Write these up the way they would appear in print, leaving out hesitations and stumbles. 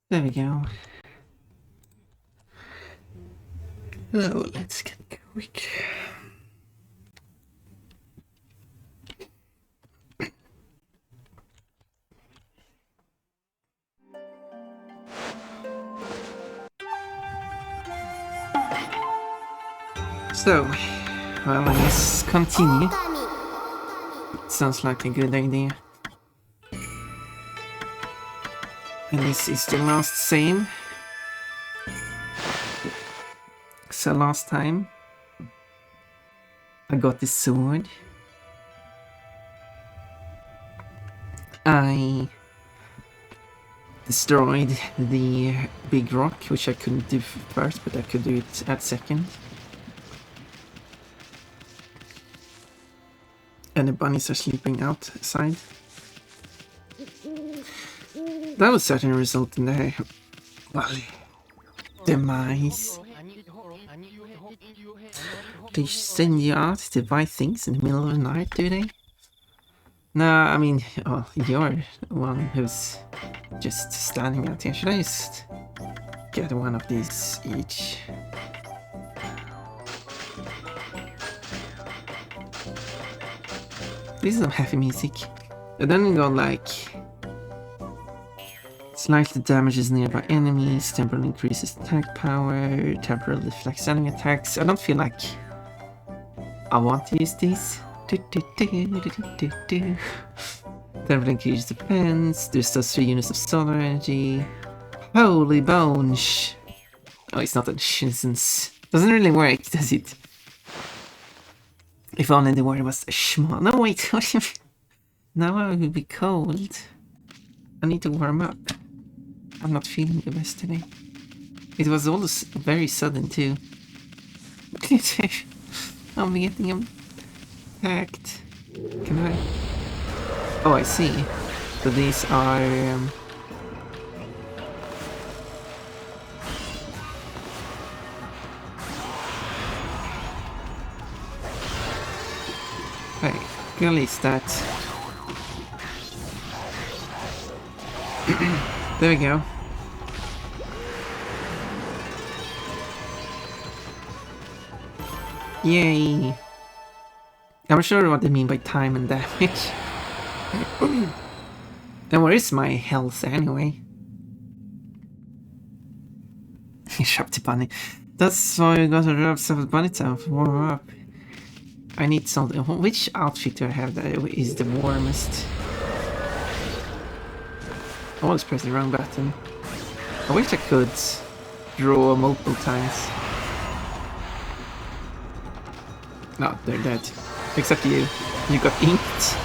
There we go. Oh, let's get going. So, well, let's continue. Sounds like a good idea. And this is the last save. So last time I got the sword. I destroyed the big rock, which I couldn't do first, but I could do it at second. And the bunnies are sleeping outside. That would certainly result in their, well, demise. They send you out to buy things in the middle of the night, do they? No, I mean, oh, you're the one who's just standing out here. Should I just get one of these each? This is some heavy music. And then we got like slightly damages nearby enemies, temporarily increases attack power, temporarily deflects enemy attacks. I don't feel like I want to use these. Temporarily increases defense, there's those 3 units of solar energy. Holy bones! Oh, it's not a nuisance. Doesn't really work, does it? If only the word was small. No, wait, what do you mean? Now I will be cold. I need to warm up. I'm not feeling the best today. It was all very sudden too. I'm getting attacked. Can I? Oh, I see. So these are... Hey, release that. There we go. Yay! I'm sure what they mean by time and damage. And where is my health anyway? Shop the bunny. That's why you gotta rub some bunny time to warm up. I need something. Which outfit do I have that is the warmest? I always press the wrong button. I wish I could draw multiple times. No, they're dead. Except you. You got inked.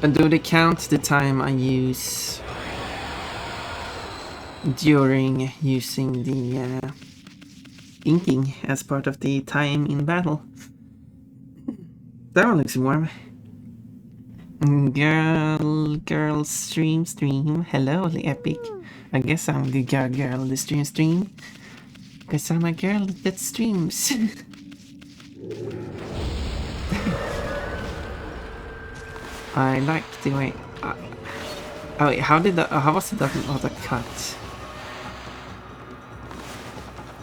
And do they count the time I use during using the inking as part of the time in battle? That one looks warm. Girl, stream. Hello, epic. I guess I'm the girl, the stream. Cause I'm a girl that streams. I like the way... oh wait, how was it not a cut?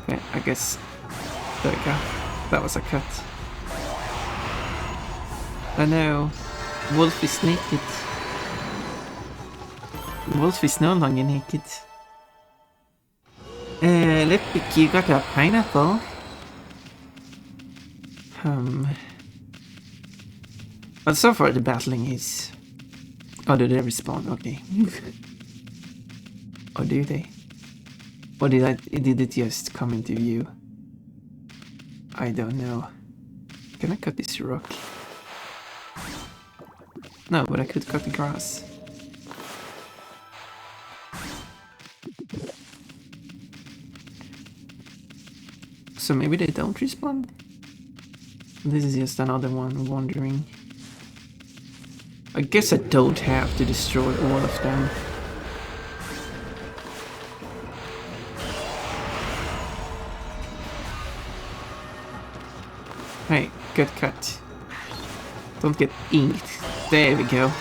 Okay, I guess... There we go. That was a cut. Oh no. Wolf is naked. Wolf is no longer naked. Lepic, you got a pineapple. But so far the battling is... Oh, do they respawn? Okay. Or do they? Or did it just come into view? I don't know. Can I cut this rock? No, but I could cut the grass. So maybe they don't respawn? This is just another one wandering. I guess I don't have to destroy all of them. Hey, good cut. Don't get inked. There we go.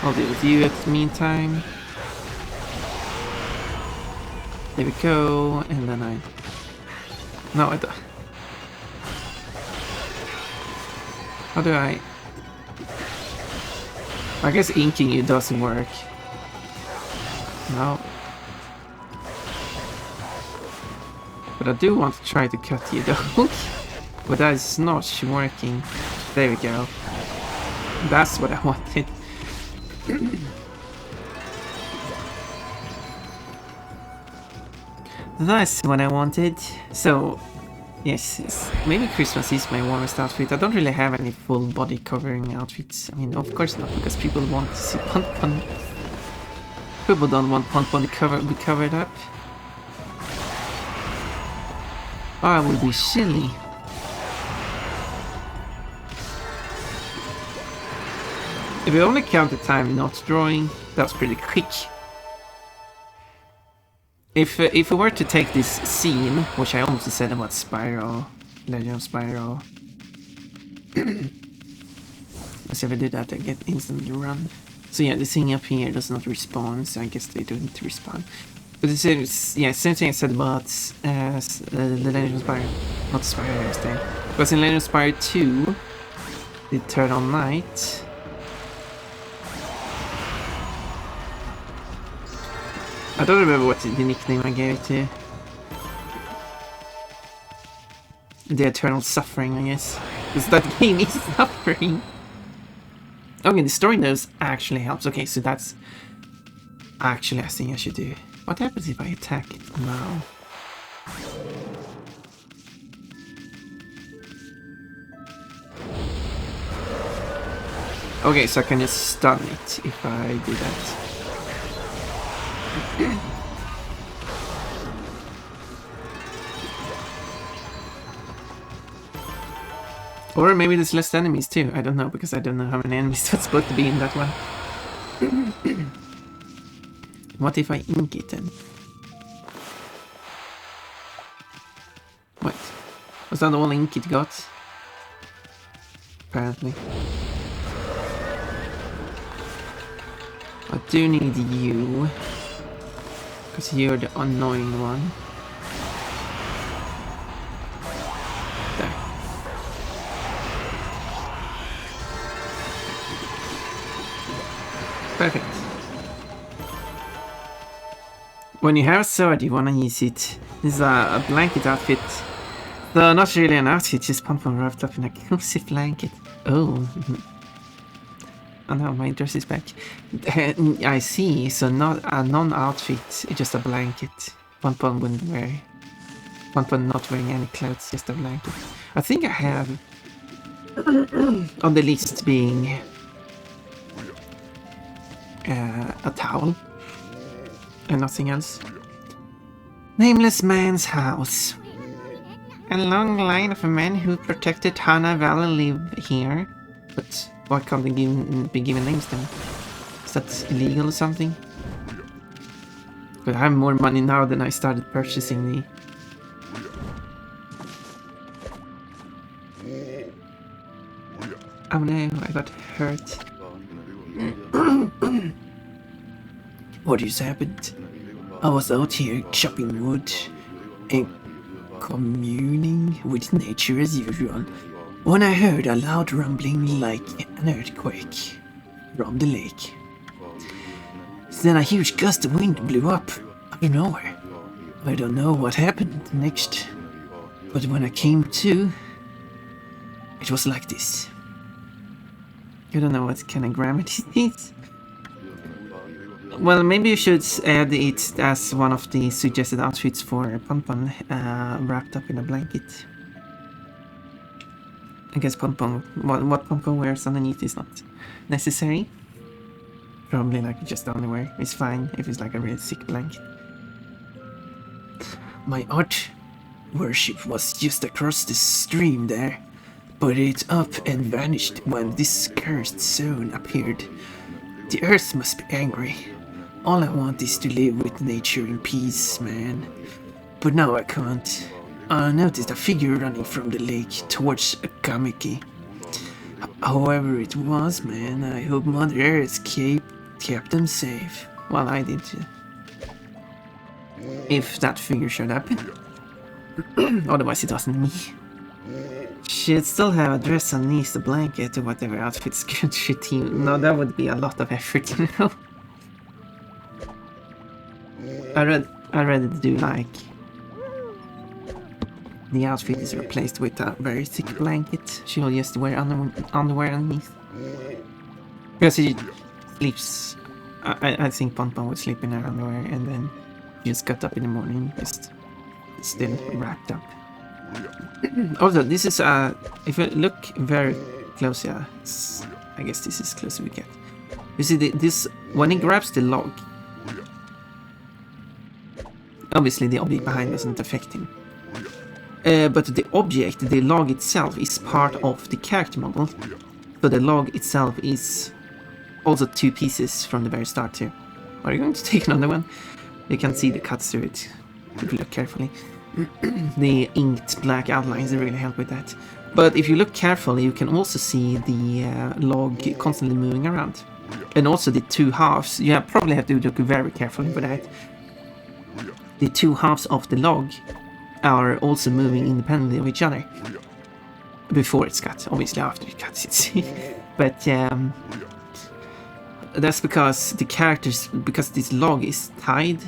I'll deal with you at the meantime. There we go, and then I... No, I don't... How do I... I guess inking you doesn't work. No. But I do want to try to cut you though. But that is not working. There we go. That's what I wanted. That's what I wanted. So, yes, maybe Christmas is my warmest outfit. I don't really have any full body covering outfits. I mean, of course not, because people want to see Pon-Pon. People don't want Pon-Pon to be covered up. Or I will be silly. If we only count the time not drawing, that's pretty quick. If we were to take this scene, which I almost said about Spyro, Legend of Spyro. Let's ever do that, I get instantly run. So yeah, the thing up here does not respawn, so I guess they don't respawn. But it's yeah, same thing I said about the Legend of Spyro, not Spyro yesterday. Because in Legend of Spyro 2, the Eternal Night. I don't remember what the nickname I gave it to. The Eternal Suffering, I guess. Because that game is suffering. Okay, the story notes actually helps. Okay, so that's actually a thing I should do. What happens if I attack it now? Okay, so I can just stun it if I do that. Or maybe there's less enemies too, I don't know, because I don't know how many enemies that's supposed to be in that one. What if I ink it then? Wait, was that all ink it got? Apparently. I do need you. Because you're the annoying one. There. Perfect. When you have a sword, you want to use it. This is a blanket outfit. Though not really an outfit, just Pon-Pon wrapped up in a cozy blanket. Oh. Oh no, my dress is back. I see, so not a non-outfit, just a blanket. Pon-Pon wouldn't wear. Pon-Pon not wearing any clothes, just a blanket. I think I have on the list being a towel and nothing else. Nameless man's house. A long line of men who protected Hana Valley live here, but why can't they be given names then? Is that illegal or something? But I have more money now than I started purchasing the... Oh no, I got hurt. What just happened? I was out here chopping wood and communing with nature as usual, when I heard a loud rumbling like an earthquake from the lake. Then a huge gust of wind blew up out of nowhere. I don't know what happened next, but when I came to, it was like this. I don't know what kind of grammar it is. Well, maybe you should add it as one of the suggested outfits for Pon-Pon, wrapped up in a blanket. I guess Pon-Pon, what Pon-Pon wears underneath is not necessary. Probably like just underwear is fine if it's like a really thick blanket. My art worship was just across the stream there, but it up and vanished when this cursed zone appeared. The earth must be angry. All I want is to live with nature in peace, man. But now I can't. I noticed a figure running from the lake towards Ōkami. However it was, man, I hope Mother Earth kept them safe. Well, I did too. If that figure showed up. Otherwise it wasn't me. She'd still have a dress underneath the blanket or whatever outfit's good shit team. No, that would be a lot of effort, you know. I'd rather do like the outfit is replaced with a very thick blanket. She'll just wear underwear underneath. Because she sleeps. I think Pon would sleep in her underwear and then just got up in the morning, just still wrapped up. Also, this is if you look very close, yeah, I guess this is close we get. You see, this when he grabs the log, obviously the object behind doesn't affect him. But the object, the log itself, is part of the character model. So the log itself is also two pieces from the very start too. Are you going to take another one? You can see the cuts through it if you look carefully. The inked black outlines really help with that. But if you look carefully, you can also see the log constantly moving around. And also the two halves. You probably have to look very carefully for that. The two halves of the log are also moving independently of each other. Before it's cut, obviously after it cuts it. But that's because the characters, because this log is tied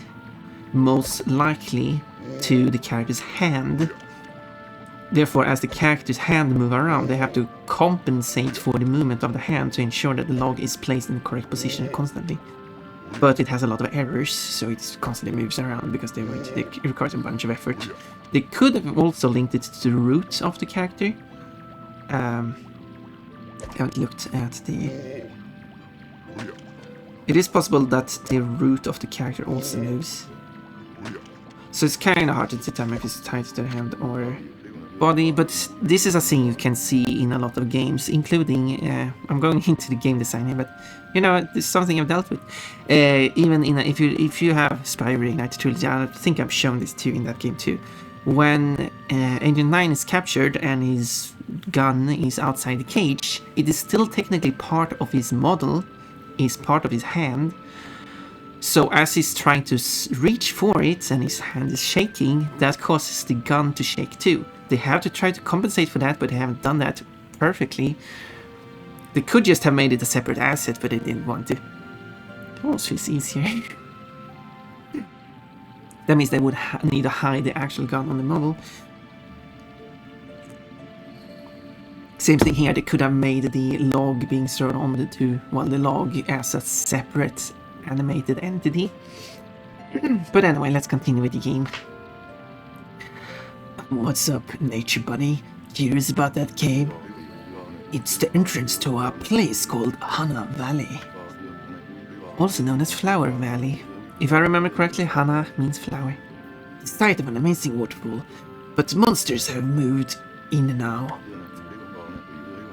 most likely to the character's hand. Therefore, as the character's hand move around, they have to compensate for the movement of the hand to ensure that the log is placed in the correct position constantly. But it has a lot of errors, so it constantly moves around because it requires a bunch of effort. They could have also linked it to the root of the character. I haven't looked at the... It is possible that the root of the character also moves. So it's kind of hard to determine if it's tied to the hand or body, but this is a thing you can see in a lot of games, including, I'm going into the game design here, but you know, it's something I've dealt with. Even in if you have Spyro Reignited Trilogy, I think I've shown this too in that game too. When Agent 9 is captured and his gun is outside the cage, it is still technically part of his model, is part of his hand. So as he's trying to reach for it and his hand is shaking, that causes the gun to shake too. They have to try to compensate for that, but they haven't done that perfectly. They could just have made it a separate asset, but they didn't want to. It almost feels easier. That means they would need to hide the actual gun on the model. Same thing here, they could have made the log being thrown on the log as a separate animated entity. But anyway, let's continue with the game. What's up, nature buddy? Curious about that cave? It's the entrance to a place called Hana Valley, also known as Flower Valley. If I remember correctly, Hana means flower. The site of an amazing waterfall, but monsters have moved in now.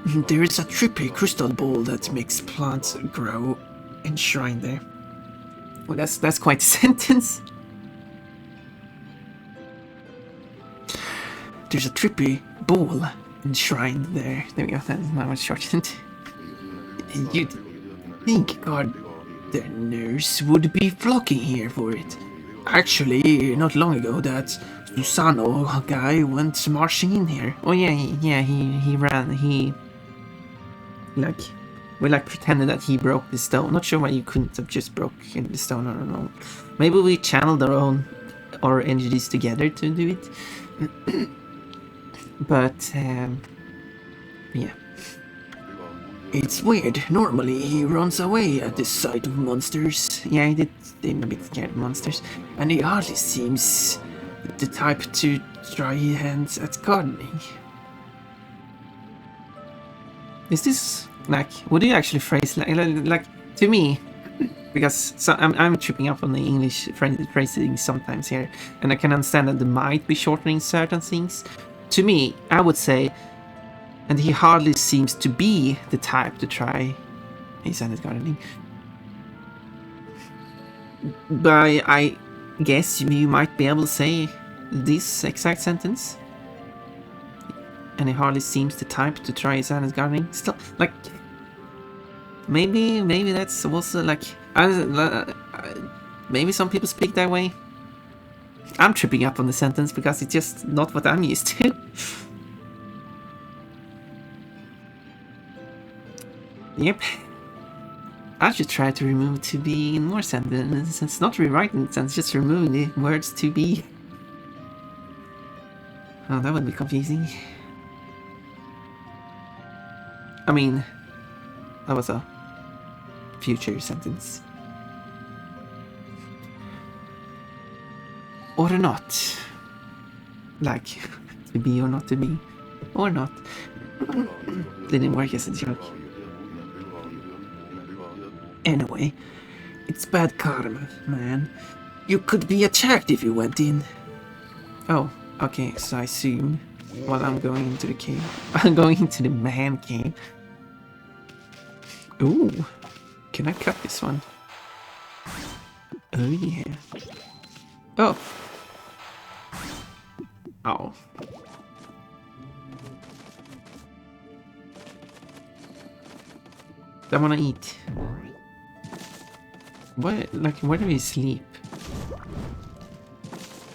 There is a trippy crystal ball that makes plants grow enshrined there. Well, that's quite a sentence. There's a trippy ball enshrined there. There we go, that's not much shortened. You'd think gardeners would be flocking here for it. Actually, not long ago, that Susano guy went marching in here. Oh yeah, he ran, pretended that he broke the stone. Not sure why you couldn't have just broken the stone, I don't know. Maybe we channeled our energies together to do it. But, yeah. It's weird. Normally he runs away at the sight of monsters. Yeah, he did seem a bit scared of monsters. And he hardly seems the type to try his hands at gardening. Is this, would you actually phrase, like to me, because I'm tripping up on the English phrasing sometimes here, and I can understand that they might be shortening certain things. To me, I would say, and he hardly seems to be the type to try his hand at gardening. But I guess you might be able to say this exact sentence. And he hardly seems the type to try his hand at gardening. Still, like, maybe that's also like, maybe some people speak that way. I'm tripping up on the sentence because it's just not what I'm used to. Yep. I should try to remove to be in more sentences. Not rewriting the sentence, just removing the words to be. Oh, that would be confusing. I mean, that was a future sentence. Or not. Like, to be or not to be. Or not. Didn't work as a joke. Anyway, it's bad karma, man. You could be attacked if you went in. Oh, okay, so I assume while I'm going into the cave. I'm going into the man cave. Ooh, can I cut this one? Oh yeah. Oh. Oh. I wanna eat. What? Like, where do we sleep?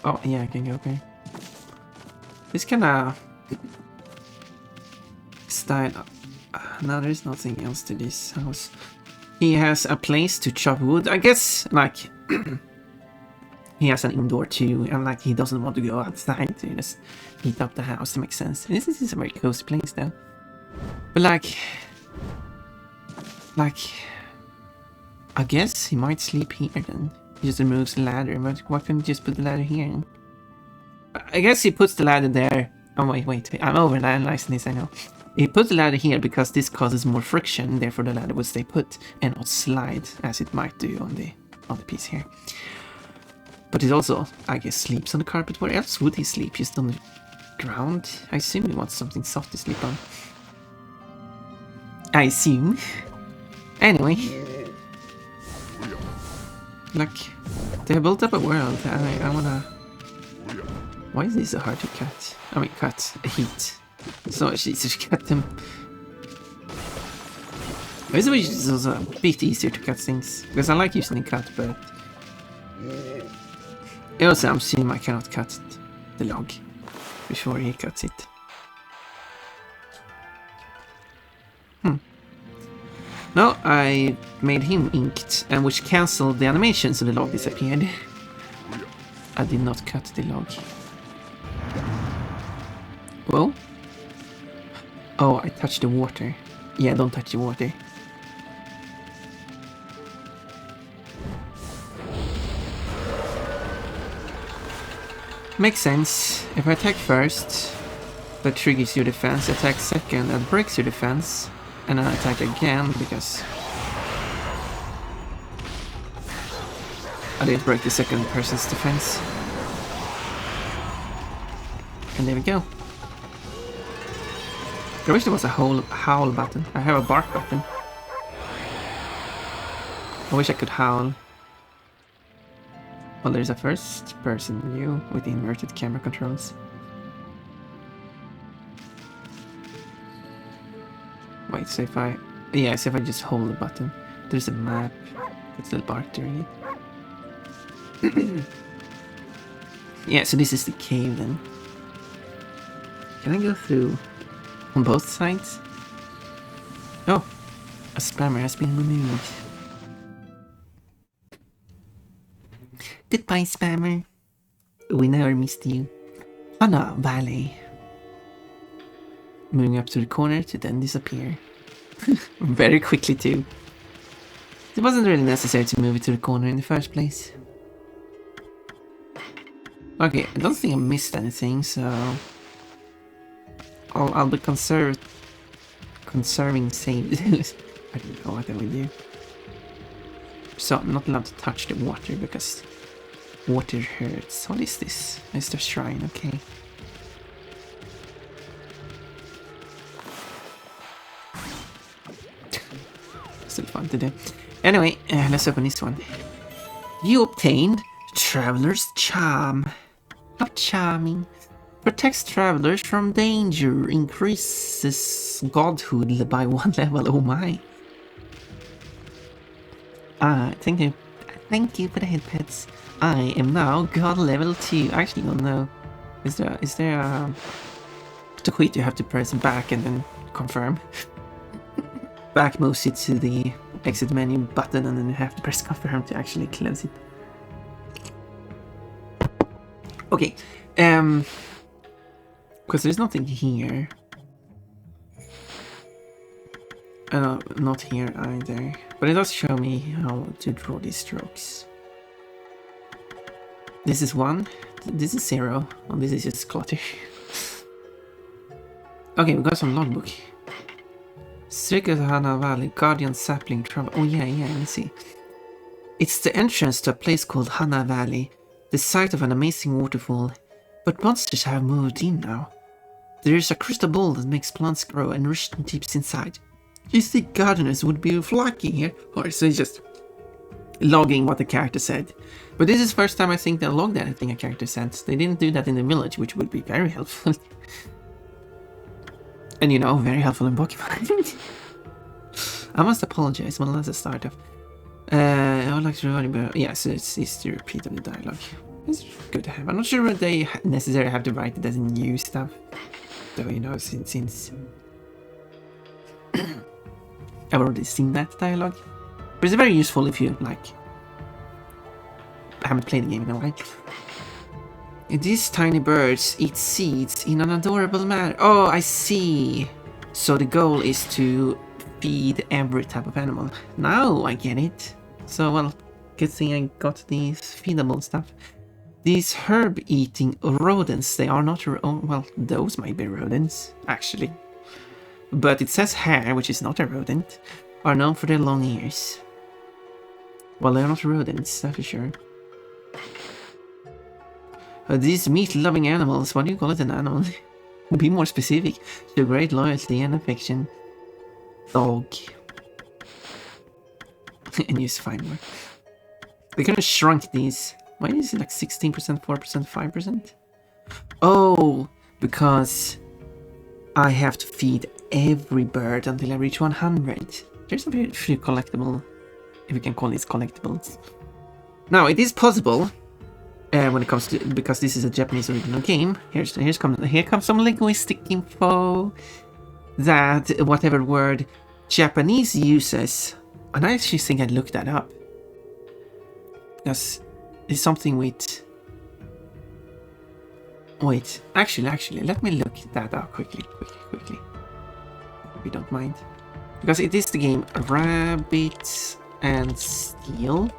Oh, yeah, I can go there. This kinda style. No, there's nothing else to this house. He has a place to chop wood. I guess, like, he has an indoor too, and like he doesn't want to go outside to just heat up the house. It makes sense. This is a very cozy place, though. But like, I guess he might sleep here then. He just removes the ladder, but why couldn't he just put the ladder here? I guess he puts the ladder there. Oh wait, I'm overanalyzing this, I know. He put the ladder here because this causes more friction, therefore the ladder would stay put and not slide as it might do on the piece here. But he also, I guess, sleeps on the carpet. Where else would he sleep? Just on the ground? I assume he wants something soft to sleep on. I assume. Anyway. Like, they have built up a world. I wanna... Why is this so hard to cut? I mean, cut. Heat. So much easier to cut them. This way it's also a bit easier to cut things. Because I like using the cut, but... Also, I'm assuming I cannot cut the log before he cuts it. No, I made him inked, and which cancelled the animation, so the log disappeared. I did not cut the log. Whoa. Oh, I touched the water. Yeah, don't touch the water. Makes sense. If I attack first, that triggers your defense. Attack second, that breaks your defense. And then attack again because I didn't break the second person's defense. And there we go. I wish there was a howl button. I have a bark button. I wish I could howl. Well, there's a first person view with inverted camera controls. Wait, so if I... Yeah, so if I just hold the button, there's a map. It's a little bark during it. Yeah, so this is the cave then. Can I go through on both sides? Oh, a spammer has been removed. Goodbye, spammer. We never missed you. Hana Valley. Moving up to the corner to then disappear. Very quickly too. It wasn't really necessary to move it to the corner in the first place. Okay, I don't think I missed anything, so... I'll be conserving save. I don't know what I will do. So I'm not allowed to touch the water because water hurts. What is this? It's the shrine, okay. Still fun to do. Anyway, let's open this one. You obtained Traveler's Charm. How charming. Protects travelers from danger. Increases godhood by 1 level. Oh my. Thank you. Thank you for the head pets. I am now god level 2. Actually, oh no. Is there to quit you have to press back and then confirm. Back moves it to the exit menu button and then you have to press confirm to actually close it. Okay, because there's nothing here. Not here either. But it does show me how to draw these strokes. This is 1, this is 0, and this is just clutter. Okay, we got some logbook. Hana Valley, Guardian Sapling Travel. Oh yeah, let's see. It's the entrance to a place called Hana Valley, the site of an amazing waterfall. But monsters have moved in now. There is a crystal ball that makes plants grow and rich tips inside. You think gardeners would be flocking here? Or so it's just logging what the character said. But this is the first time I think they logged anything a character said. They didn't do that in the village, which would be very helpful. And you know, very helpful in Pokemon. I must apologize, well that's the start of. I would like to remind you, yes, it's the repeat of the dialogue. It's good to have. I'm not sure whether they necessarily have to write it as new stuff. Though, you know, since I've already seen that dialogue. But it's very useful if you, like, haven't played the game in a while. These tiny birds eat seeds in an adorable manner. Oh, I see. So the goal is to feed every type of animal. Now I get it. So, well, good thing I got these feedable stuff. These herb-eating rodents, they are not... well, those might be rodents, actually. But it says hare, which is not a rodent, are known for their long ears. Well, they're not rodents, that's for sure. These meat-loving animals, what do you call it, an animal? Be more specific. Show great loyalty and affection. Dog. And use fine word. They kind of shrunk these. Why is it like 16%, 4%, 5%? Oh, because I have to feed every bird until I reach 100. There's a few collectible, if we can call these collectibles. Now, it is possible. When it comes to, because this is a Japanese original game, here comes some linguistic info that whatever word Japanese uses, and I actually think I looked that up because it's something with. Wait, actually, let me look that up quickly, if you don't mind, because it is the game Rabbit and Steel.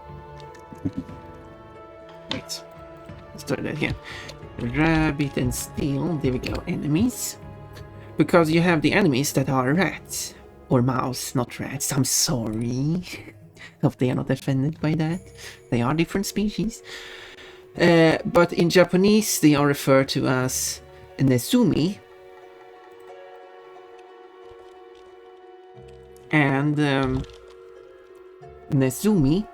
Wait. Start that again. Rabbit and Steel, there we go, enemies. Because you have the enemies that are rats. Or mouse, not rats, I'm sorry. Hope they are not offended by that. They are different species. But in Japanese they are referred to as Nezumi. And Nezumi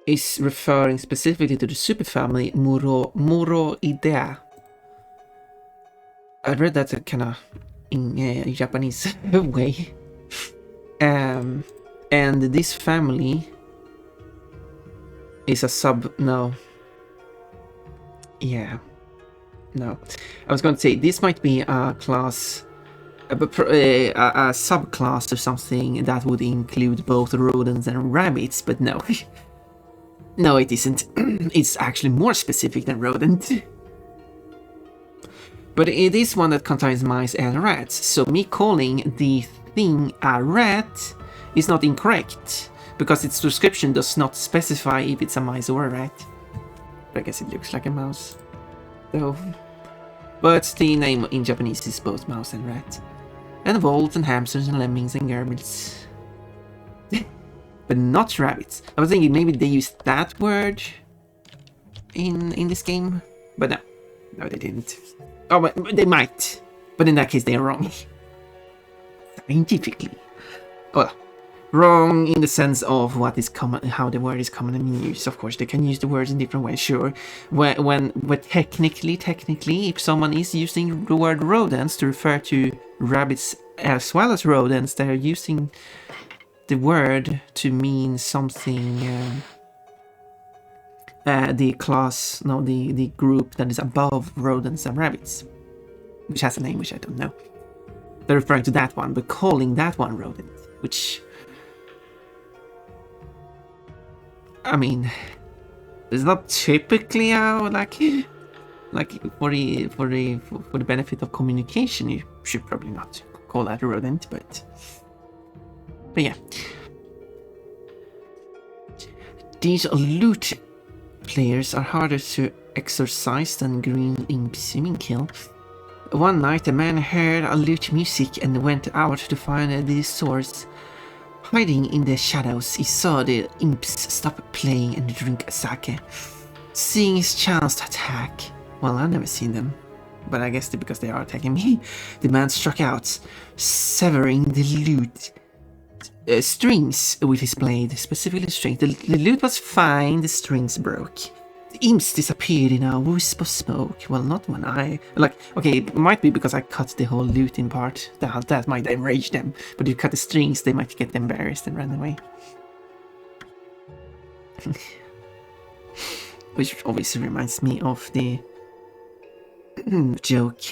is referring specifically to the superfamily Moroidea. I read that kind of in a Japanese way. And this family is a sub... No. Yeah. No. I was going to say, this might be a class... a subclass of something that would include both rodents and rabbits, but no. No, it isn't. It's actually more specific than rodent. But it is one that contains mice and rats, so me calling the thing a rat is not incorrect, because its description does not specify if it's a mice or a rat. But I guess it looks like a mouse, though. But the name in Japanese is both mouse and rat. And voles and hamsters and lemmings and gerbils. But not rabbits. I was thinking maybe they used that word in this game, but no. No, they didn't. Oh, but they might. But in that case, they are wrong. Scientifically. Well, Wrong in the sense of what is common, how the word is commonly used. Of course, they can use the words in different ways, sure. But technically, if someone is using the word rodents to refer to rabbits as well as rodents, they're using the word to mean something. The group that is above rodents and rabbits, which has a name which I don't know. They're referring to that one, but calling that one rodent, which, I mean, it's not typically how like for the benefit of communication, you should probably not call that a rodent, but yeah. These loot players are harder to exorcise than green imp swimming kill. One night a man heard a lute music and went out to find the source. Hiding in the shadows, he saw the imps stop playing and drink sake. Seeing his chance to attack, well, I've never seen them, but I guess because they are attacking me, the man struck out, severing the lute strings with his blade, specifically strings. The lute was fine, the strings broke. The imps disappeared in a wisp of smoke. Well, not when okay, it might be because I cut the whole lute in part. That might enrage them. But if you cut the strings, they might get embarrassed and run away. Which obviously reminds me of the joke.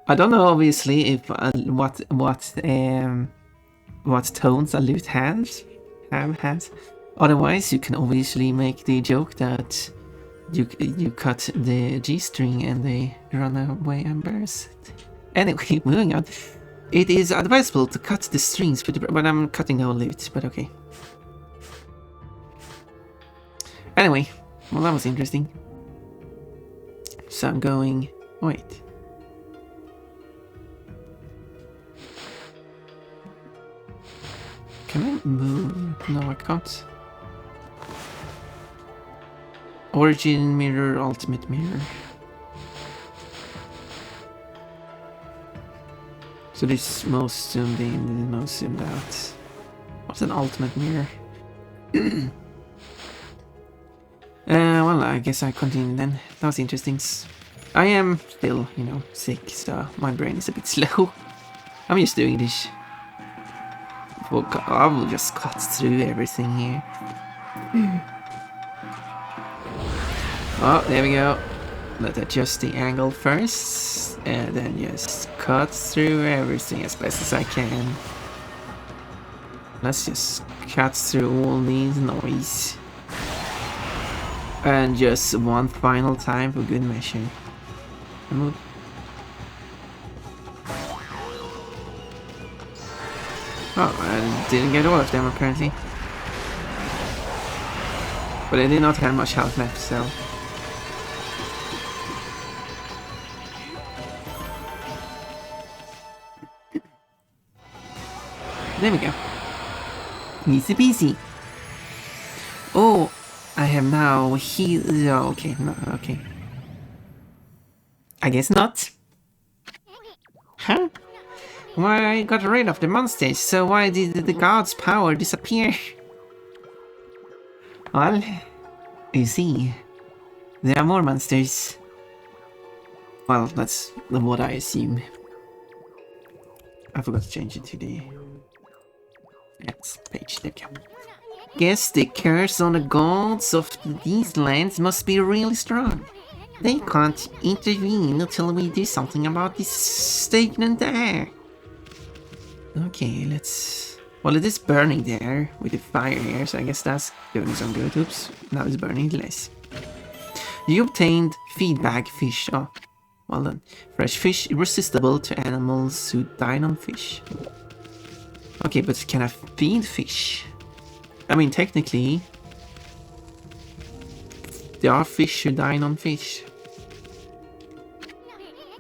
I don't know, obviously, if what tones a lute has. Otherwise, you can obviously make the joke that you cut the G string and they run away embarrassed. Anyway, moving on. It is advisable to cut the strings, but I'm cutting the whole lute. But okay. Anyway, well, that was interesting. So I'm going. Wait. Can I move? No, I can't. Origin mirror, ultimate mirror. So this most zoomed in, most zoomed out. What's an ultimate mirror? Well, I guess I continue then. That was interesting. I am still, sick, so my brain is a bit slow. I'm just doing this. I will just cut through everything here. Oh, there we go. Let's adjust the angle first, and then just cut through everything as best as I can. Let's just cut through all these noise. And just one final time for good measure. Move. Oh, I didn't get all of them apparently. But I did not have much health left, so... There we go. Easy peasy. Oh, I have now healed... Oh, okay, no, okay. I guess not. Huh? Why I got rid of the monsters, so why did the god's power disappear? Well, you see, there are more monsters. Well, that's what I assume. I forgot to change it to the next page. There we go. Guess the curse on the gods of these lands must be really strong. They can't intervene until we do something about this stagnant air. Okay, let's... Well, it is burning there with the fire here, so I guess that's doing some good. Oops, now it's burning less. You obtained feedback fish. Oh, well done. Fresh fish irresistible to animals who dine on fish. Okay, but can I feed fish? I mean, technically, there are fish who dine on fish.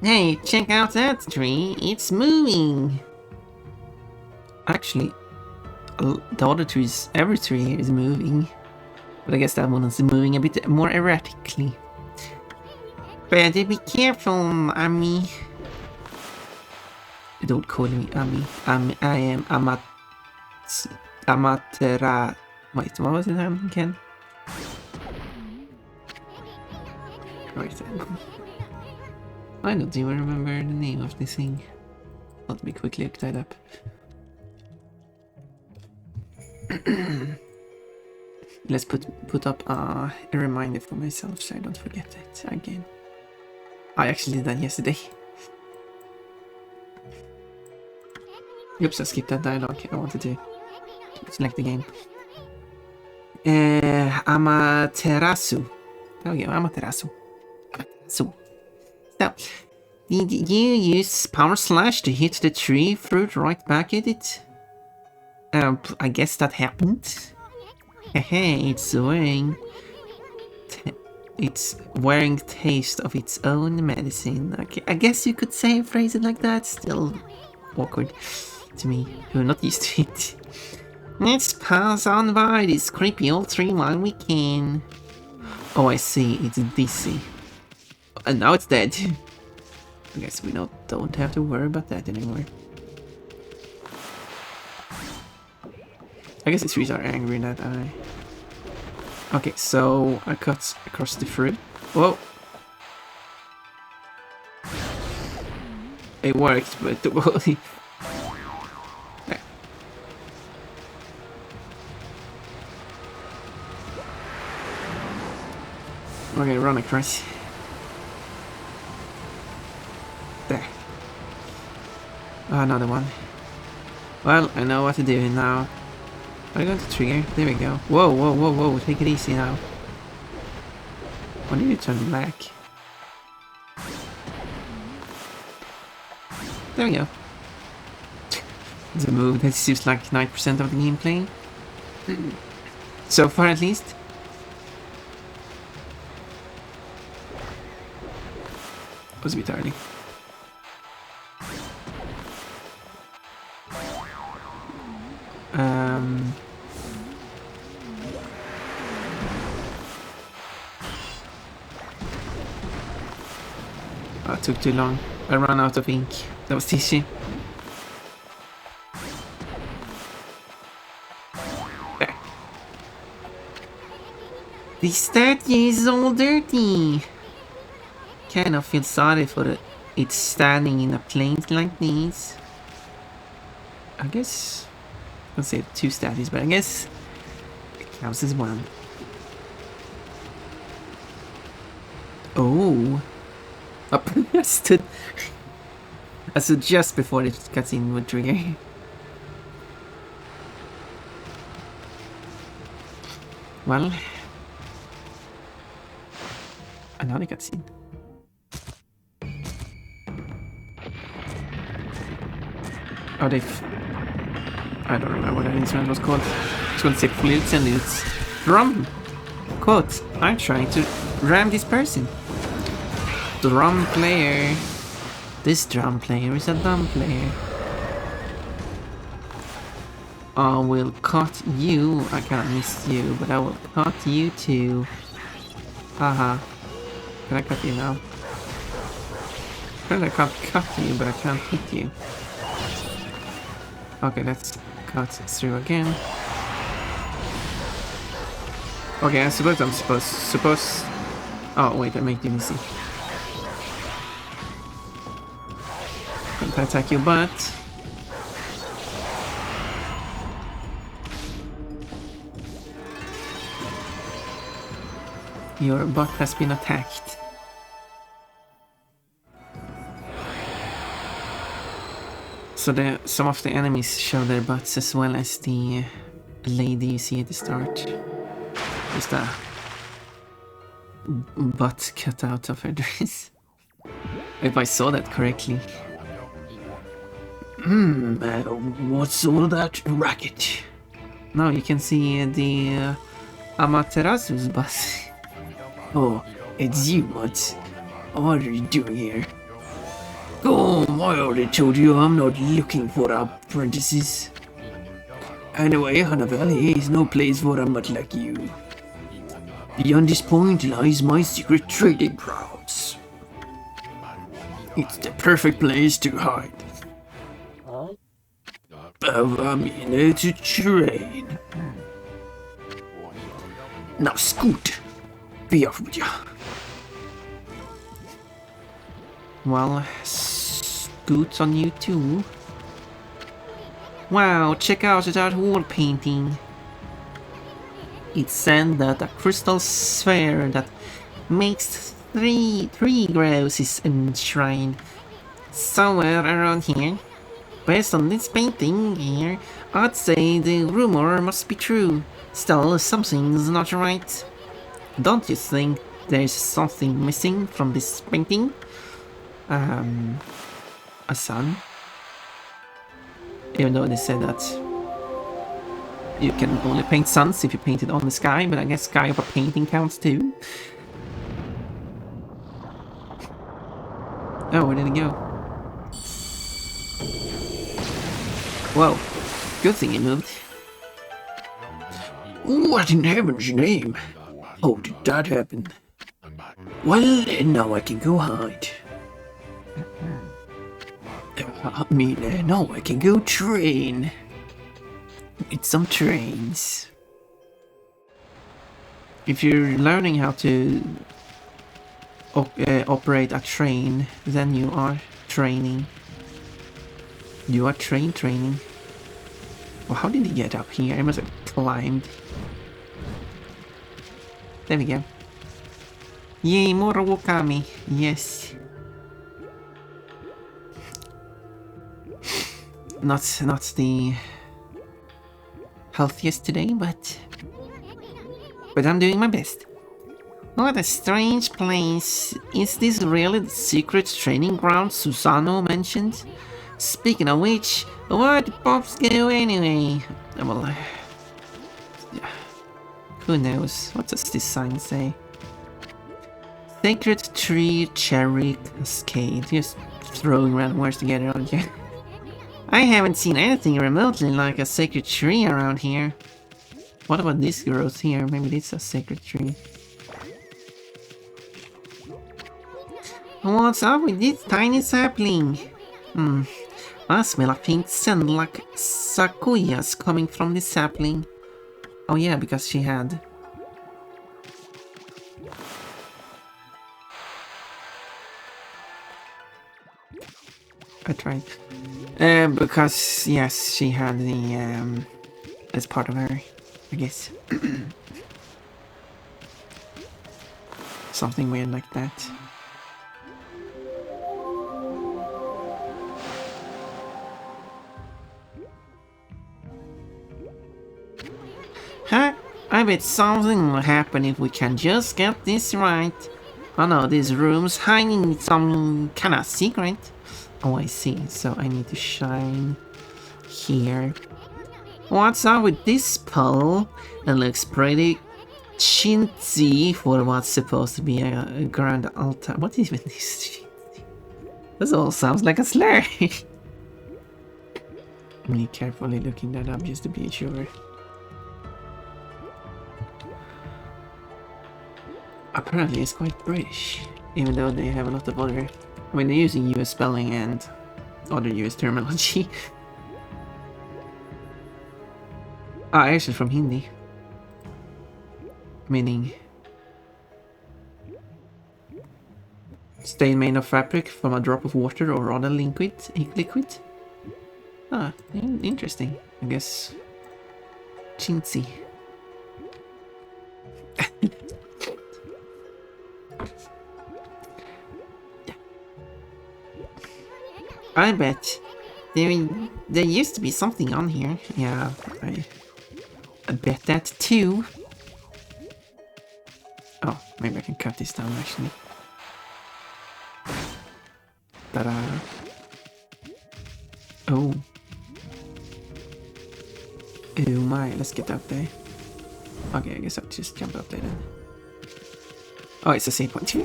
Hey, check out that tree. It's moving. Actually, the other trees, every tree here is moving. But I guess that one is moving a bit more erratically. Better be careful, Ami. Don't call me Ami. I am Amatera. Wait, what was his name again? Right. I don't even remember the name of this thing. Let me quickly look that up. Let's put up a reminder for myself so I don't forget it again. I actually did that yesterday. Oops, I skipped that dialogue. I wanted to select the game. Amaterasu. There we go, Amaterasu. So, did you use Power Slash to hit the tree fruit right back at it? I guess that happened. Hey, it's wearing taste of its own medicine. Okay, I guess you could say phrase it like that. Still awkward to me, who are not used to it. Let's pass on by this creepy old tree while we can. Oh, I see. It's dizzy. And now it's dead. I guess we don't have to worry about that anymore. I guess the trees are angry that I... Okay, so I cut across the fruit. Whoa! It worked, but the body... Okay, run across. There. Oh, another one. Well, I know what to do now. I'm going to trigger. There we go. Whoa, whoa, whoa, whoa. Take it easy now. When do you turn black? There we go. It's a move that seems like 9% of the gameplay. So far, at least. Was a bit early. Oh, it took too long. I ran out of ink. That was tissue. There. The statue is all dirty. Kind of feel sorry for it. It's standing in a place like this. I guess I'll say 2 statues, but I guess it counts as 1. Oh, up! I stood just before the cutscene would trigger. Well, another cutscene. Oh, I don't remember what that instrument was called. It's called flutes and it's drum. Quote, I'm trying to ram this person. Drum player. This drum player is a dumb player. I will cut you. I can't miss you, but I will cut you too. Haha. Can I cut you now? I can't cut you, but I can't hit you. Okay, let's cut through again. Okay, I suppose I'm supposed... Oh, wait, I made you missy. Can't attack your butt. Your butt has been attacked. So some of the enemies show their butts as well as the lady you see at the start. Just a butt cut out of her dress. If I saw that correctly. What's all that racket? Now you can see the Amaterasu's bus. Oh, it's you, what are you doing here? Oh, I already told you I'm not looking for apprentices. Anyway, Hana Valley is no place for a mutt like you. Beyond this point lies my secret trading grounds. It's the perfect place to hide. I'm in here to train. Now scoot. Be off with ya. Well, scoot's on you too. Wow, check out that wall painting. It said that a crystal sphere that makes three grows is enshrined somewhere around here. Based on this painting here, I'd say the rumor must be true. Still, something's not right. Don't you think there's something missing from this painting? A sun? Even though they said that you can only paint suns if you paint it on the sky, but I guess sky of a painting counts too. Oh, where did it go? Whoa, good thing it moved. What in heaven's name? How did that happen? Well, now I can go hide. Now I can go train. With some trains. If you're learning how to operate a train, then you are training. You are training. Well, how did he get up here? He must have climbed. There we go. Yay, more Ōkami. Yes. Not the healthiest today, but I'm doing my best. What a strange place. Is this really the secret training ground Susano mentioned? Speaking of which, where'd Pops go anyway? Well, yeah. Who knows? What does this sign say? Sacred Tree Cherry Cascade. Just throwing random words together, aren't you? I haven't seen anything remotely like a sacred tree around here. What about this growth here? Maybe this is a sacred tree. What's up with this tiny sapling? I smell a faint scent like sakuyas coming from this sapling. Oh yeah, because she had... I tried. Because, yes, she had the, as part of her, I guess. Something weird like that. Huh? I bet something will happen if we can just get this right. Oh no, this room's hiding some kind of secret. Oh, I see. So I need to shine here. What's up with this pole? It looks pretty chintzy for what's supposed to be a grand altar. What is with this? This all sounds like a slur. Me carefully looking that up just to be sure. Apparently it's quite British, even though they have a lot of other... I mean, they're using US spelling and other US terminology. Actually from Hindi. Meaning... stain made of fabric from a drop of water or other liquid. Ah, interesting. I guess... chintzy. I bet there used to be something on here. Yeah, I bet that too. Oh, maybe I can cut this down actually. Ta-da! Oh. Oh my, let's get up there. Okay, I guess I'll just jump up there then. Oh, it's a save point.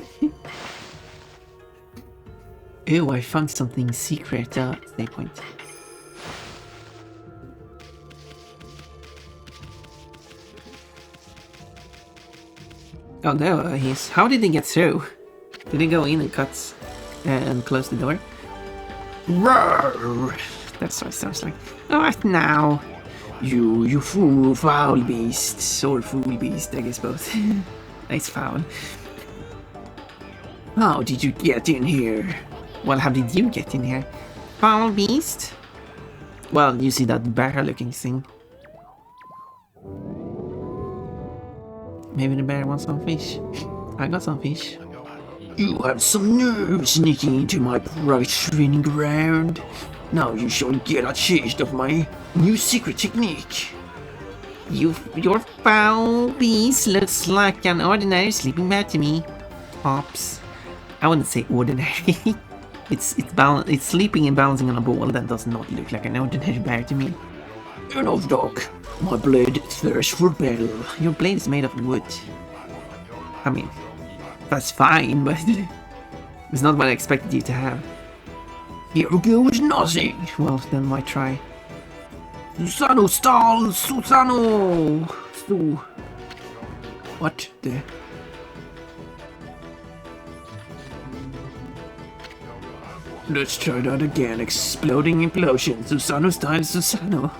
Ew, I found something secret. Save point. Oh, there he is. How did he get through? Did he go in and cut and close the door? Roar! That's what it sounds like. What now? You fool, foul beast. Or fool beast, I guess both. Nice foul. How did you get in here? Well, how did you get in here? Foul beast? Well, you see that bear-looking thing. Maybe the bear wants some fish. I got some fish. You have some nerve sneaking into my private training ground. Now you shall get a taste of my new secret technique. Your foul beast looks like an ordinary sleeping bear to me. Pops. I wouldn't say ordinary. It's sleeping and balancing on a ball. That does not look like an ordinary bear to me. Enough, dog. My blade thirsts for battle. Your blade is made of wood. I mean, that's fine, but it's not what I expected you to have. Here goes nothing. Well, then why try? Susano stall! Susano! What the? Let's try that again. Exploding implosion. Susano style Susano.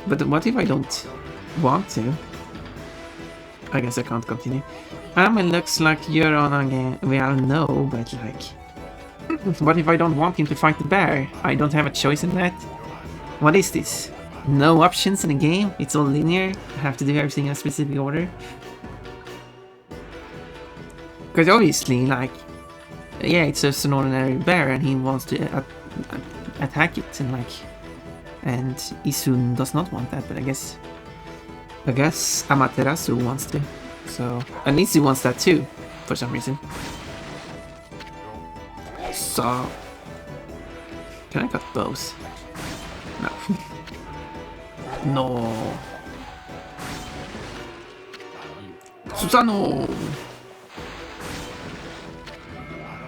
But what if I don't want to? I guess I can't continue. It looks like you're on again. Well, no, but like... What if I don't want him to fight the bear? I don't have a choice in that. What is this? No options in the game? It's all linear? I have to do everything in a specific order? Because obviously, like... Yeah, it's just an ordinary bear and he wants to attack it and like... And Isun does not want that, but I guess Amaterasu wants to. So, and Isu wants that too, for some reason. So, can I cut both? No. No. Susano!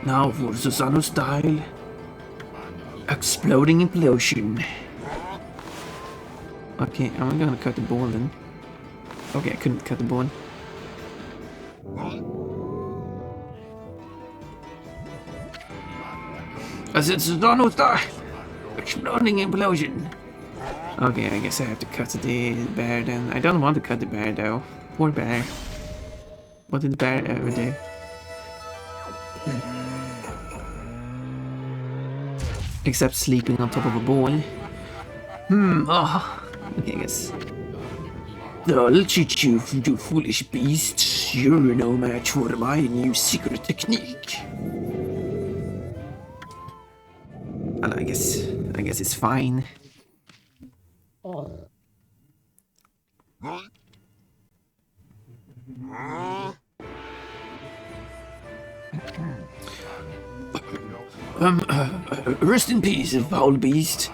Now for Susano style. Exploding implosion. Okay, I'm gonna cut the ball then. Okay, I couldn't cut the ball. I said Susano style! Exploding implosion! Okay, I guess I have to cut the bear then. I don't want to cut the bear though. Poor bear. What did the bear ever do? Except sleeping on top of a ball. Okay, I guess. I'll cheat you, you foolish beast. You're no match for my new secret technique. Well, I guess it's fine. Rest in peace, foul beast.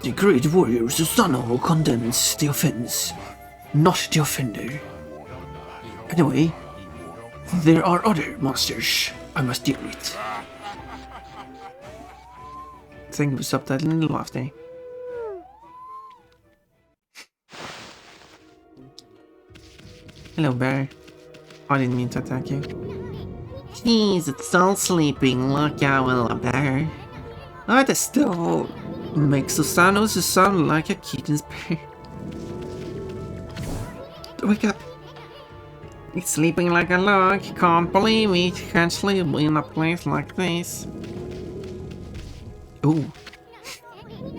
The great warrior Susano condemns the offense, not the offender. Anyway, there are other monsters I must deal with. Thank you for subtitling the laugh day. Hello, bear. I didn't mean to attack you. Jeez, it's still sleeping. Look out, little bear. That still makes Susano sound like a kitten's bear. Wake up. It's sleeping like a log. Can't believe it. Can't sleep in a place like this. Ooh.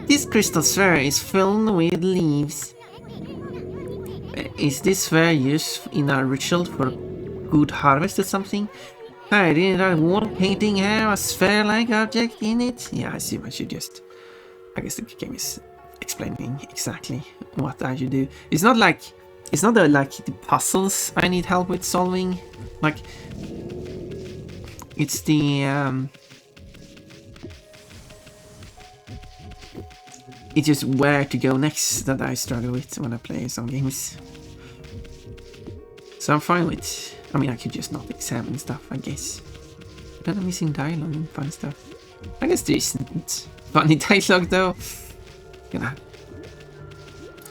This crystal sphere is filled with leaves. Is this sphere used in a ritual for good harvest or something? I didn't a wall painting have a sphere-like object in it? Yeah, I assume I should just... I guess the game is explaining exactly what I should do. It's not like... It's not like the puzzles I need help with solving. Like... It's the... It's just where to go next that I struggle with when I play some games. So I'm fine with... I mean, I could just not examine stuff, I guess. Then I'm missing dialogue and fun stuff. I guess there isn't funny dialogue though.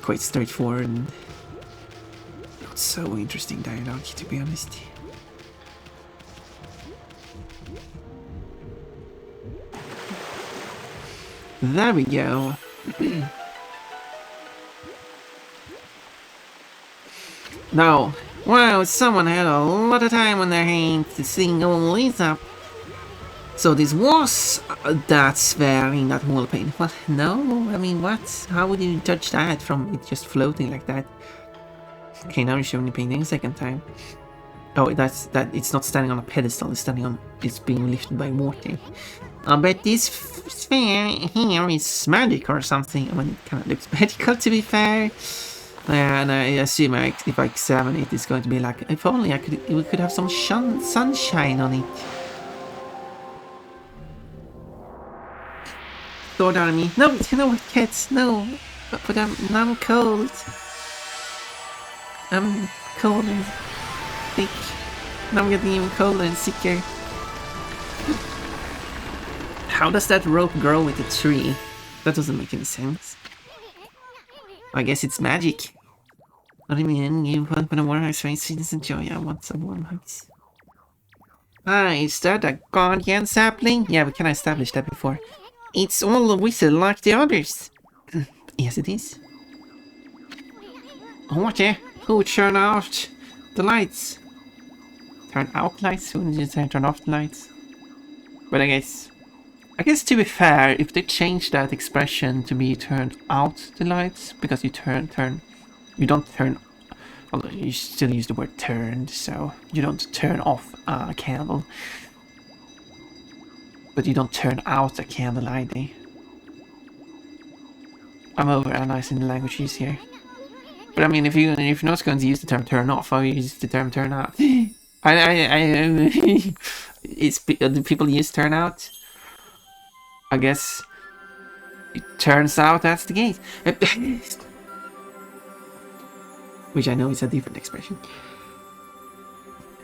Quite straightforward and not so interesting dialogue, to be honest. There we go. No. Wow, someone had a lot of time on their hands to sing all this up. So this was that sphere in that wall paint. Well, no, I mean, what? How would you judge that from it just floating like that? Okay, now you're showing the painting a second time. Oh, that's that. It's not standing on a pedestal. It's standing on. It's being lifted by water. I bet this sphere here is magic or something. I mean, it kind of looks magical, to be fair. And I assume if I examine it, it's going to be like, if only we could have some sunshine on it. Sword army. No, cats. No, but I'm cold. I'm cold and sick. Now I'm getting even colder and sicker. How does that rope grow with a tree? That doesn't make any sense. I guess it's magic. What do you mean? You want a warm ice face? Citizen Joy, I want some warm ice. Ah, is that a guardian sapling? Yeah, we can establish that before. It's all a whistle like the others. Yes, it is. What the? Who turned out the lights? Turn out lights? Who did you say turn off the lights? But I guess to be fair, if they change that expression to be turned out the lights, because you you don't turn, although you still use the word turned, so you don't turn off a candle. But you don't turn out a candle either. I'm over-analyzing the languages here. But I mean, if you're not going to use the term turn off, I'll use the term turn out. Do people use turn out? I guess it turns out that's the case. Which I know is a different expression.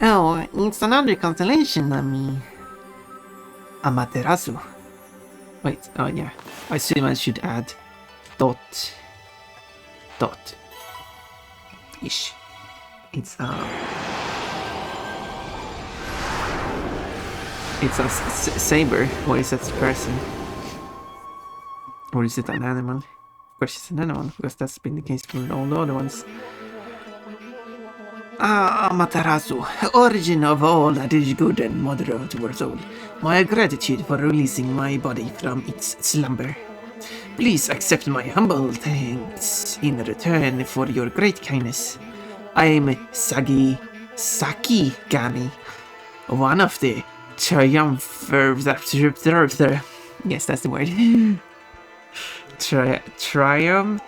Oh, it's another constellation, I mean. Amaterasu. Wait, oh yeah. I assume I should add dot. Ish. It's a saber, or is that a person? Or is it an animal? Of course it's an animal, because that's been the case for all the other ones. Ah, Amaterasu, origin of all that is good and mother to our soul. My gratitude for releasing my body from its slumber. Please accept my humble thanks in return for your great kindness. I am Sakigami, one of the triumvirate. Yes, that's the word. Triumvirate.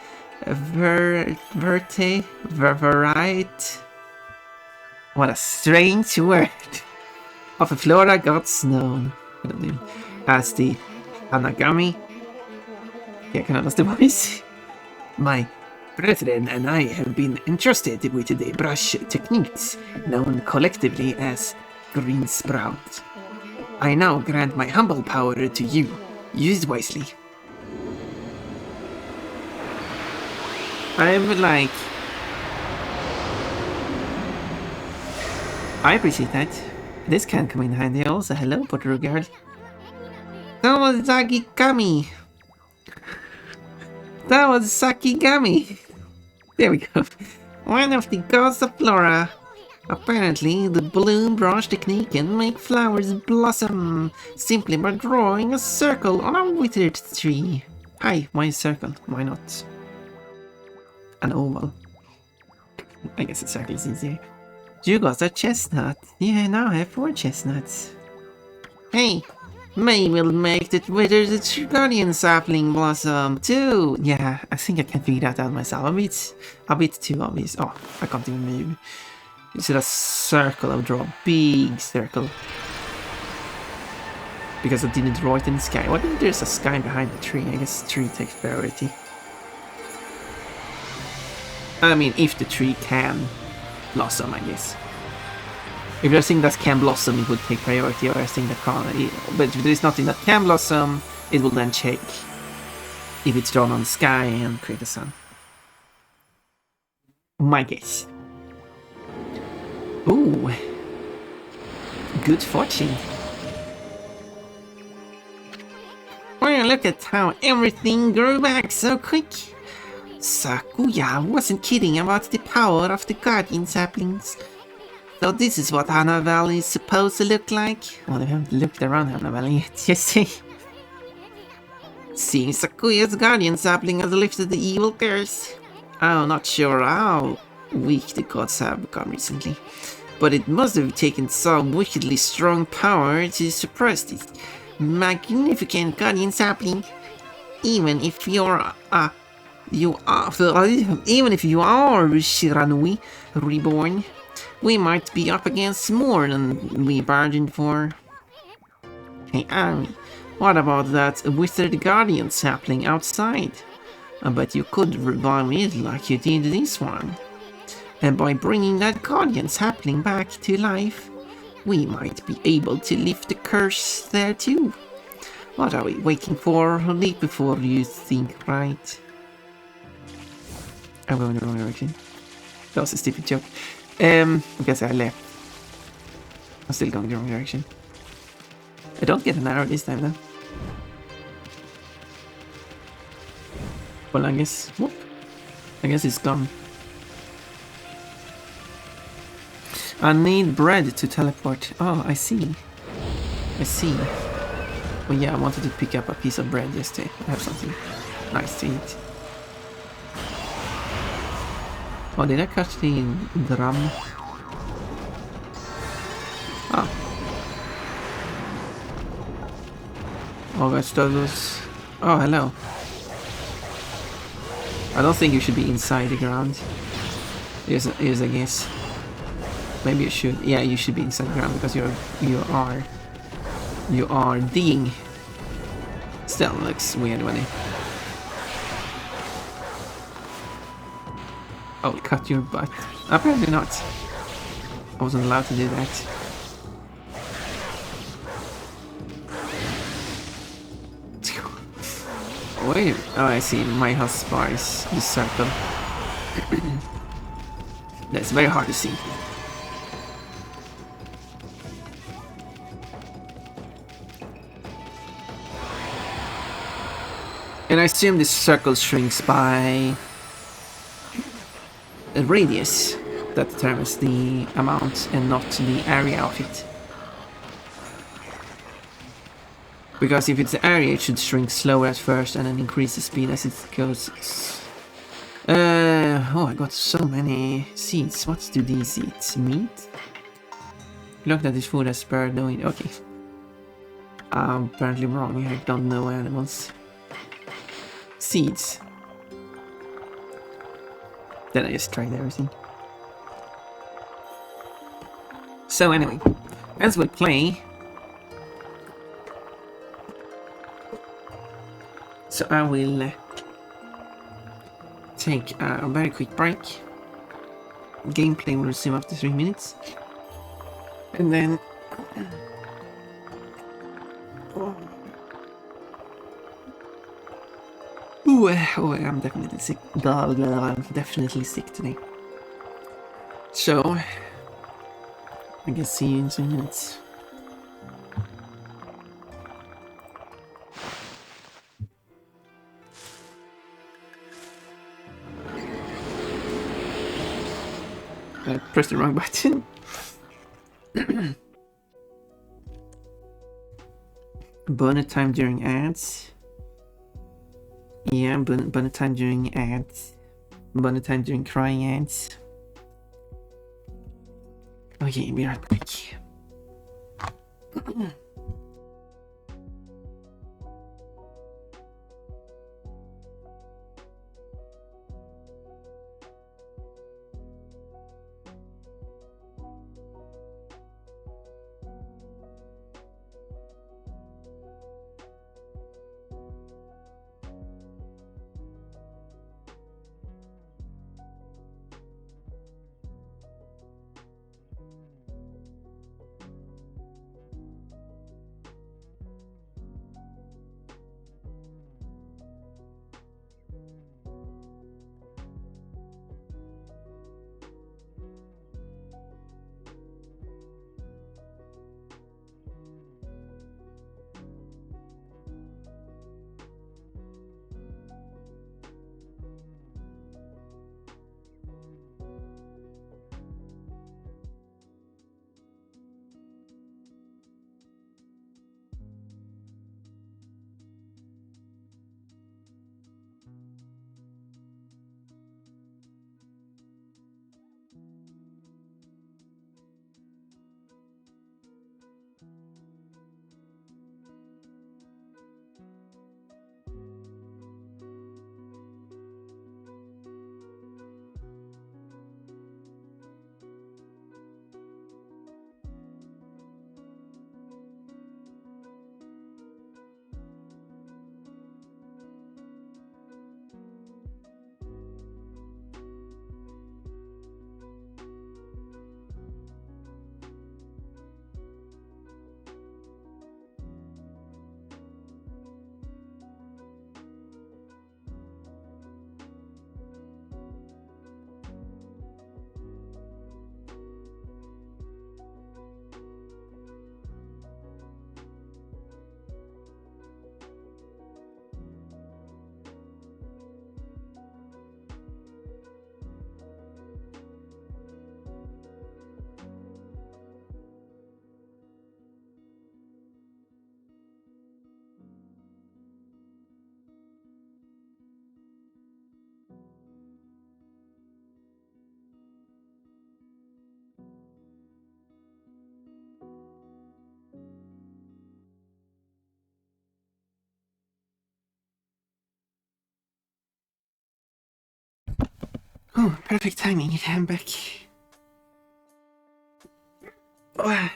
What a strange word. Of the flora gods known as the Hanagami. Yeah, can I lost the voice? My brethren and I have been entrusted with the brush techniques known collectively as Green Sprout. I now grant my humble power to you. Use it wisely. I'm like... I appreciate that. This can come in handy also. Hello, Portero girl. That was Sakigami. That was Sakigami. There we go. One of the gods of flora. Apparently, the bloom brush technique can make flowers blossom simply by drawing a circle on a withered tree. Hi, why a circle? Why not an oval? I guess a circle is easier. You got a chestnut. Yeah, now I have 4 chestnuts. Hey, maybe we'll make the withered guardian sapling blossom too. Yeah, I think I can figure that out myself. A bit too obvious. Oh, I can't even move. Is it a circle? I'll draw a big circle. Because I didn't draw it in the sky. What if there's a sky behind the tree? I guess the tree takes priority. I mean, if the tree can blossom, I guess. If there's a thing that can blossom, it would take priority, or a thing that can't. But if there's nothing that can blossom, it will then check if it's drawn on the sky and create a sun. My guess. Ooh. Good fortune. Well, look at how everything grew back so quick. Sakuya wasn't kidding about the power of the guardian saplings. So this is what Hana Valley is supposed to look like? Well, they haven't looked around Hana Valley yet, you see. Seems Sakuya's guardian sapling has lifted the evil curse. I'm not sure how weak the gods have become recently, but it must have taken some wickedly strong power to suppress this magnificent guardian sapling. Even if even if you are Shiranui reborn, we might be up against more than we bargained for. Hey Ami, what about that withered guardian sapling outside? I bet you could revive it like you did this one. And by bringing that guardian sapling back to life, we might be able to lift the curse there too. What are we waiting for? Leap before you think, right? I'm going the wrong direction. That was a stupid joke. I guess I left. I'm still going the wrong direction. I don't get an arrow this time though. Well, I guess... whoop. I guess it's gone. I need bread to teleport. Oh, I see. I see. Well, yeah, I wanted to pick up a piece of bread just to have something nice to eat. Oh, did I catch the drum? Oh. Oh gosh, those... oh, hello. I don't think you should be inside the ground. Yes, I guess. Maybe you should. Yeah, you should be inside the ground because you are digging. Still looks weird when it... I'll cut your butt. Apparently not. I wasn't allowed to do that. Wait. Oh, I see. My health bar is the circle. That's very hard to see. And I assume this circle shrinks by a radius that determines the amount and not the area of it. Because if it's the area, it should shrink slower at first and then increase the speed as it goes. Oh, I got so many seeds. What do these seeds? Meat? Look at this food as bird knowing. Okay. I'm apparently wrong. I don't know animals. Seeds. Then I just tried everything. So anyway, as we play, so I will take a very quick break. Gameplay will resume after 3 minutes, and then oh, I'm definitely sick. I'm definitely sick today. So I guess see you in 2 minutes. I pressed the wrong button. Bonus time during ads. Yeah, bonus time during ads. Bonus time during crying ads. Okay, be right back. Oh, perfect timing. I'm back. Oh.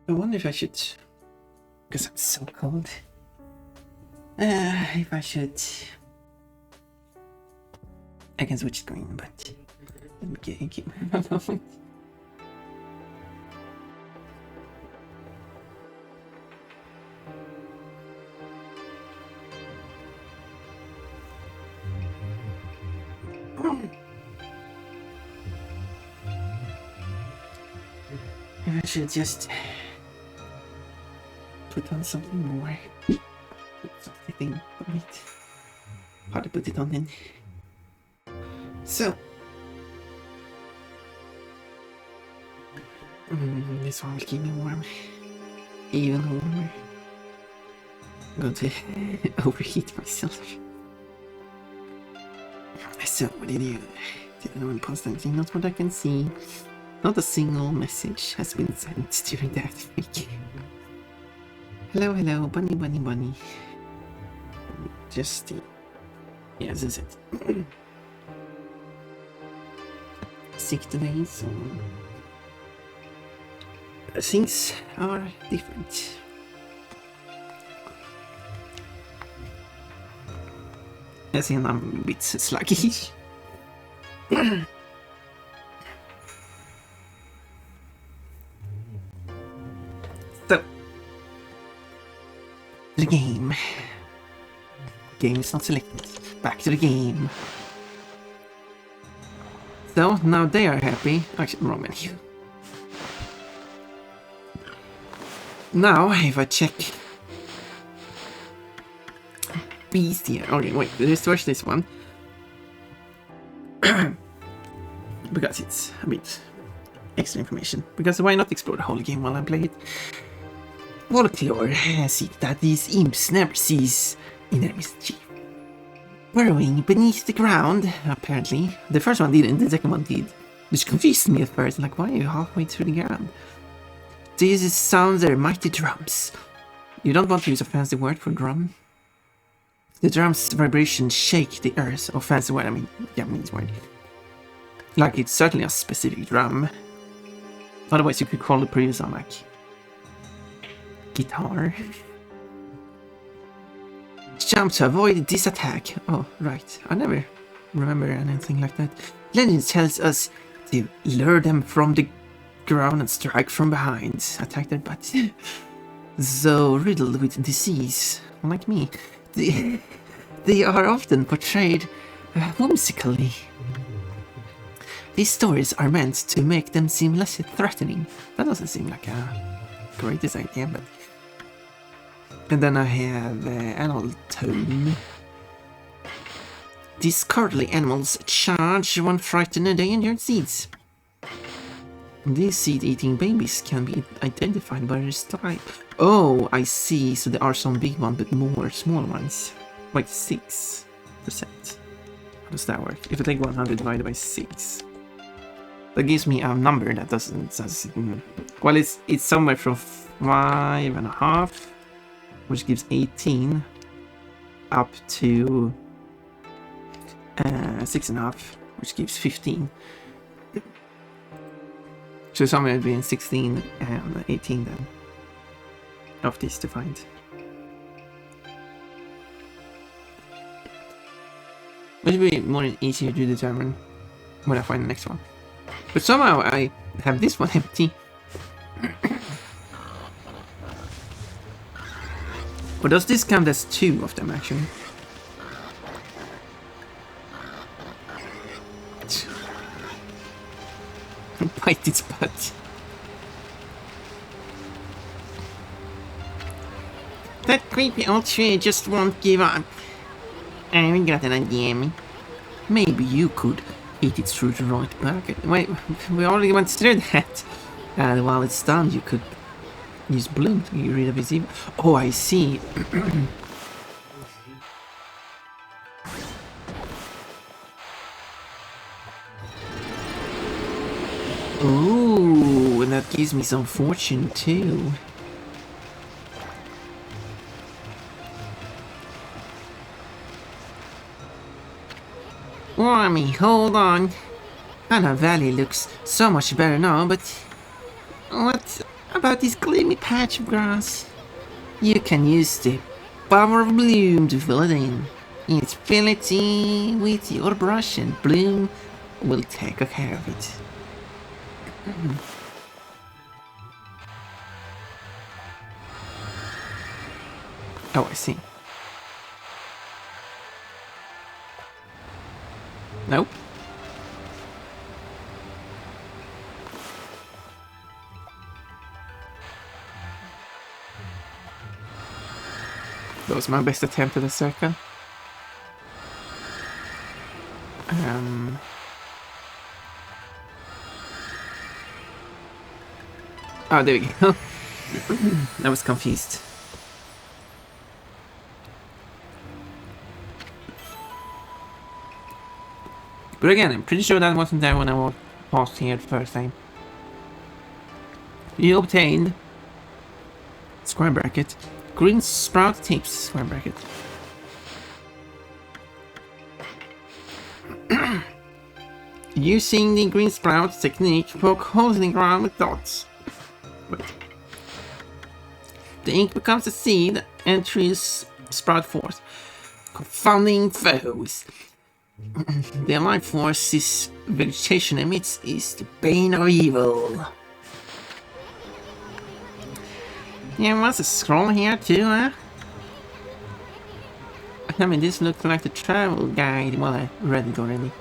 I wonder if I should, because I'm so cold. If I should, I can switch screen, but let me keep my moment. I should just put on something more. Something on it. Hard to put it on then. So. This one will keep me warm. Even warmer. I'm going to overheat myself. So, what did you? Did anyone post anything? Not what I can see. Not a single message has been sent during that week. Hello, hello, bunny, bunny, bunny. Just yeah, this is it. Sick today, so things are different. As in, I'm a bit sluggish. So, the game. Game is not selected. Back to the game. So, now they are happy. Actually, wrong menu. Now, if I check Beast here. Okay, wait, let's watch this one. Because it's a bit extra information. Because why not explore the whole game while I play it? Folklore has it that these imps never cease in their mischief. Burrowing beneath the ground, apparently. The first one didn't, the second one did. Which confused me at first, like, why are you halfway through the ground? These sounds are mighty drums. You don't want to use a fancy word for drum? The drum's vibrations shake the earth, or fancy word, I mean, Japanese word. Like, it's certainly a specific drum. Otherwise, you could call the previous one, like, guitar. Jump to avoid this attack. Oh, right. I never remember anything like that. Legend tells us to lure them from the ground and strike from behind. Attack their butts. Though riddled with disease, like me, they are often portrayed whimsically. These stories are meant to make them seem less threatening. That doesn't seem like a greatest idea, but... And then I have Animal Tome. These cowardly animals charge when frightened and endangered seeds. These seed-eating babies can be identified by their stripe. Oh, I see. So there are some big ones, but more small ones. Like 6%. How does that work? If I take 100 divided by 6, that gives me a number that doesn't. Well, it's somewhere from 5.5, which gives 18, up to 6.5, which gives 15. So somewhere between 16 and 18 then, of this to find. It will be more easier to determine when I find the next one. But somehow I have this one empty. Or does this count as 2 of them actually? Bite its butt. That creepy old tree just won't give up. I got an idea. Maybe you could eat it through the right back. Wait, we already went through that. And while it's stunned, you could use bloom to get rid of its evil. Oh, I see. Ooh, and that gives me some fortune too. Ōkami, hold on. Hana Valley looks so much better now, but what about this gleamy patch of grass? You can use the power of Bloom to fill it in. It's fill it in with your brush and Bloom will take care of it. Oh, I see. Nope. That was my best attempt at a circle. Oh, there we go. I was confused. But again, I'm pretty sure that wasn't there when I was paused here the first time. You obtained square bracket green sprout tips square bracket. Using the green sprout technique, poke holes in the ground with dots. Wait. The ink becomes a seed and trees sprout forth, confounding foes. Their life force this vegetation emits is the bane of evil. Yeah, what's a scroll here too, huh? I mean, this looks like the travel guide. Well, I read it already.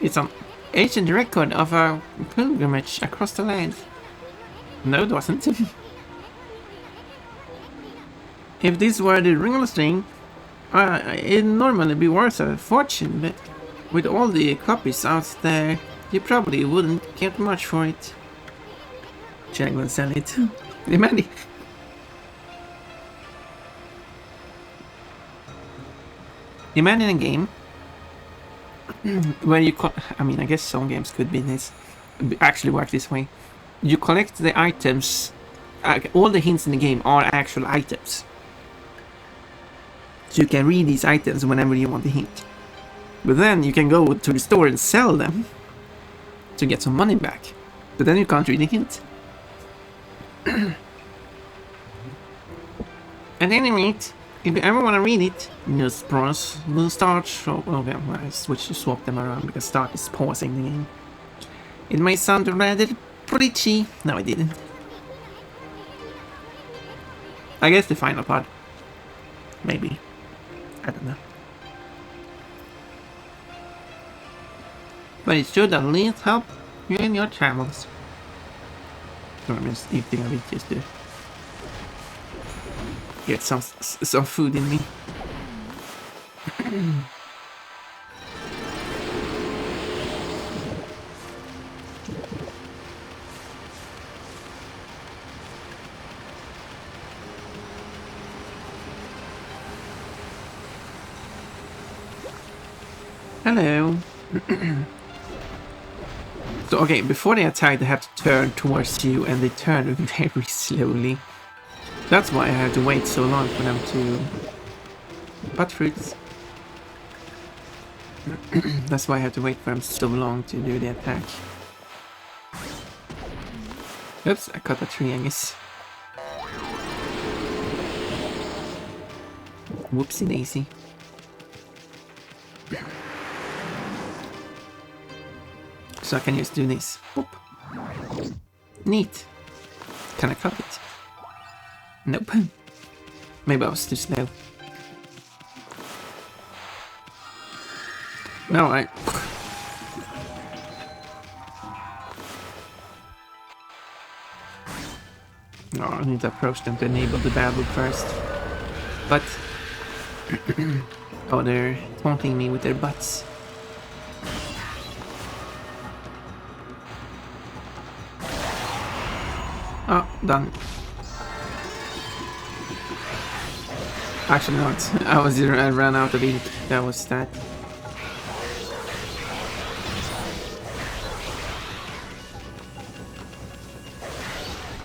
It's an ancient record of a pilgrimage across the land. No, it wasn't. If this were the ringless ring, it'd normally be worth a fortune, but with all the copies out there, you probably wouldn't get much for it. Should I go and sell it? The money. Imagine a game where you I mean, I guess some games could be this, actually work this way. You collect the items, all the hints in the game are actual items. So you can read these items whenever you want a hint. But then you can go to the store and sell them to get some money back. But then you can't read the hint. At any rate, if you ever want to read it, just press the start. Okay, I swap them around because start is pausing the game. It may sound rather preachy. No, I didn't. I guess the final part. Maybe. I don't know. But it should at least help you in your travels. So I'm just eating a bit just to get some food in me. Hello. So, okay, before they attack, they have to turn towards you, and they turn very slowly. That's why I have to wait so long for them to... Butt fruits. That's why I have to wait for them so long to do the attack. Oops, I cut a tree, I guess. Whoopsie daisy. So I can just do this. Boop. Neat. Can I cut it? Nope. Maybe I was too slow. No, I need to approach them to enable the battle first. But... oh, they're taunting me with their butts. Oh, done. Actually not. I ran out of ink. That was that.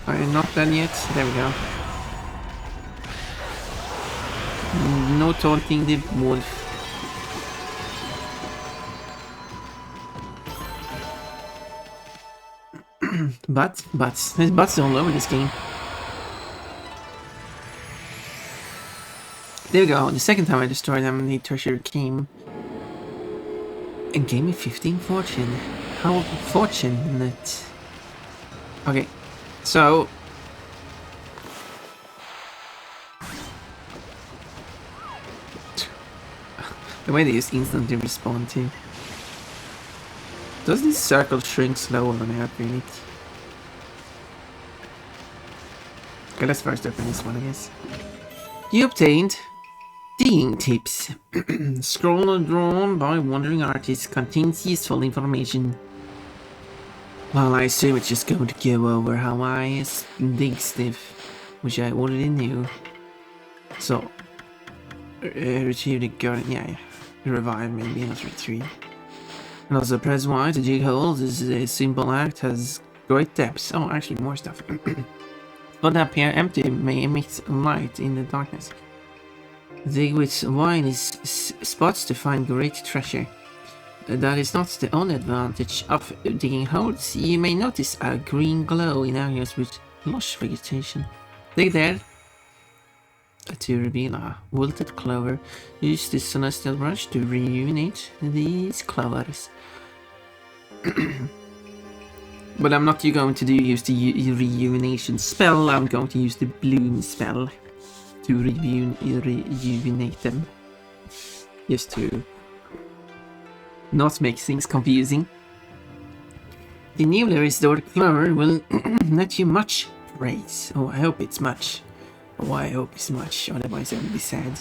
Are you not done yet? There we go. No taunting the wolf. There's buts all over this game. There we go, the second time I destroyed them, the treasure came and gave me 15 fortune. How fortunate. Okay, so... the way they just instantly respond to. Does this circle shrink slower when I open it? Okay, let's first open this one, I guess. You obtained digging tips. Scroll drawn by wandering artists contains useful information. Well, I assume it's just going to go over how I dig stuff, which I already knew. So, retrieve the garden, yeah. Revive maybe, not retrieve. And also press Y to dig holes. This is a simple act, has great depths. Oh, actually more stuff. But appear empty may emit light in the darkness. Dig with Y in these spots to find great treasure. That is not the only advantage of digging holes. You may notice a green glow in areas with lush vegetation. Dig there to reveal a wilted clover. Use this celestial brush to reunite these clovers. But I'm not going to use the rejuvenation spell, I'm going to use the bloom spell to rejuvenate them. Just to not make things confusing. The newly restored clover will net you much praise. Oh, I hope it's much. Oh, I hope it's much, otherwise I'll be sad.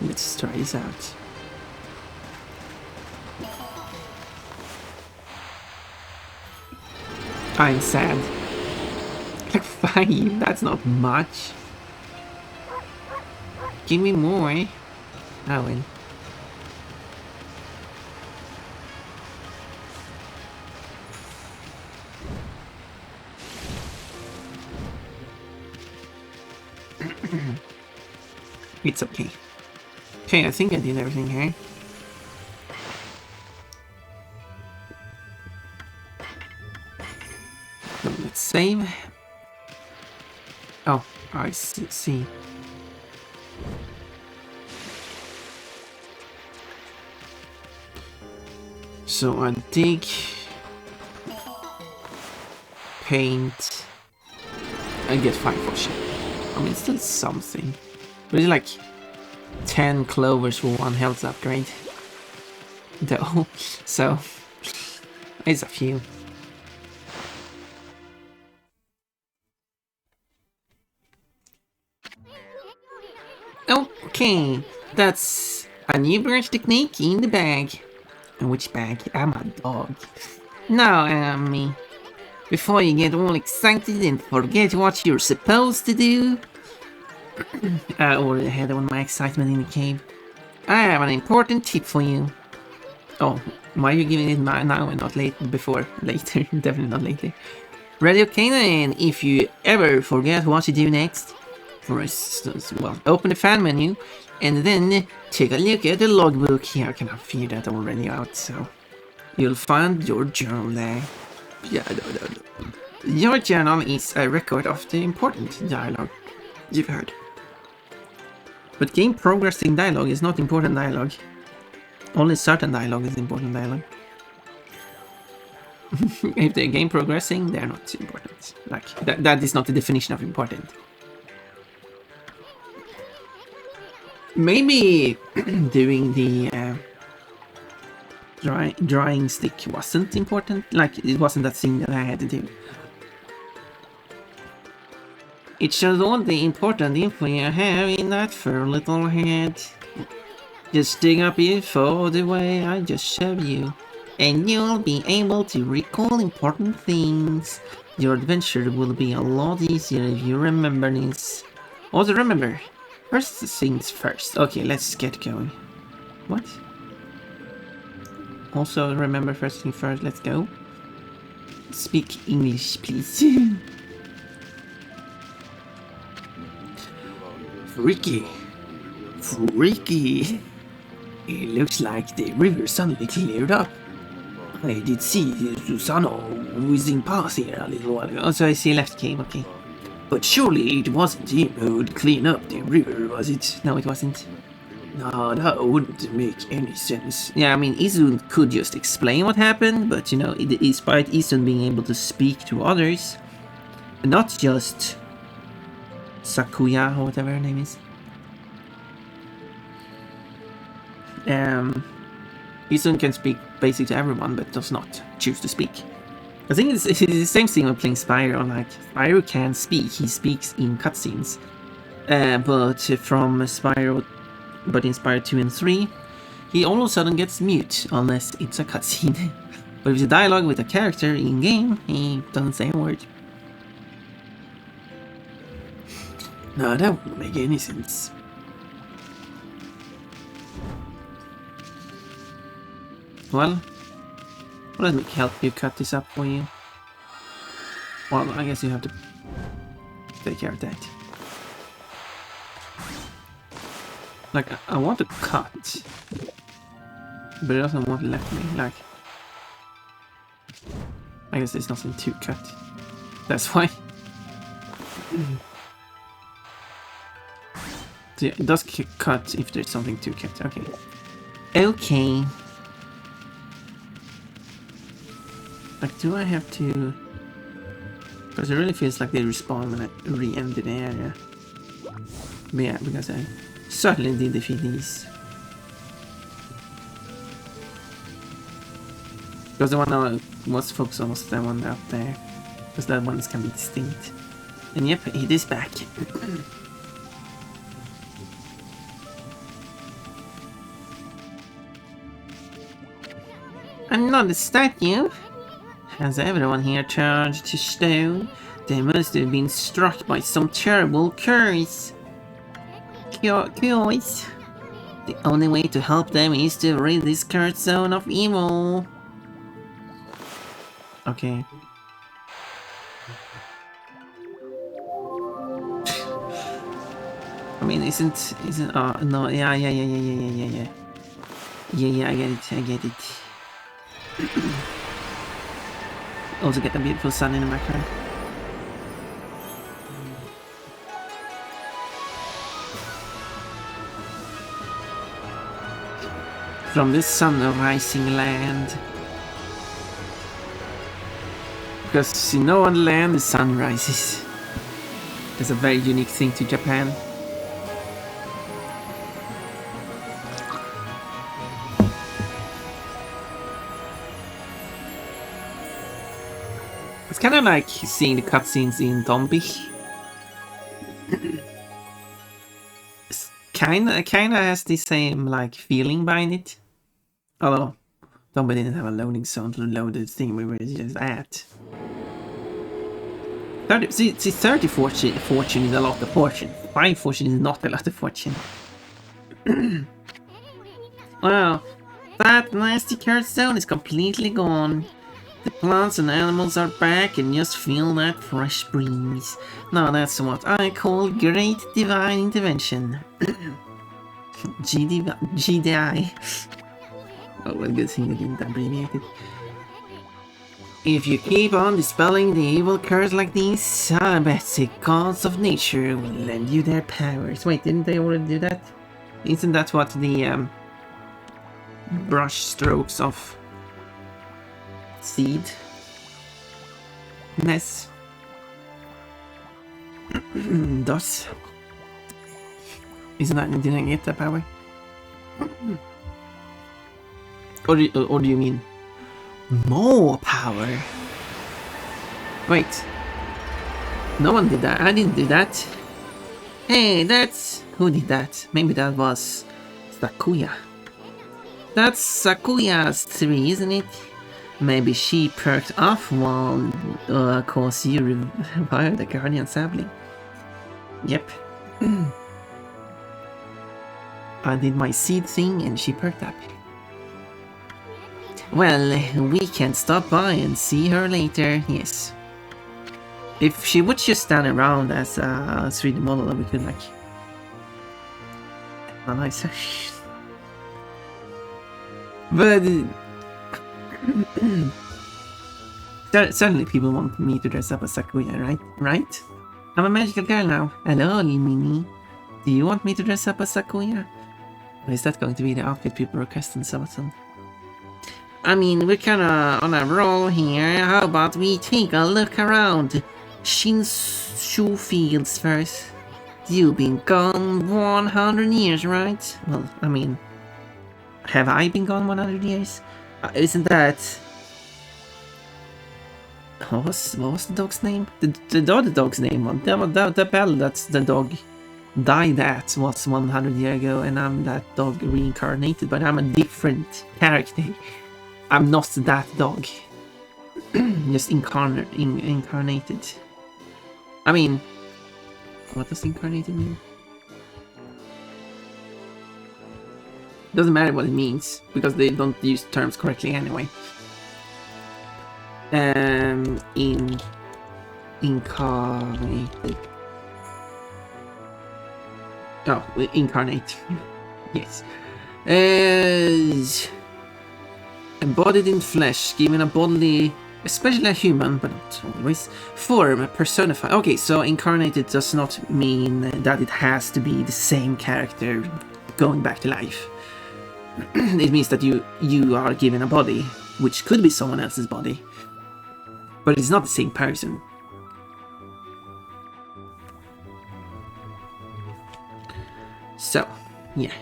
Let's try this out. I'm sad. Like 5, that's not much. Give me more. I will. It's okay. Okay, I think I did everything here. So let's save. Oh, I see. So I dig, paint, and get 5 fortune. I mean, it's still something. But it's like 10 clovers for 1 health upgrade. Though, so it's a few. Okay, that's a new branch technique in the bag. And which bag? I'm a dog. Now, me. Before you get all excited and forget what you're supposed to do, or had all my excitement in the cave, I have an important tip for you. Oh, why are you giving it now and not before? Later, definitely not later. Ready, okay then, if you ever forget what to do next, for instance, well, open the fan menu, and then take a look at the logbook. Here, I can have figured that already out, so you'll find your journal there. Yeah, no. Your journal is a record of the important dialogue you've heard. But game progressing dialogue is not important dialogue. Only certain dialogue is important dialogue. If they're game progressing, they're not important. Like, that is not the definition of important. Maybe doing the drying stick wasn't important. Like, it wasn't that thing that I had to do. It shows all the important info you have in that fur little head. Just dig up info the way I just showed you, and you'll be able to recall important things. Your adventure will be a lot easier if you remember this. Also remember, first things first. Okay, let's get going. What? Also remember first thing first, let's go. Speak English, please. Freaky. It looks like the river suddenly cleared up. I did see Susano whizzing past here a little while ago. Oh, so I see left game, okay. But surely it wasn't him who would clean up the river, was it? No, it wasn't. No, that wouldn't make any sense. Yeah, I mean, Izun could just explain what happened, but you know, despite Izun being able to speak to others, not just Sakuya or whatever her name is. Izun can speak basically to everyone, but does not choose to speak. I think it's the same thing when playing Spyro. Like, Spyro can speak; he speaks in cutscenes. But from Spyro, in Spyro 2 and 3, he all of a sudden gets mute unless it's a cutscene. But if it's a dialogue with a character in game, he doesn't say a word. No, that wouldn't make any sense. Well, let me help you cut this up for you. Well, I guess you have to take care of that. Like, I want to cut, but it doesn't want to let me. Like, I guess there's nothing to cut. That's why. So yeah, it does cut if there's something to cut. Okay. Okay. Like, do I have to... Because it really feels like they respawn when I re-enter the area. But yeah, because I certainly did defeat these. Because the one I was focused on was that one out there. Because that one can be distinct. And yep, it is back. Another statue? Has everyone here turned to stone? They must have been struck by some terrible curse. Curse. The only way to help them is to rid this cursed zone of evil. Okay. I mean, isn't no, yeah, I get it. Also get the beautiful sun in the background. From this sun-rising land. Because in no other land the sun rises. That's a very unique thing to Japan. It's kind of like seeing the cutscenes in Zombie. Kinda has the same like feeling behind it. Although Zombie didn't have a loading zone to load the thing we were just at. 30 fortune is a lot of fortune. 5 fortune is not a lot of fortune. Wow, that nasty cursed zone is completely gone. The plants and animals are back and just feel that fresh breeze. Now that's what I call great divine intervention. GDI. Oh, well, good thing they didn't abbreviate it. If you keep on dispelling the evil curse like this, I bet the gods of nature will lend you their powers. Wait, didn't they already do that? Isn't that what the brush strokes of seed ness does? Isn't that, didn't I get that power? Or do you mean more power? Wait, no one did that. I didn't do that. Hey, that's... who did that? Maybe that was Sakuya. That's Sakuya's tree, isn't it? Maybe she perked off while cause you revived the Guardian Sapling. Yep. I did my seed thing and she perked up. Well, we can stop by and see her later, yes. If she would just stand around as a 3D model, we could like analyze her. But Certainly people want me to dress up as Sakuya, right? Right? I'm a magical girl now. Hello, Mini. Do you want me to dress up as Sakuya? Or is that going to be the outfit people request on Sabaton? I mean, we're kinda on a roll here. How about we take a look around Shinshu Fields first? You've been gone 100 years, right? Well, I mean, have I been gone 100 years? Isn't that... What was the dog's name? The other dog's name? The bell that's the dog died at was 100 years ago, and I'm that dog reincarnated, but I'm a different character. I'm not that dog. Just incarnated. I mean, what does incarnated mean? Doesn't matter what it means, because they don't use terms correctly anyway. Incarnated. Oh, incarnate. Yes. Embodied in flesh, given a bodily, especially a human, but not always, form, personified. Okay, so incarnated does not mean that it has to be the same character going back to life. It means that you are given a body, which could be someone else's body, but it's not the same person. So, yeah.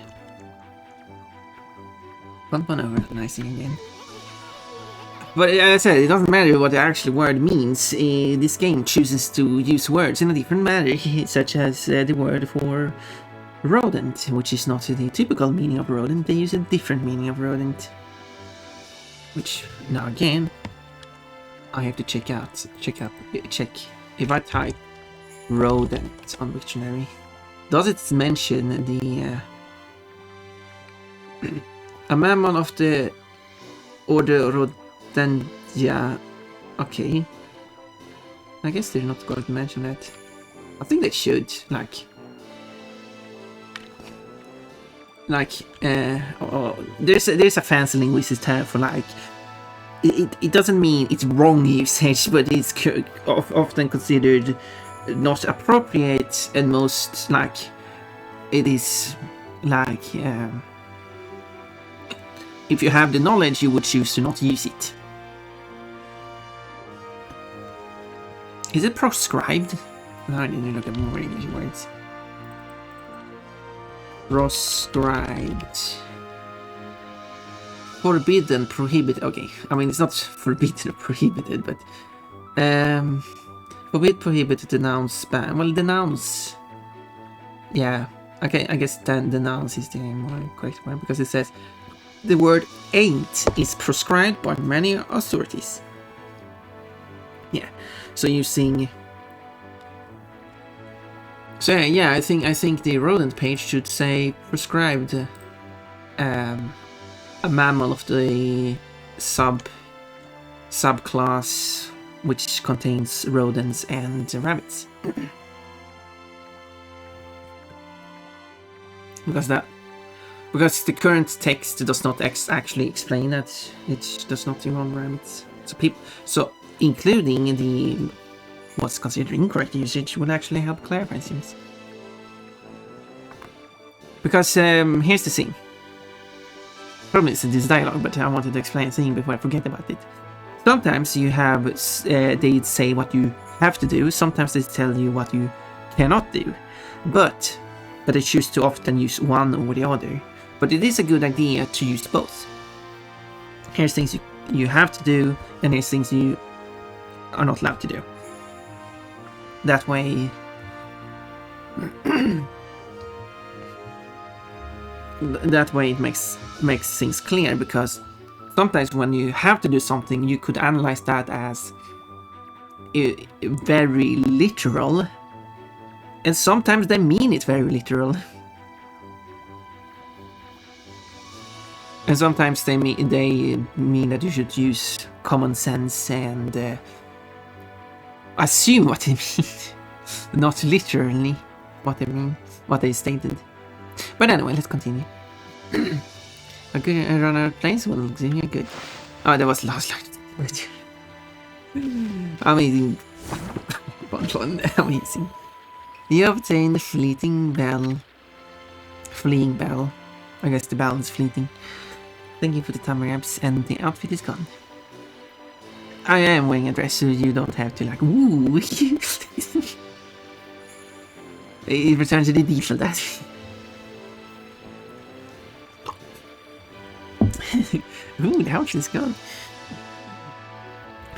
Bump on over, nice again. But as I said, it doesn't matter what the actual word means. This game chooses to use words in a different manner, such as the word for rodent, which is not the typical meaning of rodent. They use a different meaning of rodent. Which, now again, I have to check if I type rodent on dictionary. Does it mention the a mammal of the order Rodentia? Okay, I guess they're not going to mention that. I think they should, there's a fancy linguistic term for it doesn't mean it's wrong usage, but it's often considered not appropriate, and most it is if you have the knowledge, you would choose to not use it. Is it proscribed? No, I need to look at more English words. Proscribed. Forbidden, prohibited. Okay, I mean it's not forbidden or prohibited, but forbid, prohibited, denounce, ban. Well, denounce. Yeah. Okay, I guess then denounce is the more correct word, because it says the word ain't is proscribed by many authorities. Yeah. So using. So yeah, I think the rodent page should say prescribed. A mammal of the subclass which contains rodents and rabbits. because the current text does not actually explain that it does not involve rabbits. So including the what's considered incorrect usage would actually help clarify things. Because here's the thing. Problem is this dialogue, but I wanted to explain a thing before I forget about it. Sometimes you have they say what you have to do. Sometimes they tell you what you cannot do. But they choose to often use one over the other. But it is a good idea to use both. Here's things you have to do, and here's things you are not allowed to do. That way. That way it makes things clear, because sometimes when you have to do something, you could analyze that as very literal, and sometimes they mean it very literal, and sometimes they mean that you should use common sense and assume what they mean, not literally what they mean, what they stated. But anyway, let's continue. A good run out of planes will continue good. Oh, that was last light. Amazing. Fun. Amazing. You obtain the fleeting bell. Fleeing bell. I guess the bell is fleeting. Thank you for the time wraps, and the outfit is gone. I am wearing a dress, so you don't have to like woo. It returns to the default. Ooh, the outfit is gone.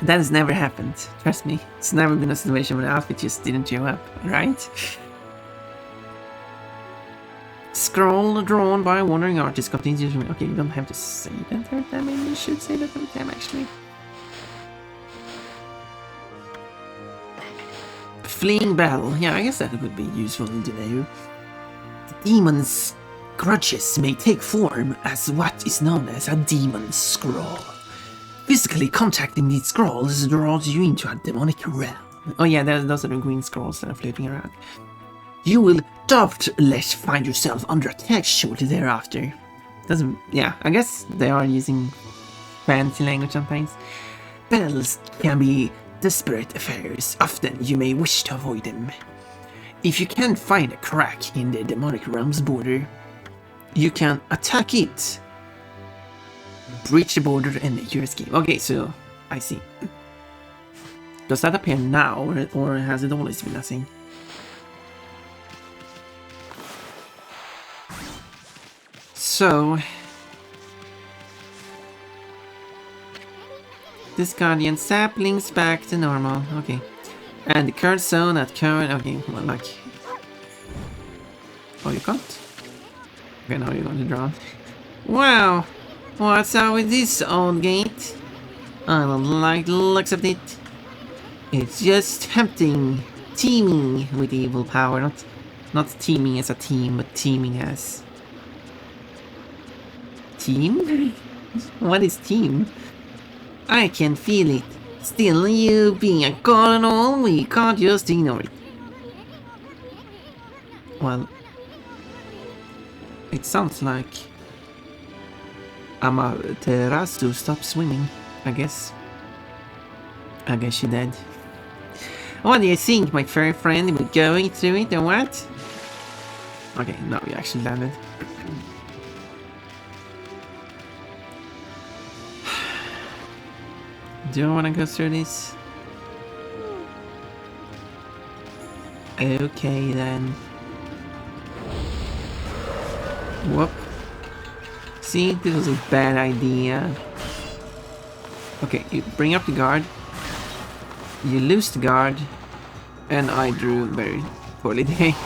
That has never happened. Trust me. It's never been a situation where the outfit just didn't show up, right? Scroll drawn by a wandering artist continues. Okay, you don't have to say that every time. Maybe you should say that every time, actually. Fleeing bell. Yeah, I guess that would be useful to know. The demon's grudges may take form as what is known as a demon scroll. Physically contacting these scrolls draws you into a demonic realm. Oh yeah, those are the green scrolls that are floating around. You will doubtless find yourself under attack shortly thereafter. Doesn't... yeah, I guess they are using fancy language sometimes. Bells can be desperate affairs. Often you may wish to avoid them. If you can find a crack in the demonic realm's border, you can attack it. Breach the border and make your escape. Okay, so I see. Does that appear now, or has it always been a thing? So, this guardian saplings back to normal. Okay, and the current zone at current. Okay, well, like. Oh, you can't. Okay, now you're going to draw. Wow. What's up with this old gate? I don't like the looks of it. It's just tempting, teeming with evil power. Not teaming as a team, but teaming as... team? What is team? I can feel it. Still, you being a god and all, we can't just ignore it. Well... it sounds like... Amaterasu stopped swimming, I guess. I guess she did. What do you think, my furry friend? We're going through it or what? Okay, no, we actually landed. Do I want to go through this? Okay then. Whoop. See, this was a bad idea. Okay, you bring up the guard. You lose the guard. And I drew very poorly there.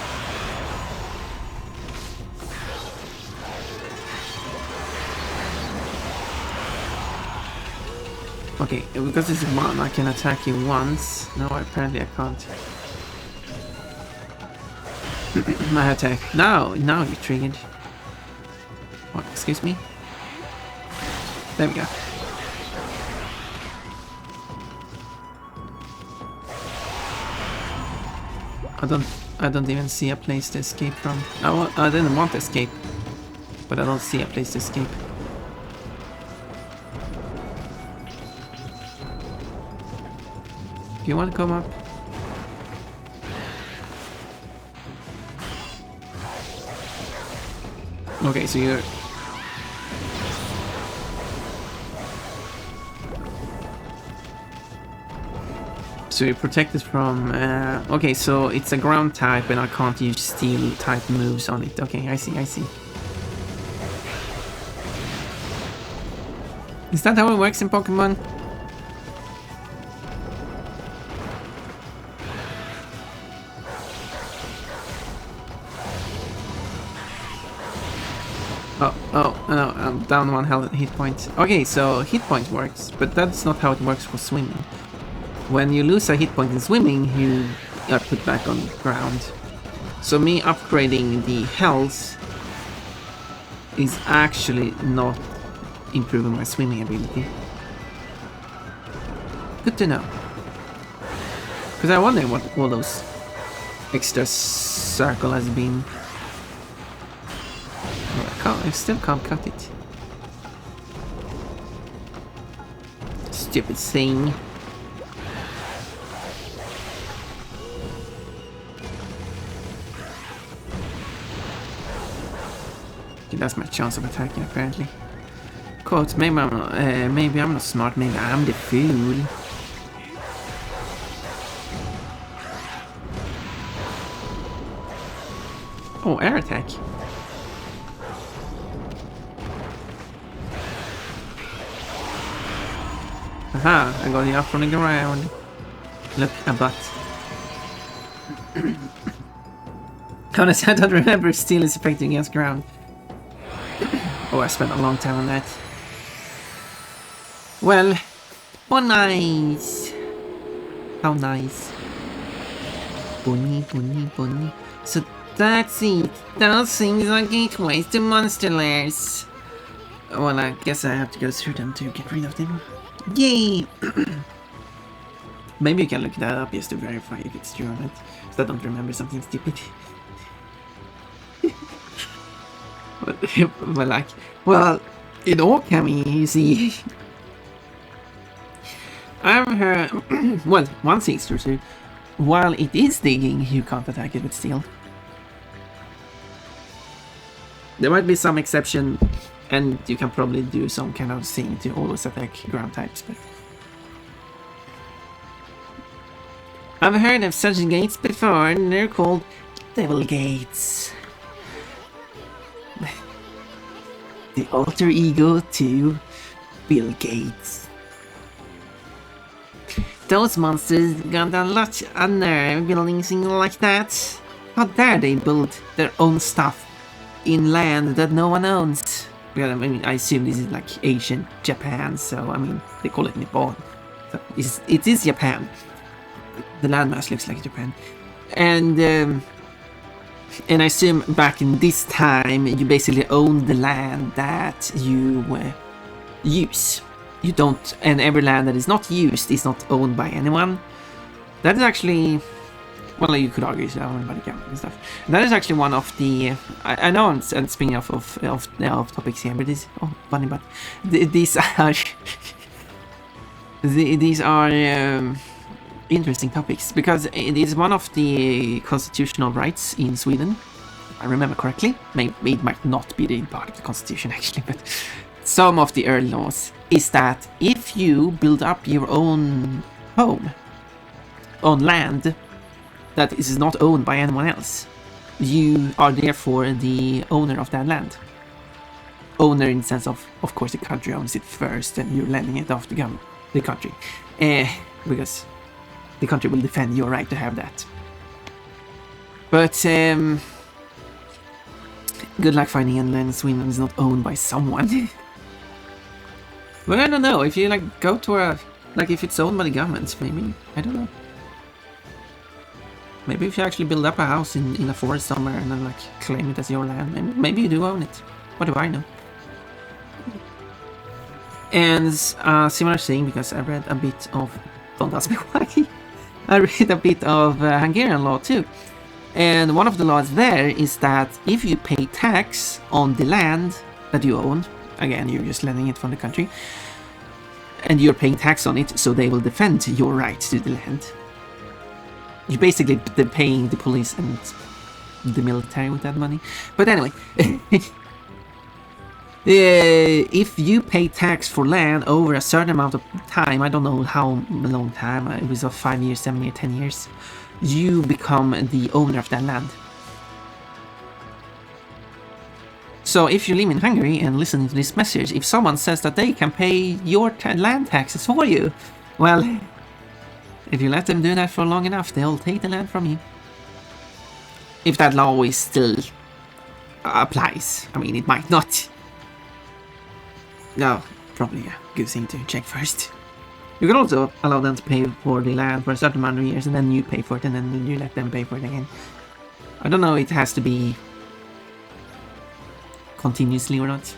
Okay, because this is one, I can attack you once. No, apparently I can't. My attack. Now you're triggered. What, excuse me? There we go. I don't even see a place to escape from. I didn't want to escape, but I don't see a place to escape. Do you want to come up? Okay, so you're... so you're protected from... okay, so it's a ground type and I can't use steel type moves on it. Okay, I see, I see. Is that how it works in Pokemon? Oh, no, I'm down one hit point. Okay, so hit point works, but that's not how it works for swimming. When you lose a hit point in swimming, you are put back on the ground. So me upgrading the health is actually not improving my swimming ability. Good to know. Because I wonder what all those extra circle has been. I still can't cut it. stupid thing. Okay, that's my chance of attacking, apparently. Quote, maybe I'm not smart, maybe I'm the fool. Oh, air attack. Aha, I got it up from the ground. Look, a butt. Honestly, I don't remember if steel is effective against ground. Oh, I spent a long time on that. Well, oh nice. How nice. Bunny, bunny, bunny. So that's it. Those things are gateways to monster lairs. Well, I guess I have to go through them to get rid of them. Yay! Maybe you can look that up just to verify if it's true or not. So I don't remember something stupid. But like, well, in Ōkami, you see, I've heard, well, one thing's true too. While it is digging, you can't attack it with steel. There might be some exception, and you can probably do some kind of thing to always attack ground types, but I've heard of such gates before, and they're called devil gates. The alter ego to Bill Gates. Those monsters got a lot of nerve building things like that. How dare they build their own stuff in land that no one owns? Because, I mean, I assume this is like Asian Japan, so I mean, they call it Nippon. So it is Japan. The landmass looks like Japan. And I assume back in this time, you basically own the land that you use. You don't, and every land that is not used is not owned by anyone. That is actually, well, you could argue it's owned by the government and stuff. That is actually one of the, I know I'm spinning off of topics here, but this, oh, funny, but these are, these are interesting topics, because it is one of the constitutional rights in Sweden, if I remember correctly. Maybe it might not be the part of the constitution actually, but some of the early laws is that if you build up your own home on land that is not owned by anyone else, you are therefore the owner of that land. Owner in the sense of course the country owns it first, and you're lending it off the country, because the country will defend your right to have that. But good luck finding a land in Sweden that is not owned by someone. Well, I don't know, if you like go to a, like if it's owned by the government, maybe, I don't know. Maybe if you actually build up a house in a forest somewhere and then like claim it as your land, maybe you do own it. What do I know? And similar thing, because I read a bit of, don't ask me why, I read a bit of Hungarian law too. And one of the laws there is that if you pay tax on the land that you own, again, you're just lending it from the country, and you're paying tax on it, so they will defend your right to the land. You're basically paying the police and the military with that money. But anyway, if you pay tax for land over a certain amount of time, I don't know how long time, it was 5 years, 7 years, 10 years, you become the owner of that land. So if you live in Hungary and listen to this message, if someone says that they can pay your land taxes for you, well, if you let them do that for long enough, they'll take the land from you. If that law is still applies. I mean, it might not. No, probably a good thing to check first. You can also allow them to pay for the land for a certain amount of years, and then you pay for it, and then you let them pay for it again. I don't know, it has to be continuously or not,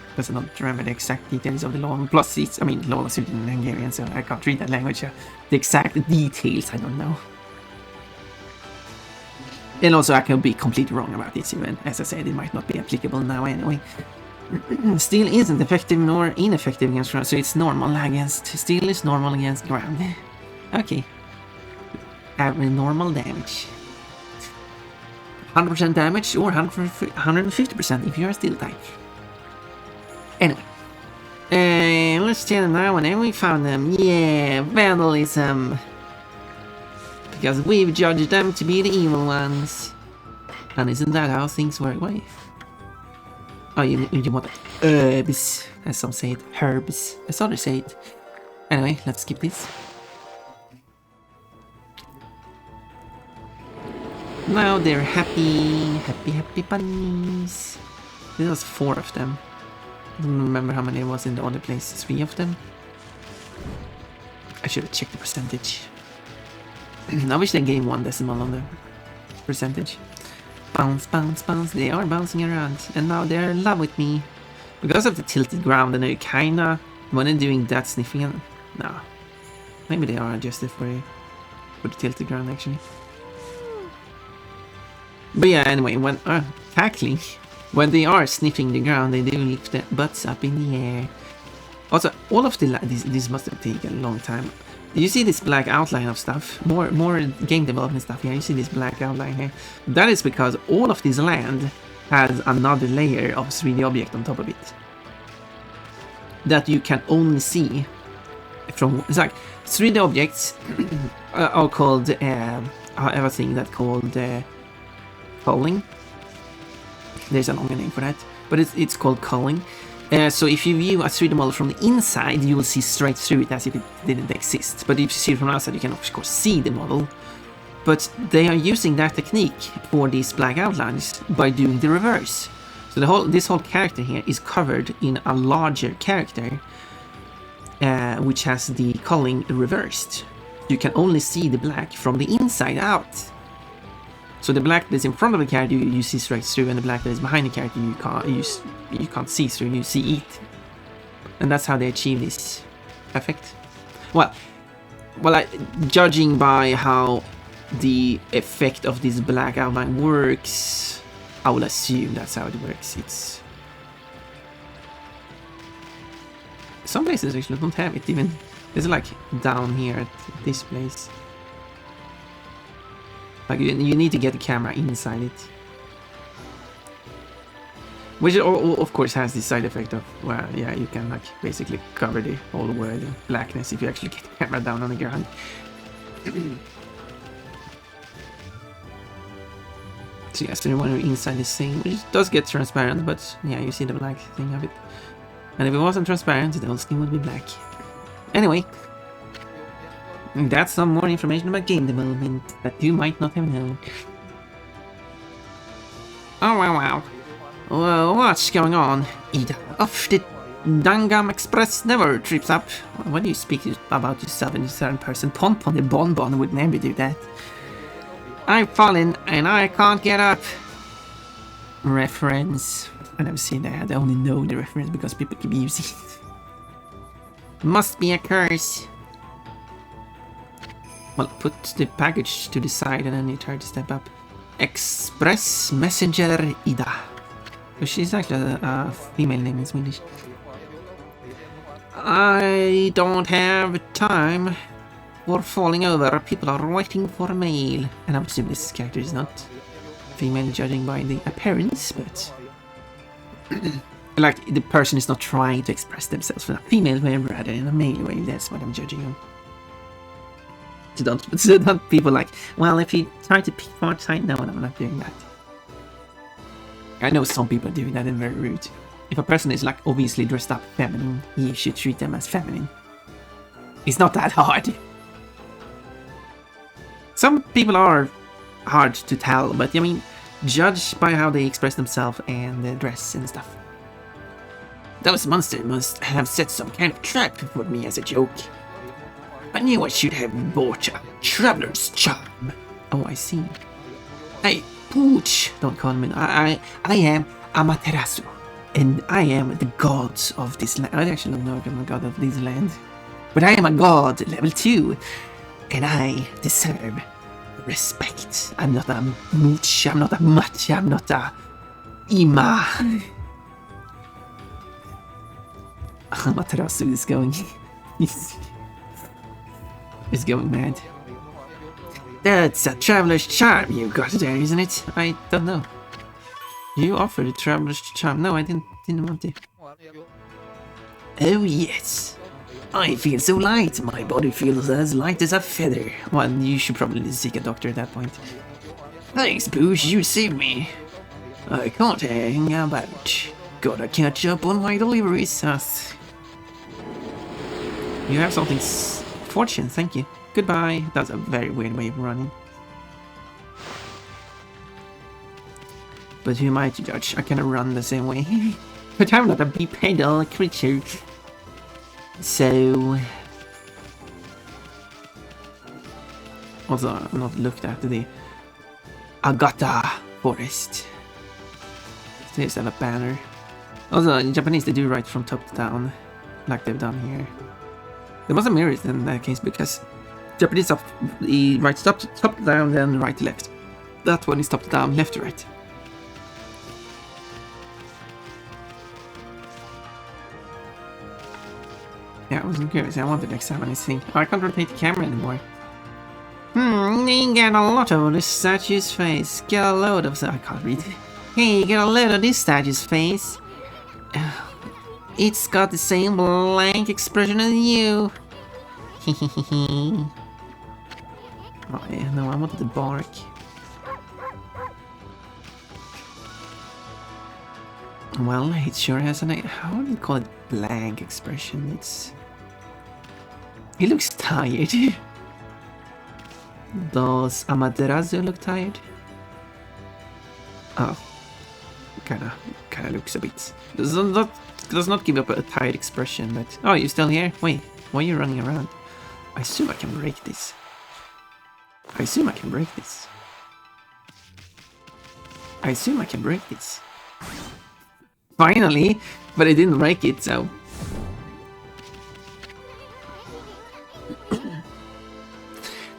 because I don't remember the exact details of the law. Plus, it's, I mean, law is written in Hungarian, so I can't read that language. So the exact details, I don't know. And also, I can be completely wrong about this even. As I said, it might not be applicable now anyway. Steel isn't effective nor ineffective against ground, so it's normal against... Steel is normal against ground. Okay. Average normal damage. 100% damage or 150% if you're a steel type. Anyway. Let's tell them now, and we found them. Yeah, vandalism. Because we've judged them to be the evil ones. And isn't that how things work? Wait. Oh, you want herbs, as some say it. Herbs, as others say it. Anyway, let's skip this. Now they're happy bunnies. There was 4 of them. I don't remember how many there was in the other place. 3 of them. I should have checked the percentage. I wish they gave 1 decimal on the percentage. Bounce, bounce, bounce. They are bouncing around, and now they're in love with me. Because of the tilted ground, and they kinda, when they're doing that sniffing, no. Maybe they are adjusted for the tilted ground actually. But yeah, anyway, when tackling, when they are sniffing the ground, they do lift their butts up in the air. Also, all of this must have taken a long time. You see this black outline of stuff, more game development stuff here. You see this black outline here. That is because all of this land has another layer of 3D object on top of it that you can only see from. It's like 3D objects are called everything that called culling. There's a longer name for that, but it's called culling. So if you view a 3D model from the inside, you will see straight through it as if it didn't exist. But if you see it from the outside, you can of course see the model. But they are using that technique for these black outlines by doing the reverse. So this whole character here is covered in a larger character, which has the culling reversed. You can only see the black from the inside out. So the black that is in front of the character you see straight through, and the black that is behind the character you can't see through, you see it. And that's how they achieve this effect. Well, judging by how the effect of this black outline works, I will assume that's how it works. It's some places actually don't have it even. It's like down here at this place. Like you need to get the camera inside it, which of course has the side effect of, well, yeah, you can like basically cover the whole world in blackness if you actually get the camera down on the ground. So yes, when you're inside this thing, which does get transparent, but yeah, you see the black thing of it. And if it wasn't transparent, the whole skin would be black. Anyway. That's some more information about game development that you might not have known. Oh wow. Well, what's going on? Ida, off the Dangam Express never trips up. When do you speak about yourself in a certain person? Pon the Bonbon would never do that. I've fallen and I can't get up. Reference. I never seen that. I only know the reference because people keep using it. Must be a curse. Well, put the package to the side and then you try to step up. Express Messenger Ida. She's actually a female name in Swedish. I don't have time for falling over. People are waiting for mail. And I would assume this character is not female, judging by the appearance, but like the person is not trying to express themselves in a female way rather than a male way. That's what I'm judging on. So don't people like, well, if you try to pick part side, no, I'm not doing that. I know some people are doing that and very rude. If a person is like obviously dressed up feminine, you should treat them as feminine. It's not that hard. Some people are hard to tell, but I mean, judge by how they express themselves and their dress and stuff. Those monsters must have set some kind of trap for me as a joke. I knew I should have bought a traveler's charm. Oh, I see. Hey, Pooch, don't call me. I am Amaterasu, and I am the god of this land. I actually don't know if I'm a god of this land, but I am a god level 2, and I deserve respect. I'm not a mooch, I'm not a much, I'm not a Ima. Amaterasu is going... he's going mad. That's a traveler's charm you got there, isn't it? I don't know. You offered a traveler's charm. No, I didn't want to. Oh yes. I feel so light. My body feels as light as a feather. Well, you should probably seek a doctor at that point. Thanks, Boosh. You saved me. I can't hang about. Gotta catch up on my deliveries. You have something fortune, thank you. Goodbye. That's a very weird way of running. But who am I to judge? I cannot run the same way. But I'm not a bipedal creature. So... Also, I've not looked at the Agata Forest. They just have a banner. Also, in Japanese they do write from top to down, like they've done here. There was a mirror in that case, because Japanese he writes top to down, then right to left. That one is top to down, left to right. Yeah, I wasn't curious. I wanted to examine this thing. I can't rotate the camera anymore. You get a lot of this statue's face. Get a load of... I can't read. Hey, get a load of this statue's face. It's got the same blank expression as you. Oh yeah, no, I wanted to bark. Well, it sure has an... How do you call it blank expression? It's... He looks tired. Does Amaterasu look tired? Oh. Kinda looks a bit... Does not give up a tired expression, but... Oh, you're still here? Wait, why are you running around? I assume I can break this. I assume I can break this. Finally! But I didn't break it, so...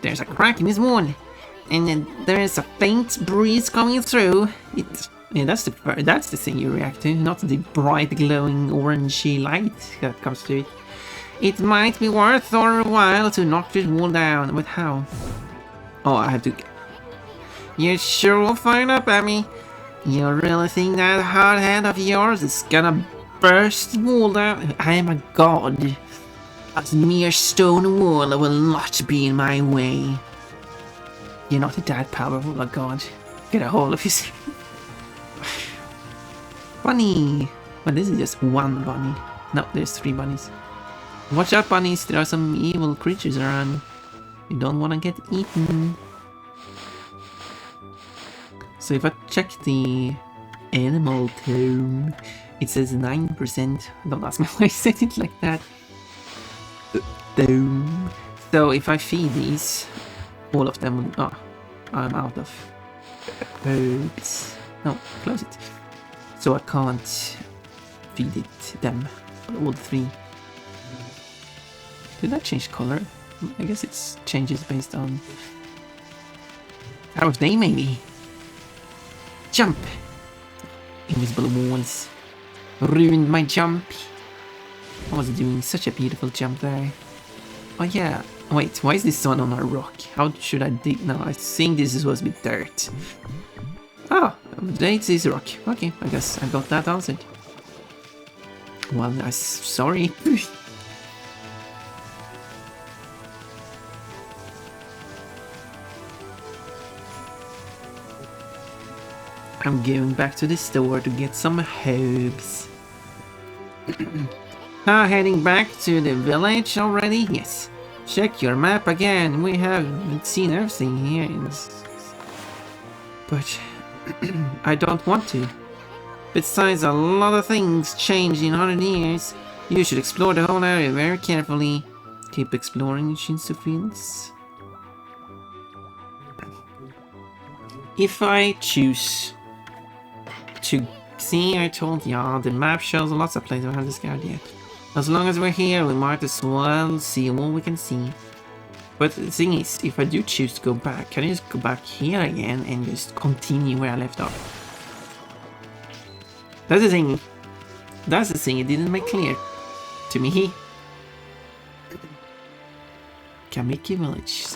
There's a crack in this wall, and then there's a faint breeze coming through. Yeah, that's the thing you react to, not the bright glowing orangey light that comes through it. It might be worth our while to knock this wall down, but how? Oh, I have to... You sure will find up, Amy. You really think that hard hand of yours is gonna burst the wall down? I am a god. A mere stone wall will not be in my way. You're not that powerful, a god. Get a hold of his... Bunny! Well, this is just one bunny. No, there's 3 bunnies. Watch out, bunnies. There are some evil creatures around. You don't want to get eaten. So if I check the animal tome, it says 9%. Don't ask me why I said it like that. So if I feed these, all of them will... Oh, I'm out of herbs. No, close it. So I can't feed them, all 3. Did that change color? I guess it changes based on... How of day, maybe? Jump! Invisible walls ruined my jump. I was doing such a beautiful jump there. Oh yeah, wait, why is this one on a rock? How should I dig? No, I think this is supposed to be dirt. Ah, it is rock. Okay, I guess I got that answered. Well, I'm sorry. I'm going back to the store to get some herbs. Heading back to the village already? Yes. Check your map again. We haven't seen everything here. But I don't want to. Besides, a lot of things changed in 100 years. You should explore the whole area very carefully. Keep exploring, Shinsu feels. If I choose to see, I told ya, the map shows lots of places we haven't discovered yet. As long as we're here, we might as well see what we can see. But the thing is, if I do choose to go back, can I just go back here again and just continue where I left off? That's the thing. That's the thing it didn't make clear to me. Kamiki Village.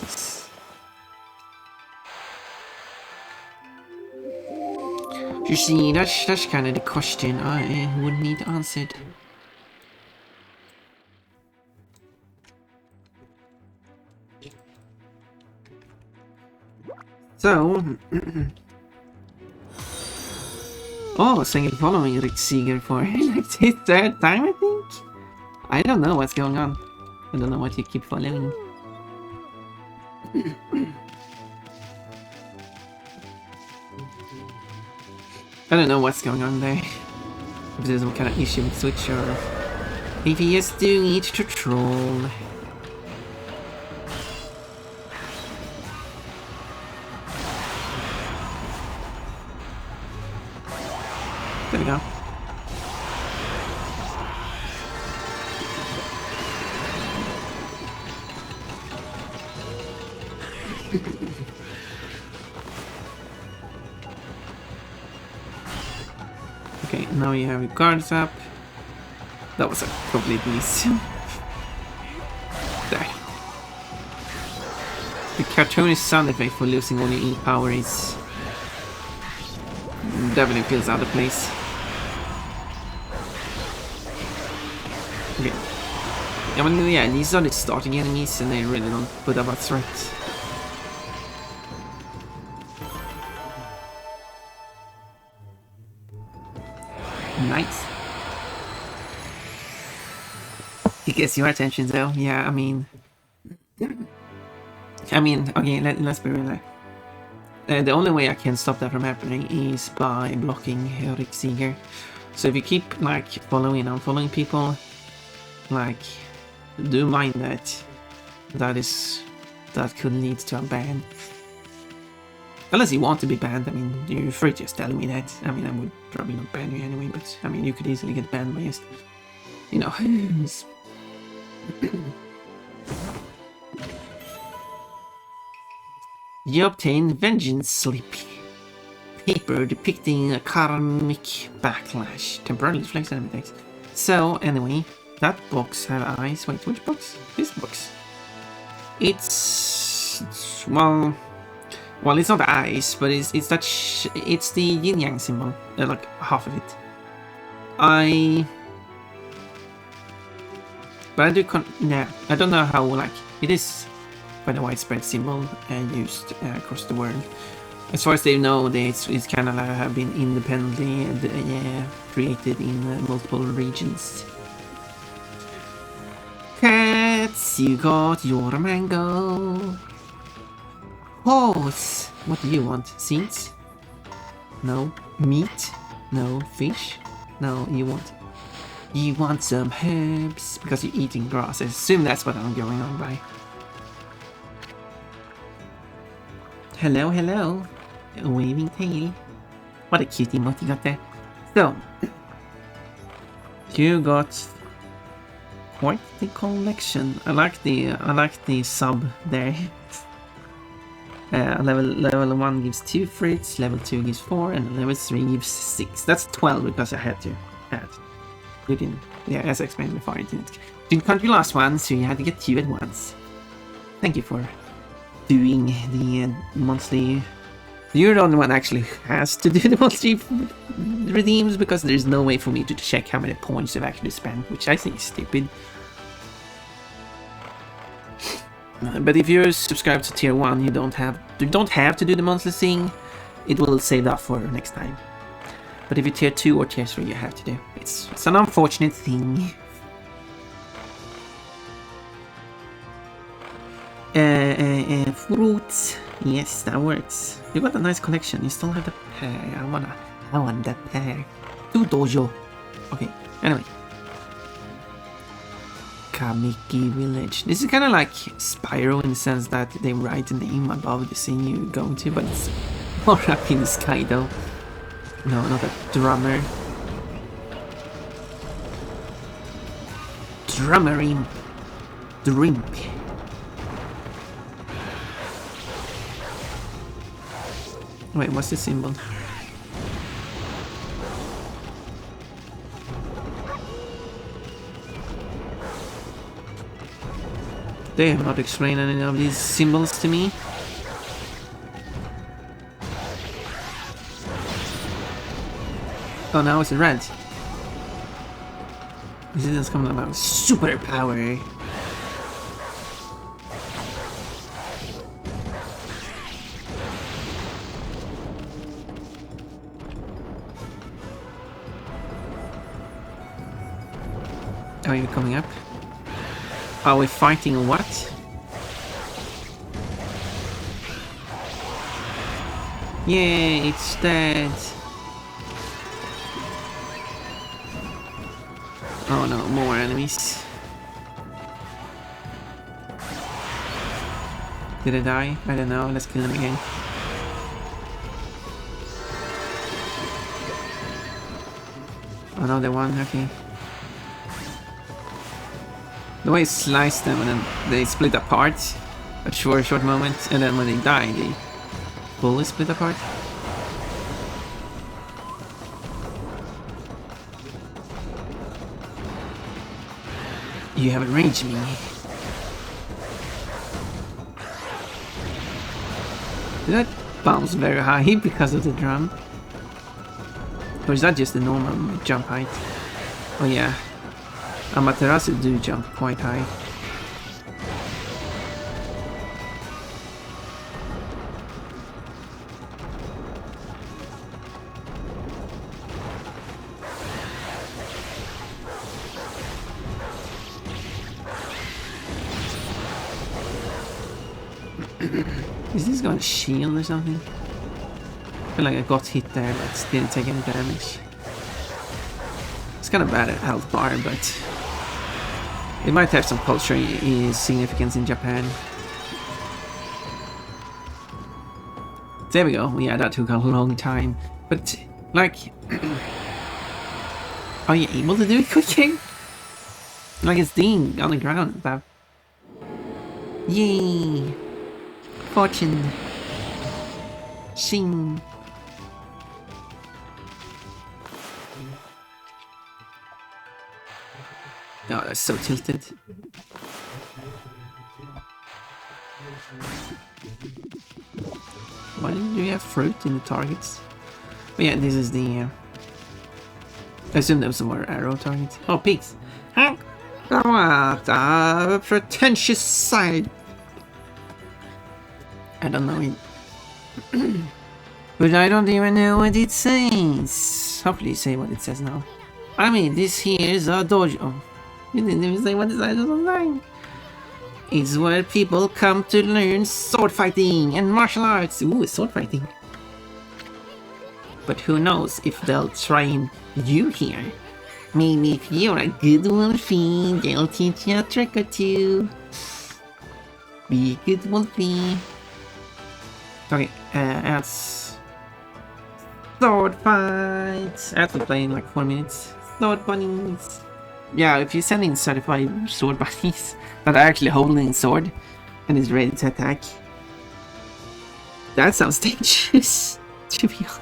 You see, that's kind of the question I would need answered. So, oh, single following Rick Seeger for like his third time, I think. I don't know what's going on. I don't know what you keep following. I don't know what's going on there. If there's some kind of issue with Switch or if he is doing it to troll. There we go. Okay, now you have your guards up. That was a complete miss. There. The cartoonish sound effect for losing all your E power is definitely feels out of place. Okay. I mean, yeah, these are the starting enemies and they really don't put up a threat. Nice. It gets your attention though, yeah, I mean, okay, let's be real. The only way I can stop that from happening is by blocking Rick Seeger. So if you keep, like, following and unfollowing people, like, do mind that that could lead to a ban. Unless you want to be banned, I mean, you're free to just tell me that. I mean, I would probably not ban you anyway, but I mean, you could easily get banned by just, you know. You obtain Vengeance Slip. Paper depicting a karmic backlash. Temporarily deflects enemy attacks. So, anyway, that box have eyes. Wait, which box? This box. It's well, it's not eyes, but it's that it's the yin yang symbol, like half of it. But I do I don't know how, like, it is quite a widespread symbol used across the world. As far as they know, it's kind of have been independently created in multiple regions. Cats, you got your mango. Horse, what do you want? Seeds? No. Meat? No. Fish? No. You want some herbs because you're eating grass. I assume that's what I'm going on by. Hello, hello. A waving tail. What a cute emote you got there. So, you got quite the collection. I like the sub there. Level 1 gives 2 fruits, level 2 gives 4, and level 3 gives 6. That's 12 because I had to add. You didn't, yeah, as I explained before, you didn't count your last one, so you had to get 2 at once. Thank you for doing the monthly. You're the only one actually has to do the monthly redeems because there's no way for me to check how many points you've actually spent, which I think is stupid. But if you're subscribed to tier 1, you don't have to do the monthly thing. It will save that for next time. But if you're tier 2 or tier 3, you have to do. It's an unfortunate thing. Fruits. Yes, that works. You got a nice collection. You still have the pear. I want that pear. To dojo. Okay. Anyway. Kamiki Village. This is kind of like Spyro in the sense that they write the name above the thing you're going to, but it's more up in the sky though. No, not a drummer. Drummery. Drink. Wait, what's the symbol? They have not explained any of these symbols to me. Oh, now it's in red. This is coming about superpower. Are you coming up? Are we fighting what? Yay, it's dead. Oh no, more enemies. Did it die? I don't know, let's kill him again. Another one, okay. The way it sliced them and then they split apart for a short moment, and then when they die, they fully split apart. You haven't raged me. Did that bounce very high because of the drum? Or is that just the normal jump height? Oh yeah. Amaterasu do jump quite high. Is this going to shield or something? I feel like I got hit there but didn't take any damage. It's kind of bad at health bar, but it might have some cultural significance in Japan. There we go. Yeah, that took a long time. But, like... are you able to do it quicker? Like it's ding on the ground. That... yay! Fortune! Shing! Oh, that's so tilted. Why didn't you have fruit in the targets? But yeah, this is the... I assume there was some more arrow targets. Oh, pigs! Huh? What a pretentious side! I don't know it. But I don't even know what it says. Hopefully you say what it says now. I mean, this here is a dojo. Oh, you didn't even say what it says online. It's where people come to learn sword fighting and martial arts. Ooh, sword fighting. But who knows if they'll train you here. Maybe if you're a good wolfie, they'll teach you a trick or two. Be a good wolfie. Okay, that's sword fights. I have to play in like 4 minutes. Sword bunnies. Yeah, if you send in certified sword bunnies that are actually holding a sword and is ready to attack, that sounds dangerous. To be honest,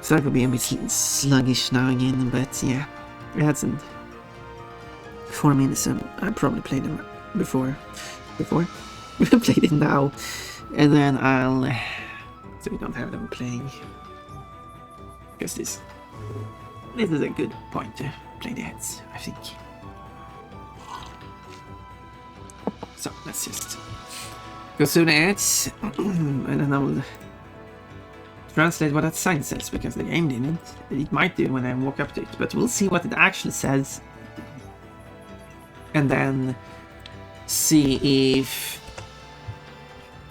so I could be a bit sluggish now again, but yeah, we had some 4 minutes, and I probably played them before. We played it now, and then I'll... so we don't have them playing. Because this is a good point to play the heads, I think. So let's just go through the heads, and then I will translate what that sign says, because the game didn't. It might do when I walk up to it, but we'll see what it actually says. And then see if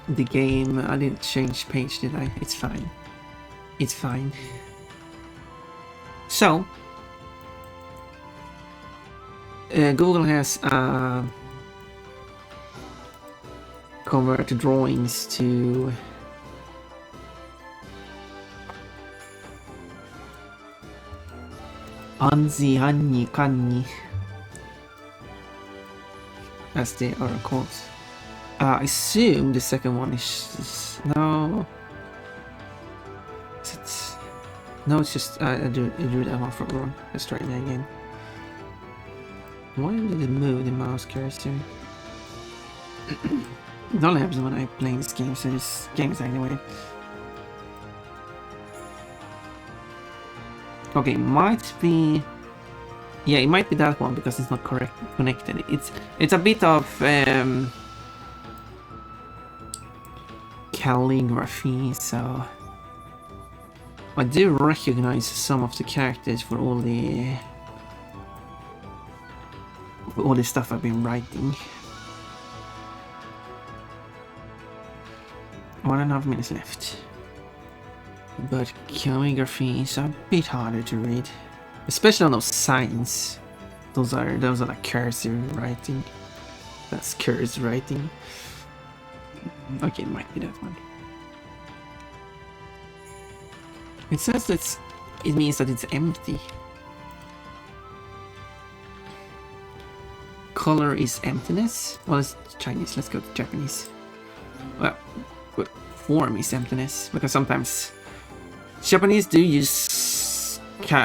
the game... I didn't change page, did I? It's fine. It's fine. So, Google has converted drawings to Anzi, Hanni, Kanni, as they are called. I assume the second one is no. Is it? No, it's just I drew that one from wrong. Let's try that again. Why did it move the mouse cursor? It only happens when I play this game, so this game is anyway. Okay, might be... Yeah, it might be that one because it's not correct connected. It's a bit of calligraphy, so I do recognize some of the characters for all the stuff I've been writing. 1.5 minutes left. But calligraphy is a bit harder to read. Especially on those signs. Those are like cursive writing. That's cursive writing. Okay, it might be that one. It says that it means that it's empty. Color is emptiness. Well, it's Chinese. Let's go to Japanese. Well, good. Form is emptiness, because sometimes Japanese do use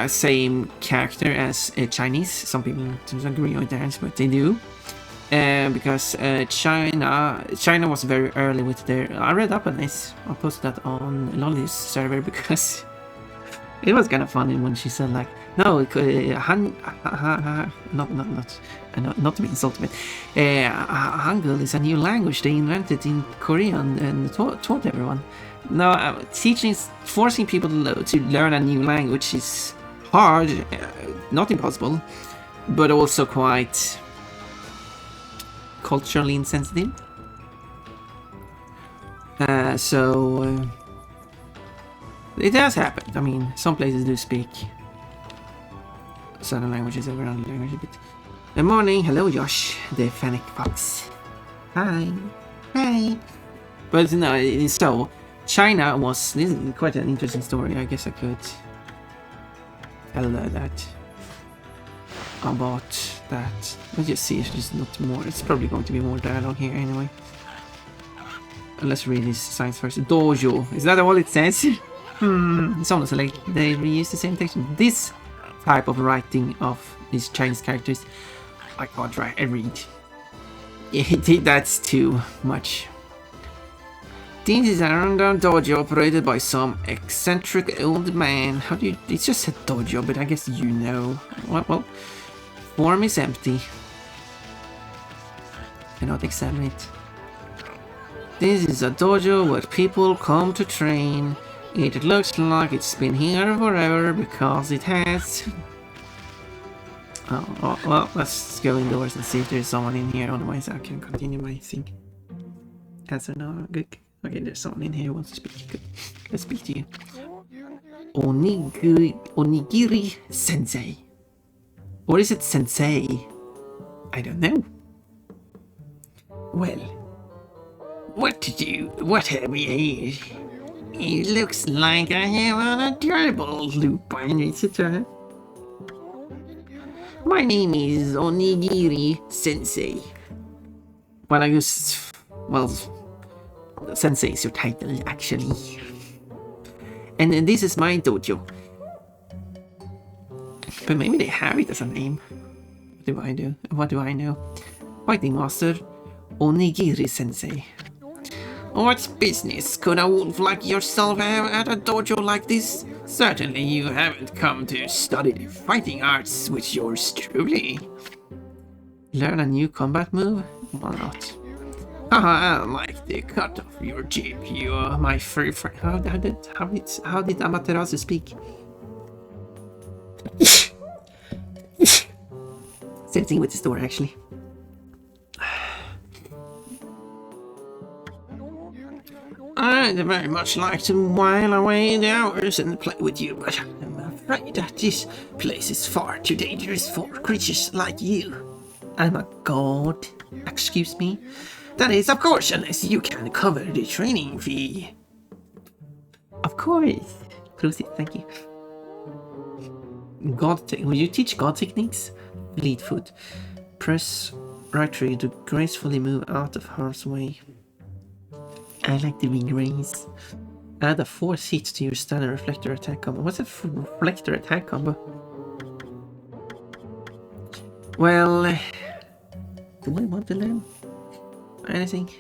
same character as Chinese. Some people disagree with that, but they do. Because China was very early with their... I read up on this. I posted that on Lolly's server because it was kind of funny when she said like, no, not to be insulted, but Hangul is a new language they invented in Korea and taught everyone. Now, forcing people to learn a new language is hard, not impossible, but also quite culturally insensitive. So it has happened. I mean, some places do speak certain languages over other languages, but... Good morning, hello Josh, the Fennec Fox. Hi. Hi. But no, so China was... This is quite an interesting story. I guess I could tell that about that. Let's just see if there's not more. It's probably going to be more dialogue here anyway. Let's read these signs first. Dojo. Is that all it says? It's almost like they reuse the same text. This type of writing of these Chinese characters, I can't read. That's too much. This is a rundown dojo operated by some eccentric old man. How do you... It's just a dojo, but I guess you know. Well, form is empty. Cannot examine it. This is a dojo where people come to train. It looks like it's been here forever because it has. Oh, well, let's go indoors and see if there's someone in here. Otherwise, I can continue my thing. Answer no. Good. Okay, there's someone in here who wants to speak. Good. Let's speak to you. Onigiri Sensei. Or is it Sensei? I don't know. Well, what have we here? It looks like I have on a terrible loop on it. My name is Onigiri Sensei. Well, I guess... Well... Sensei is your title, actually. And this is my dojo. But maybe they have it as a name. What do I do? What do I know? Fighting Master Onigiri Sensei. What business could a wolf like yourself have at a dojo like this? Certainly you haven't come to study the fighting arts with yours truly. Learn a new combat move? Why not? Haha, I like the cut of your jib. You are my furry friend. How did Amaterasu speak? Same thing with the store, actually. I'd very much like to while away the hours and play with you, but I'm afraid that this place is far too dangerous for creatures like you. I'm a god. Excuse me? That is, of course, unless you can cover the training fee. Of course. Proceed, thank you. Will you teach god techniques? Fleetfoot. Press right trigger to gracefully move out of harm's way. I like to be grace. Add a force hit to your standard reflector attack combo. What's a reflector attack combo? Well, do I want to learn anything?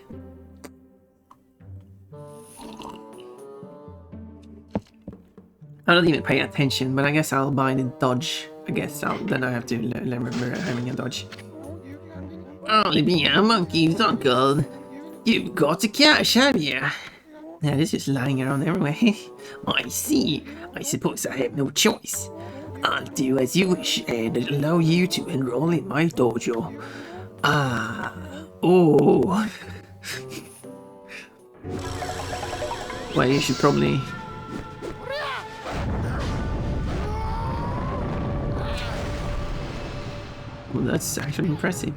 I don't even pay attention, but I guess I'll buy the dodge. Then I have to remember having a dodge. Olivia, monkey's uncle. You've got the cash, have you? Now this is lying around everywhere. I see. I suppose I have no choice. I'll do as you wish and allow you to enroll in my dojo. Oh. Well, you should probably... Well, that's actually impressive.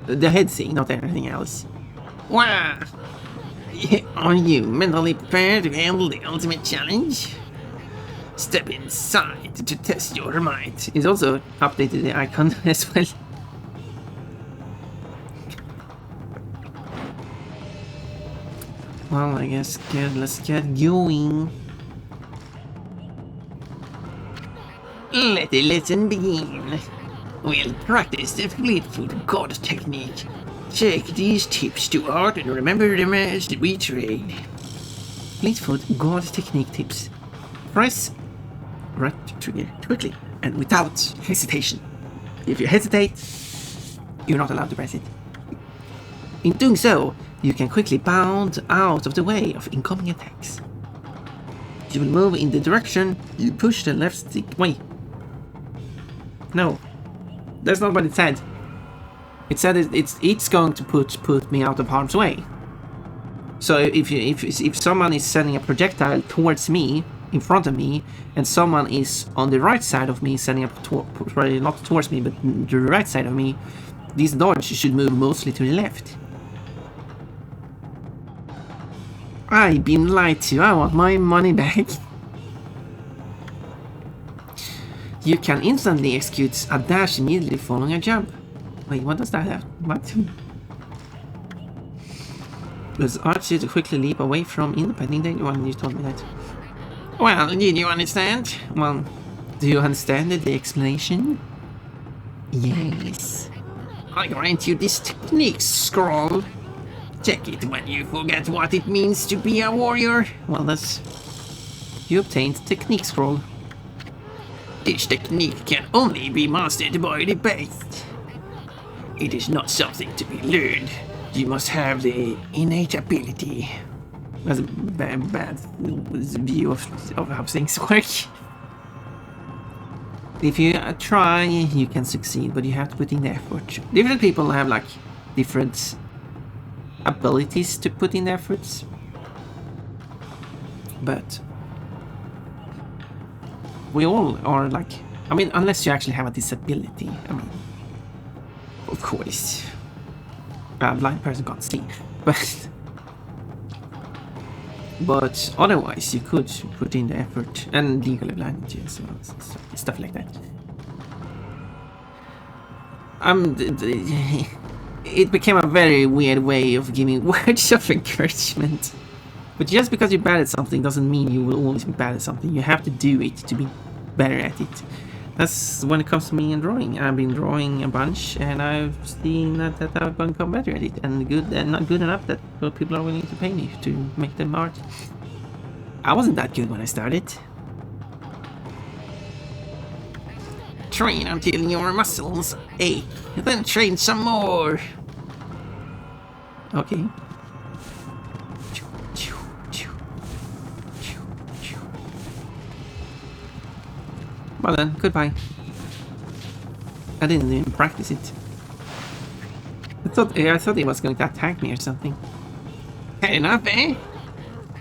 The head thing, not anything else. Wow! Are you mentally prepared to handle the ultimate challenge? Step inside to test your might. It's also updated the icon as well. Well, I guess let's get going. Let the lesson begin. We'll practice the Fleetfoot God technique. Take these tips to heart and remember them as we train. Fleetfoot God technique tips. Press right trigger quickly and without hesitation. If you hesitate, you're not allowed to press it. In doing so, you can quickly bound out of the way of incoming attacks. You will move in the direction you push the left stick. Wait. No. That's not what it said. It said it's going to put me out of harm's way. So if someone is sending a projectile towards me, in front of me, and someone is on the right side of me sending not towards me, but the right side of me, this dodge should move mostly to the left. I've been lied to. I want my money back. You can instantly execute a dash immediately following a jump. Wait, what does that have? What? Let's arch you to quickly leap away from independing danger. Well, you told me that. Well, did you understand? Well, do you understand the explanation? Yes. I grant you this technique scroll. Check it when you forget what it means to be a warrior. Well, that's... You obtained technique scroll. This technique can only be mastered by the best. It is not something to be learned. You must have the innate ability. That's a bad view of how things work. If you try, you can succeed, but you have to put in the effort. Different people have like different abilities to put in the efforts. But we all are like, I mean, unless you actually have a disability. I mean, of course, a blind person can't see, but otherwise you could put in the effort, and legally blind as well, stuff like that. It became a very weird way of giving words of encouragement. But just because you're bad at something doesn't mean you will always be bad at something. You have to do it to be better at it. That's when it comes to me and drawing. I've been drawing a bunch, and I've seen that I've become better at it, and not good enough that people are willing to pay me to make them art. I wasn't that good when I started. Train until your muscles ache, then train some more. Okay. Well then, goodbye. I didn't even practice it. I thought he was going to attack me or something. Had enough, eh?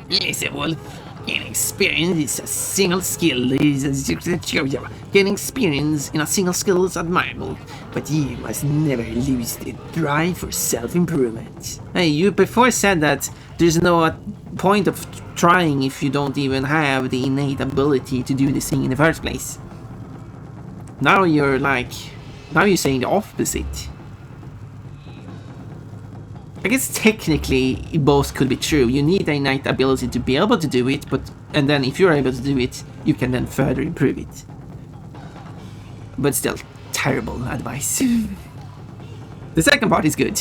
Listen, Wolf. Getting experience is a single skill. Getting experience in a single skill is admirable, but you must never lose the drive for self-improvement. Hey, you before said that there's no point of trying if you don't even have the innate ability to do this thing in the first place. Now you're saying the opposite. I guess technically both could be true. You need the innate ability to be able to do it, and then if you're able to do it, you can then further improve it. But still, terrible advice. The second part is good.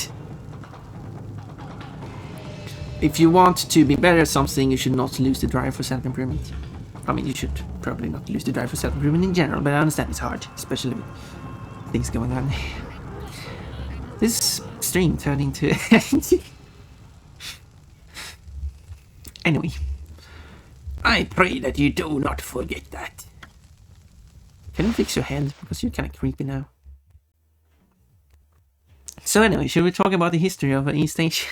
If you want to be better at something, you should not lose the drive for self-improvement. I mean, you should probably not lose the drive for self-improvement in general, but I understand it's hard, especially with things going on. This stream turned into... Anyway, I pray that you do not forget that. Can you fix your head? Because you're kind of creepy now. So anyway, should we talk about the history of East Asia?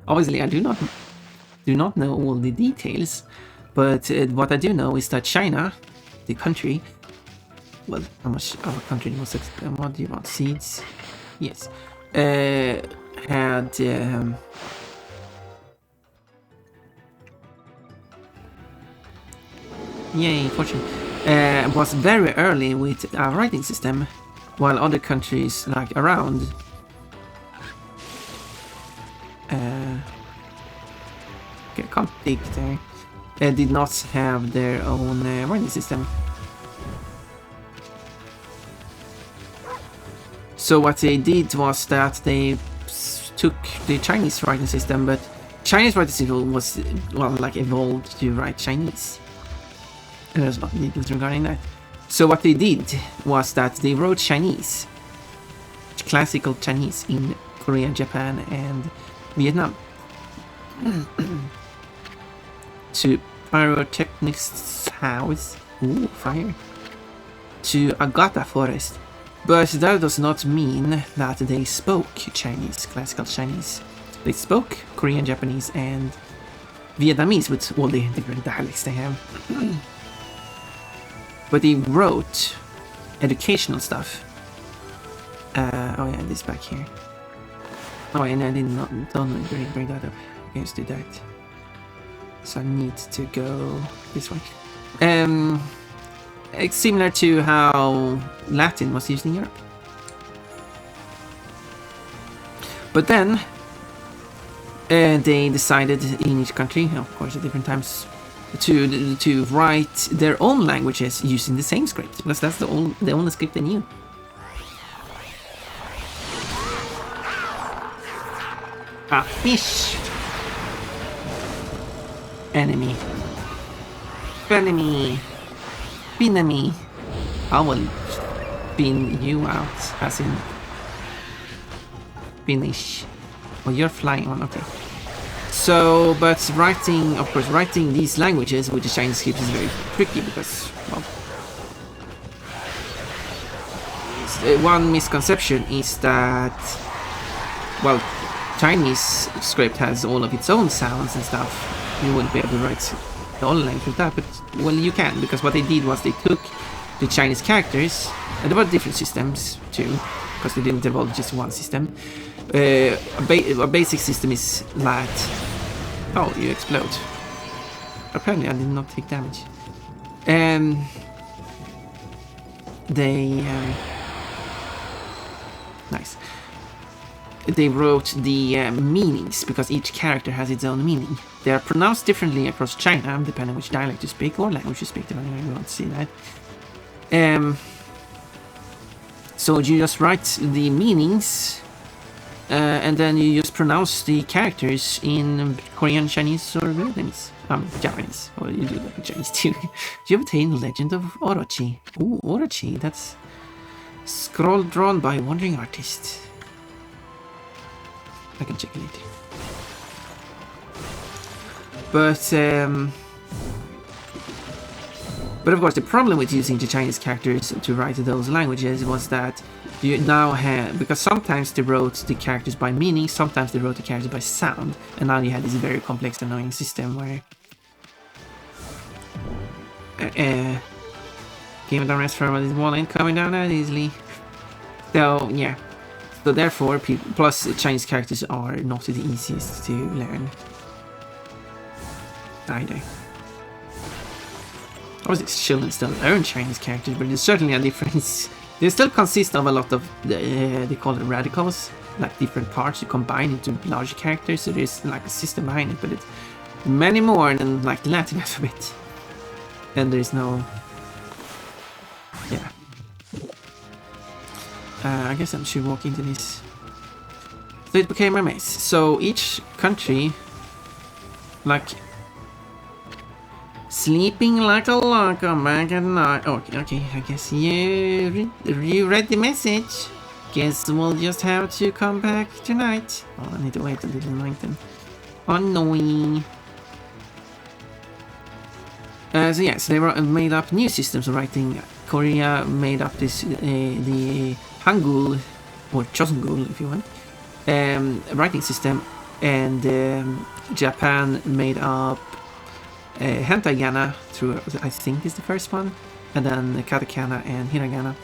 Obviously, I do not know all the details, but what I do know is that China, the country, well, how much of a country was it? What do you want? Seeds? Yes. Had yay, fortune. Was very early with a writing system, while other countries like around can't dig there, did not have their own writing system. So what they did was that they took the Chinese writing system, but Chinese writing system was, well, like evolved to write Chinese. And there's not details regarding that. So what they did was that they wrote Chinese, classical Chinese, in Korea, Japan, and Vietnam. To Pyrotechnic's house, ooh, fire, to Agata forest. But that does not mean that they spoke Chinese, classical Chinese. They spoke Korean, Japanese, and Vietnamese with all the different dialects they have. But they wrote educational stuff. Oh yeah, this back here. Oh, and I don't bring that up. Okay, let's do that. So I need to go this way. It's similar to how Latin was used in Europe. But then they decided in each country, of course at different times, to write their own languages using the same script, because that's the only script they knew. A fish! Enemy. Enemy. Enemy. I will spin you out, as in finish. Oh, you're flying on, okay. So, but writing, of course, writing these languages with the Chinese script is very tricky because, well, one misconception is that, well, Chinese script has all of its own sounds and stuff. You wouldn't be able to write the old language with that, but, well, you can, because what they did was they took the Chinese characters, and there were different systems too, because they didn't evolve just one system. A basic system is that... Oh, you explode. Apparently I did not take damage. Nice. They wrote the meanings, because each character has its own meaning. They are pronounced differently across China, depending on which dialect you speak, or language you speak, depending on how you want to see that. So you just write the meanings, and then you just pronounce the characters in Korean, Chinese, or Vietnamese. Japanese. Or you do that in Chinese too. You obtain Legend of Orochi. Ooh, Orochi, that's scroll drawn by Wandering Artist. I can check it later. But of course, the problem with using the Chinese characters to write those languages was that you now have, because sometimes they wrote the characters by meaning, sometimes they wrote the characters by sound, and now you had this very complex, annoying system where Game of the Rest for this wall ain't coming down that easily. So yeah. So therefore, plus Chinese characters are not the easiest to learn either. Obviously, children still learn Chinese characters, but there's certainly a difference. They still consist of a lot of, they call it radicals, like different parts you combine into large characters, so there's like a system behind it, but it's many more than like the Latin alphabet. And there's no, yeah. I guess I should walk into this. So it became a mess. So each country, like, sleeping like a locker back at night. Okay, I guess you read the message. Guess we'll just have to come back tonight. Oh, I need to wait a little night then. Annoying. So yes, they made up new systems of writing. Korea made up this the Hangul, or Chosungul if you want, writing system, and Japan made up Hentagana through, I think is the first one, and then Katakana and Hiragana,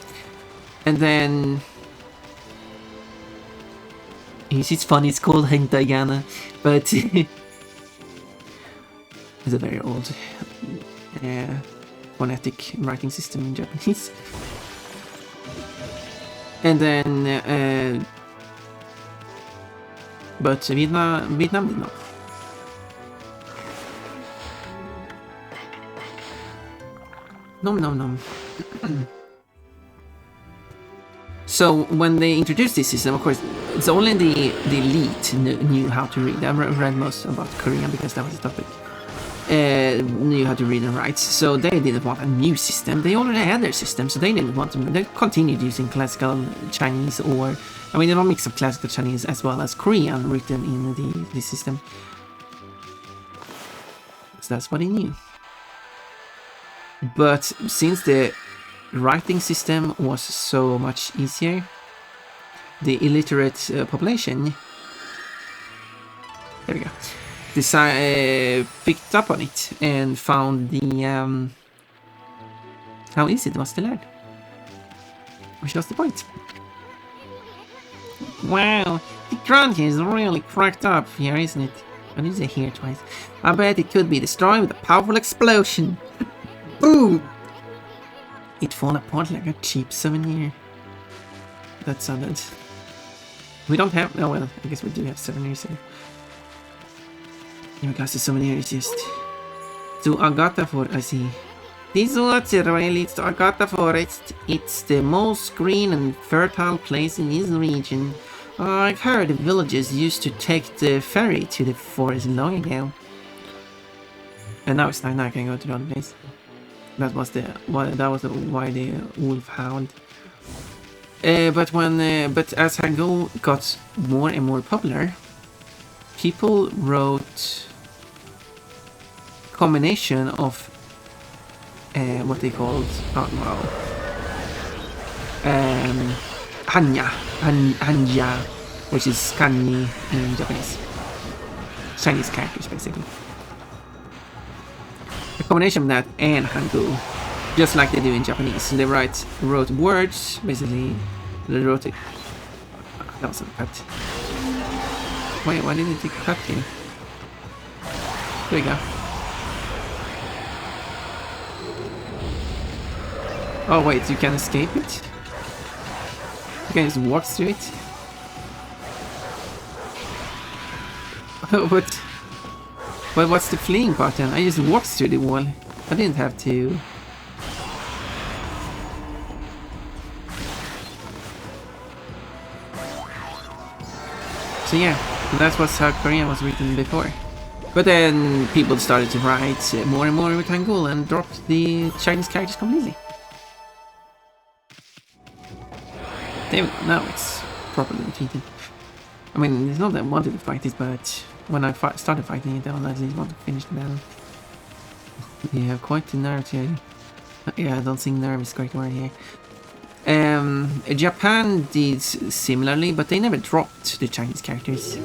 and then it's funny, it's called Hentagana, but it's a very old phonetic writing system in Japanese. And then but Vietnam did not. Nom. So when they introduced this system, of course, it's only the elite knew how to read. I read most about Korean because that was the topic. Knew how to read and write, so they didn't want a new system. They already had their system, so they didn't want to. They continued using classical Chinese, or I mean, a mix of classical Chinese as well as Korean written in the system. So that's what they knew. But since the writing system was so much easier, the illiterate population, there we go, picked up on it and found the how easy it was to learn, which was the point. Wow, the ground here is really cracked up here, isn't it? I did say here twice. I bet it could be destroyed with a powerful explosion. Boom! It fall apart like a cheap souvenir. That sounded. We don't have. Oh well, I guess we do have souvenirs here. Because the souvenir is just to Agatha Forest. I see. This waterway leads to Agatha Forest. It's the most green and fertile place in this region. I've heard the villagers used to take the ferry to the forest long ago. And now it's not. Now I can go to the other place. That was why the wolf howled. But as Hangul got more and more popular, people wrote combination of what they called hanja, which is kanji in Japanese. Chinese characters, basically. A combination of that and Hangul, just like they do in Japanese. So they wrote words, basically. They wrote it. That was a cut. Wait, why did it take a cut here? There we go. Oh wait, you can escape it? You can just walk through it? But what's the fleeing part then? I just walked through the wall. I didn't have to. So yeah, that was how Korean was written before. But then people started to write more and more with Hangul and dropped the Chinese characters completely. There we go, now it's properly repeated. I mean, it's not that I wanted to fight it, but when I started fighting it, I at least want to finish the battle. Yeah, quite the nerve here. Yeah, I don't think nerve is the correct word here. Japan did similarly, but they never dropped the Chinese characters.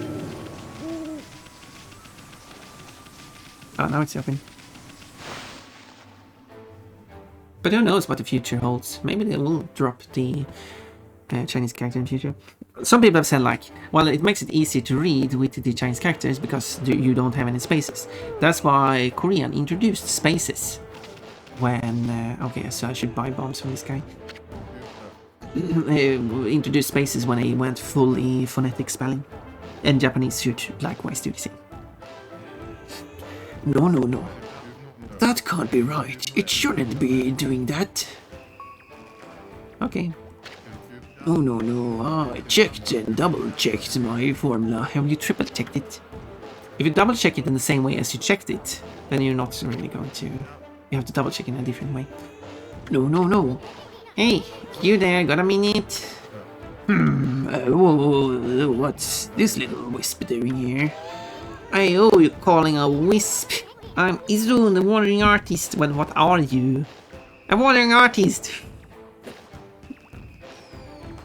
Oh, now it's open. But who knows what the future holds? Maybe they will drop the Chinese character in the future. Some people have said like, well, it makes it easier to read with the Chinese characters because you don't have any spaces. That's why Korean introduced spaces. When, okay, so I should buy bombs from this guy. Introduced spaces when they went fully phonetic spelling. And Japanese should likewise do the same. No. That can't be right. It shouldn't be doing that. Okay. Oh no, I checked and double checked my formula. Have you triple checked it? If you double check it in the same way as you checked it, then you're not really going to. You have to double check in a different way. No. Hey, you there, got a minute? What's this little wisp doing here? Hey, oh, you're calling a wisp? I'm Izun, the wandering artist. Well, what are you? A wandering artist.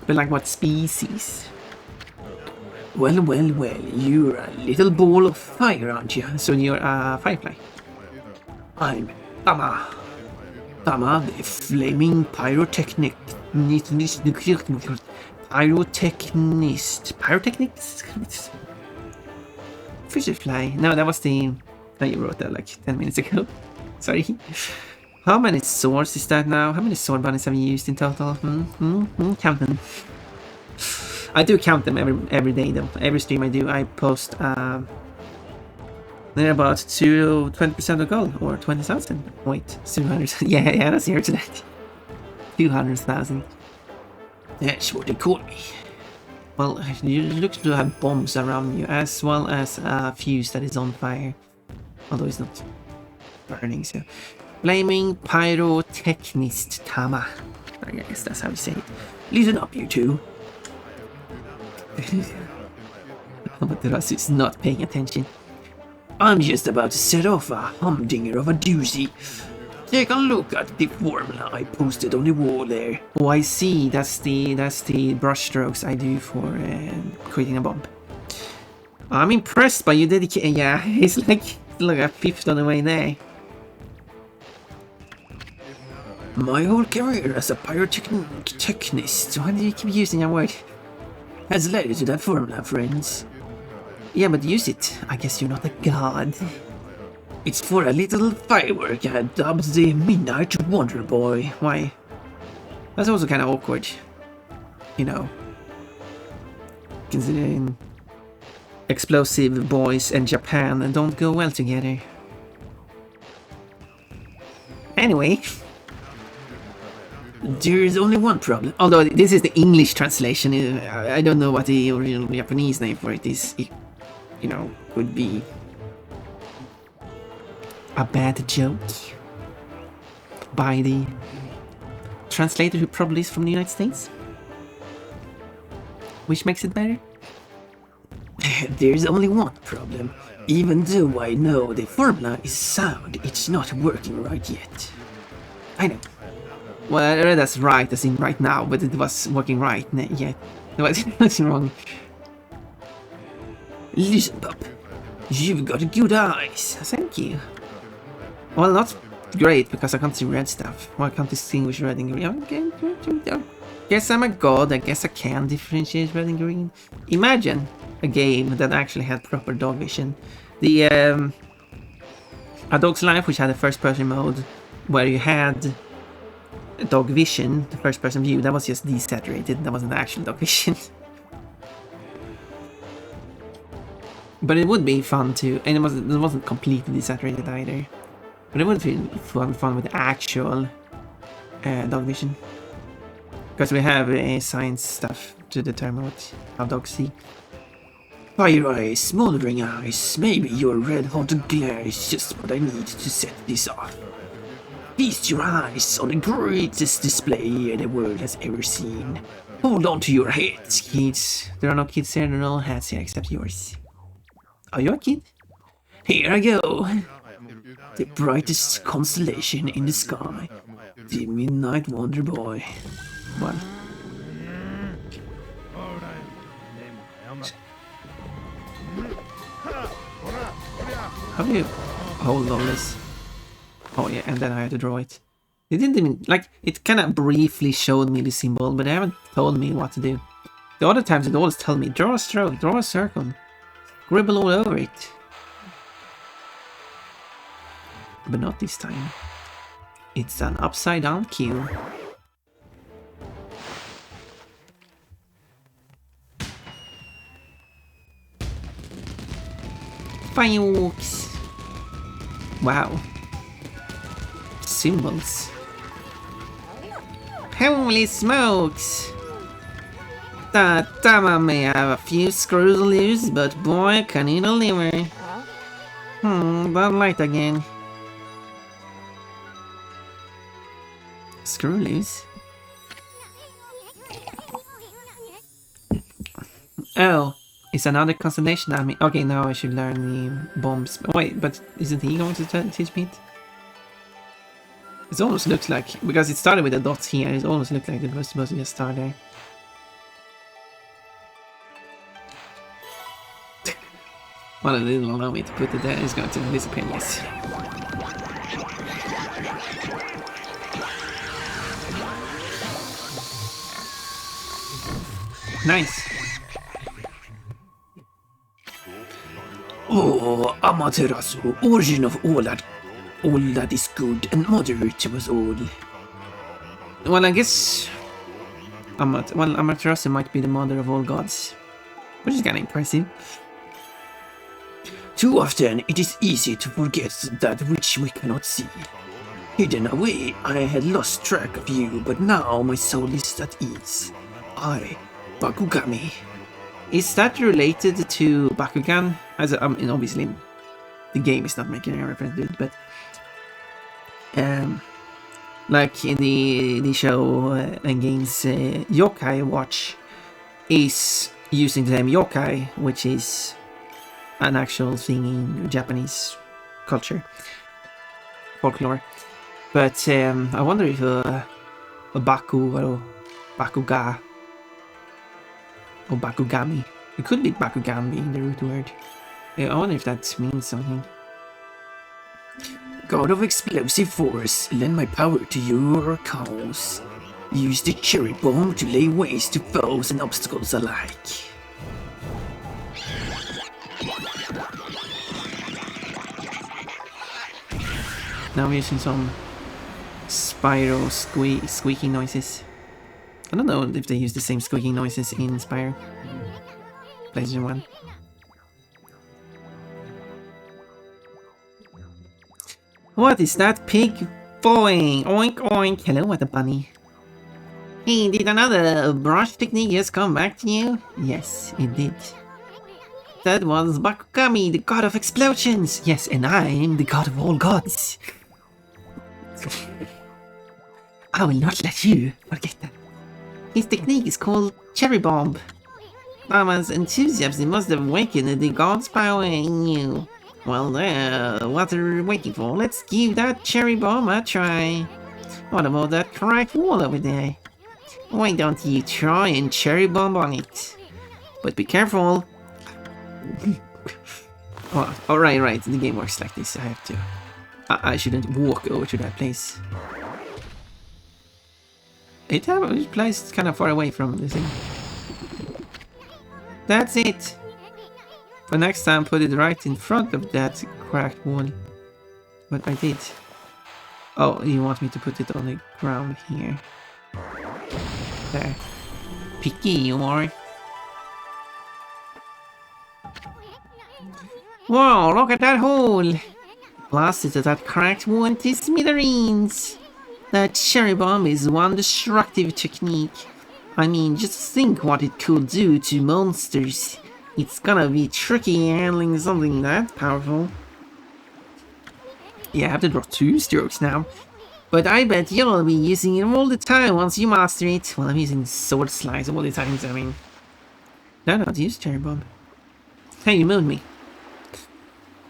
But like what species? Well, you're a little ball of fire, aren't you? So you're a firefly. I'm Tama. Tama, the flaming pyrotechnist. Pyrotechnist? Fisherfly. No, that was the... that you wrote that like 10 minutes ago. Sorry. How many swords is that now? How many sword bunnies have you used in total? Count them. I do count them every day though. Every stream I do, I post they're about 20% of gold or 20,000. Wait, 200. yeah, that's here today. 200,000. That's what they call me. Well, you look to have bombs around you as well as a fuse that is on fire. Although it's not burning, so. Flaming pyrotechnist Tama. I guess that's how you say it. Listen up, you two. But the rest is not paying attention. I'm just about to set off a humdinger of a doozy. Take a look at the formula I posted on the wall there. Oh, I see. That's the brush strokes I do for creating a bomb. I'm impressed by your dedication. Yeah, it's like a fifth on the way there. My whole career as a pyrotechnist, why do you keep using that word? Has led to that formula, friends. Yeah, but use it. I guess you're not a god. It's for a little firework I dubbed the Midnight Wonder Boy. Why? That's also kind of awkward. You know. Considering explosive boys and Japan don't go well together. Anyway. There is only one problem. Although this is the English translation, I don't know what the original Japanese name for it is. It, you know, could be a bad joke by the translator who probably is from the United States. Which makes it better. There's only one problem. Even though I know the formula is sound, it's not working right yet. I know. Well, that's right, as in right now, but it was working right yet. There was nothing wrong. Listen, pup. You've got good eyes. Thank you. Well, not great, because I can't see red stuff. Well, I can't distinguish red and green. Okay. Guess I'm a god. I guess I can differentiate red and green. Imagine a game that actually had proper dog vision. The A Dog's Life, which had a first-person mode, where you had dog vision, the first-person view, that was just desaturated. That wasn't actual dog vision. But it would be fun too, and it wasn't completely desaturated either. But it would be fun with actual dog vision, because we have science stuff to determine how dogs see. Fire eyes, smoldering eyes, maybe your red-hot glare is just what I need to set this off. Feast your eyes on the greatest display the world has ever seen. Hold on to your heads, kids. There are no kids here, there are no hats here except yours. Are you a kid? Here I go. The brightest constellation in the sky. The Midnight Wonder Boy. Well. How do you hold on this? Oh yeah, and then I had to draw it. It didn't even, like, it kind of briefly showed me the symbol, but they haven't told me what to do. The other times it always tell me, draw a stroke, draw a circle, scribble all over it. But not this time. It's an upside down cue. Fireworks. Wow. Symbols. Holy smokes! That Tama may have a few screws loose, but boy, can he deliver. That light again. Screw loose? Oh, it's another constellation army. Okay, now I should learn the bombs. Wait, but isn't he going to teach me it? It almost looks like, because it started with the dots here, it almost looked like it was supposed to be a star there. Well, it didn't allow me to put it there, it's going to disappear, yes. Nice. Oh, Amaterasu, origin of all that is good, and Mother Earth was all. Well, I guess Amaterasu might be the mother of all gods, which is kind of impressive. Too often, it is easy to forget that which we cannot see. Hidden away, I had lost track of you, but now my soul is at ease. I, Bakugami. Is that related to Bakugan? As obviously, the game is not making a reference to it, but like in the show against Yokai Watch is using the name Yokai, which is an actual thing in Japanese culture, folklore. But I wonder if a Baku or Bakuga or Bakugami, it could be Bakugan being the root word. I wonder if that means something. God of explosive force, lend my power to your cause. Use the cherry bomb to lay waste to foes and obstacles alike. Now we're using some Spyro squeaking noises. I don't know if they use the same squeaking noises in Spyro. PlayStation 1. What is that pig boing? Oink oink. Hello, what a bunny. Hey, did another brush technique just come back to you? Yes, it did. That was Bakugami, the god of explosions. Yes, and I'm the god of all gods. I will not let you forget that. His technique is called Cherry Bomb. Mama's enthusiasm must have awakened the god's power in you. Well, what are we waiting for? Let's give that Cherry Bomb a try. What about that cracked wall over there? Why don't you try and Cherry Bomb on it? But be careful. Oh, right, the game works like this. I have to. I shouldn't walk over to that place. It's placed kind of far away from the thing. That's it. For next time, put it right in front of that cracked wall. But I did. Oh, you want me to put it on the ground here? There. Picky you are. Whoa, look at that hole! Blasted that cracked wall to smithereens. That cherry bomb is one destructive technique. I mean, just think what it could do to monsters. It's gonna be tricky handling something that powerful. Yeah, I have to draw 2 strokes now. But I bet you'll be using it all the time once you master it. Well, I'm using sword slice all the time, so I mean... No, use cherry bomb. Hey, you mooned me.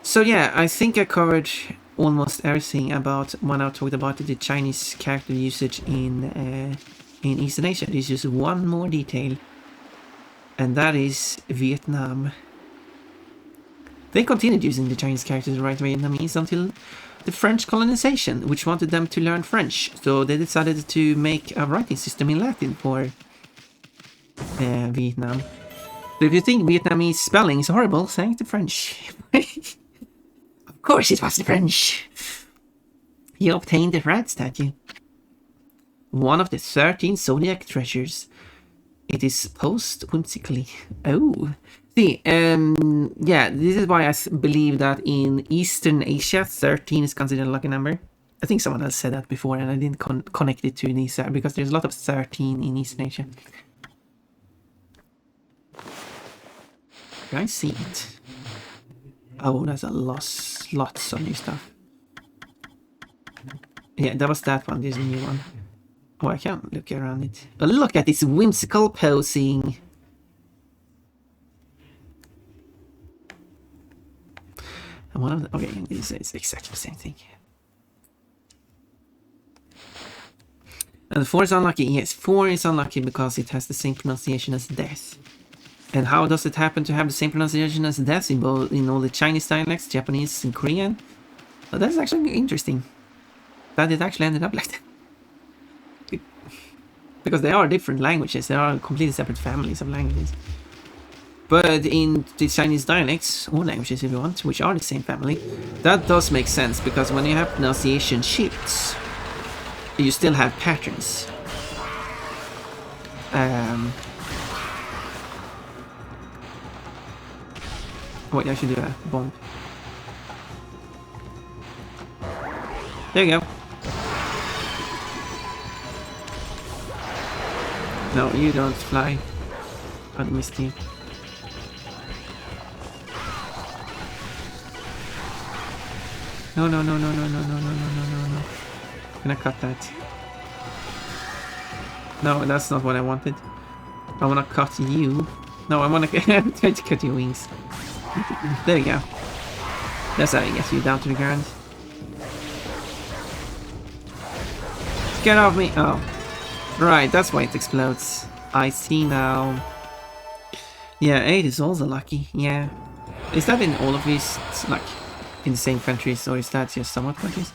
So yeah, I think I covered almost everything about when I talked about the Chinese character usage in Eastern Asia. There's just one more detail, and that is Vietnam. They continued using the Chinese characters to write Vietnamese until the French colonization, which wanted them to learn French, so they decided to make a writing system in Latin for Vietnam. So if you think Vietnamese spelling is horrible, thank the French. Of course it was the French. He obtained the rat statue. One of the 13 zodiac treasures. It is posed whimsically. Oh. See, yeah, this is why I believe that in Eastern Asia, 13 is considered a lucky number. I think someone else said that before and I didn't connect it to these, because there's a lot of 13 in Eastern Asia. Can I see it? Oh, there's lots of new stuff. Yeah, that was that one. There's a new one. Oh, I can't look around it. Oh, look at this whimsical posing. And one of the, okay, this is exactly the same thing. And 4 is unlucky. Yes, 4 is unlucky because it has the same pronunciation as death. And how does it happen to have the same pronunciation as death in both in all the Chinese dialects, Japanese and Korean? Well, that's actually interesting. That it actually ended up like that. Because they are different languages. They are completely separate families of languages. But in the Chinese dialects, or languages if you want, which are the same family, that does make sense because when you have pronunciation shifts, you still have patterns. Wait, I should do a bomb. There you go. No, you don't fly. I missed you. No. Can I cut that? No, that's not what I wanted. I want to cut you. No, I want to try to cut your wings. There you go. That's how you get you down to the ground. Get off me! Oh. Right, that's why it explodes. I see now. Yeah, 8 is also lucky. Yeah. Is that in all of these, like, in the same countries, or is that just somewhat countries?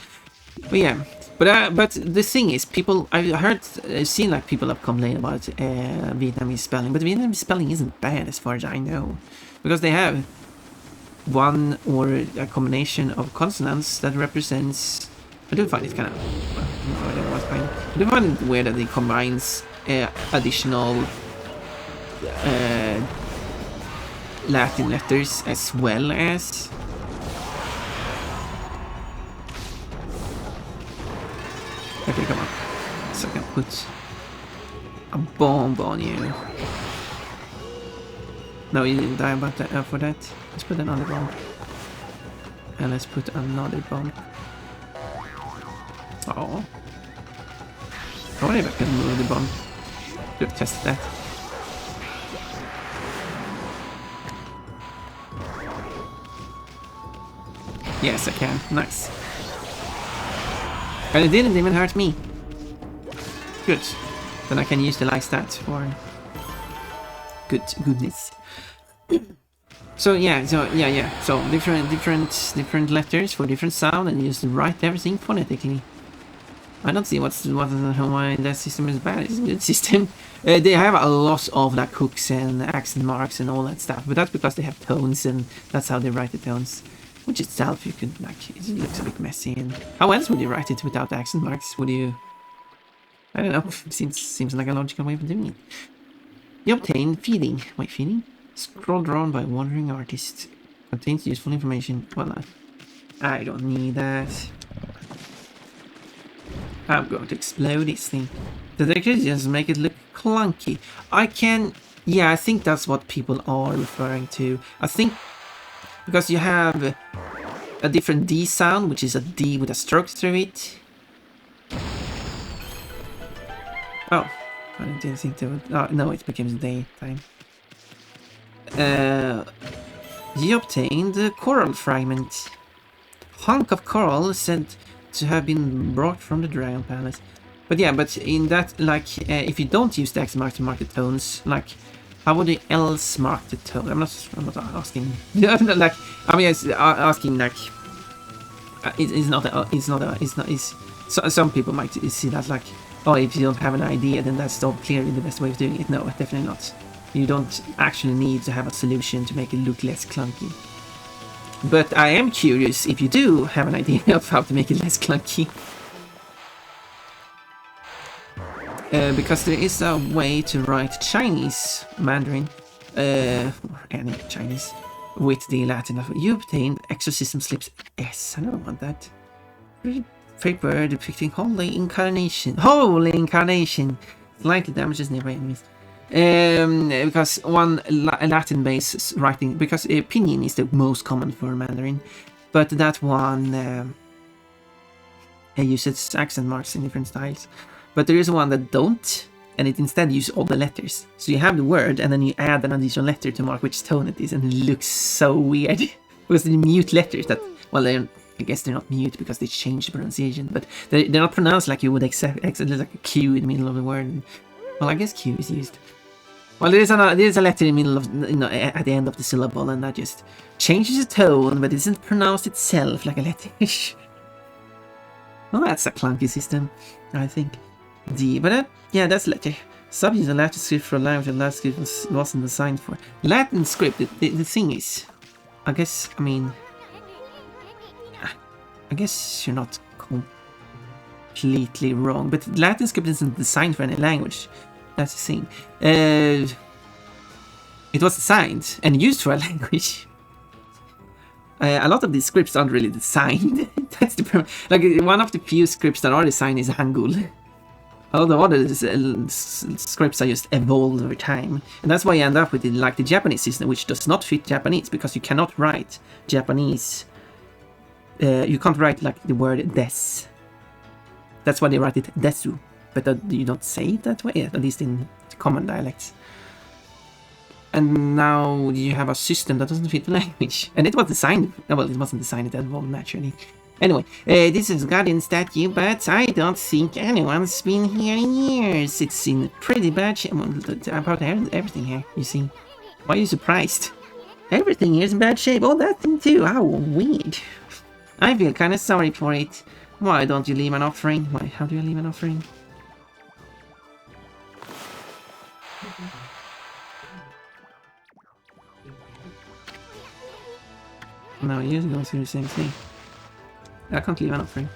But yeah. But the thing is, people, I've seen like people have complained about Vietnamese spelling, but Vietnamese spelling isn't bad as far as I know, because they have one or a combination of consonants that represents. I do find it kind of. I do find it weird that it combines additional Latin letters as well as. Okay, come on. So I can put a bomb on you. No, you didn't die about that, for that. Let's put another bomb. And let's put another bomb. Oh. I wonder if I can move the bomb. Should have tested that. Yes, I can. Nice. And it didn't even hurt me. Good. Then I can use the light stats for goodness. So yeah. So different letters for different sound, and you just write everything phonetically. I don't see why that system is bad. It's a good system. They have a lot of like hooks and accent marks and all that stuff, but that's because they have tones, and that's how they write the tones. Which itself, you could like, it looks a bit messy. And how else would you write it without accent marks? Would you? I don't know. Seems like a logical way of doing it. You obtain feeding. Wait, feeding? Scroll drawn by wandering artist. Contains useful information. Well, I don't need that. I'm going to explode this thing. The decorations make it look clunky. Yeah, I think that's what people are referring to. I think because you have a different D sound, which is a D with a stroke through it. Oh, I didn't think that would. Oh, no, it becomes daytime. You obtained the coral fragment. Hunk of coral said to have been brought from the Dragon Palace. But yeah, but in that, like, if you don't use the X mark to mark the tones, like, how would you else mark the tone? I'm not asking. Like, I mean, it's asking like. Some people might see that like, oh, if you don't have an idea, then that's not clearly the best way of doing it. No, definitely not. You don't actually need to have a solution to make it look less clunky. But I am curious if you do have an idea of how to make it less clunky. Because there is a way to write Chinese Mandarin, or any Chinese, with the Latin alphabet. You obtained exorcism slips S. I don't want that. Paper depicting holy incarnation. Holy incarnation! Slightly damages nearby enemies. Because one Latin-based writing, because pinyin is the most common for Mandarin, but that one uses accent marks in different styles. But there is one that don't, and it instead uses all the letters. So you have the word, and then you add an additional letter to mark which tone it is, and it looks so weird. Because the mute letters that, well, I guess they're not mute because they change the pronunciation, but they're not pronounced like you would accept like a Q in the middle of the word. Well, I guess Q is used. Well, there is a letter in the middle of, at the end of the syllable, and that just changes the tone, but it isn't pronounced itself like a letter. Well, that's a clunky system, I think. D, but yeah, that's letter. Sub is a Latin script for a language that Latin script wasn't designed for. Latin script, the thing is, I guess you're not completely wrong, but Latin script isn't designed for any language. That's the thing. It was designed and used for a language. A lot of these scripts aren't really designed. That's the problem. Like, one of the few scripts that are designed is Hangul. All the other scripts are just evolved over time. And that's why you end up with like the Japanese system, which does not fit Japanese, because you cannot write Japanese. You can't write like the word des. That's why they write it desu. But you don't say it that way, at least in common dialects. And now you have a system that doesn't fit the language. And it was designed, well, it wasn't designed, it evolved naturally. Anyway, this is Guardian statue, but I don't think anyone's been here in years. It's in pretty bad shape. About everything here, you see. Why are you surprised? Everything here is in bad shape. Oh, that thing too. How weird. I feel kind of sorry for it. Why don't you leave an offering? Why? How do you leave an offering? No, you're going through the same thing. I can't leave an offering.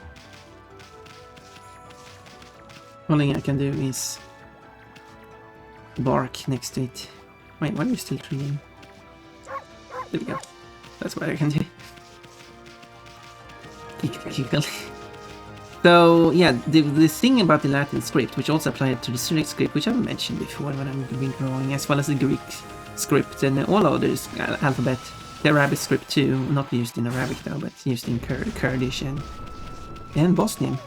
Only thing I can do is bark next to it. Wait, why are you still treating? There we go. That's what I can do. So yeah, the thing about the Latin script, which also applied to the Cyrillic script, which I've mentioned before when I've been drawing, as well as the Greek script and all others alphabet. The Arabic script too, not used in Arabic though, but used in Kurdish and Bosnian,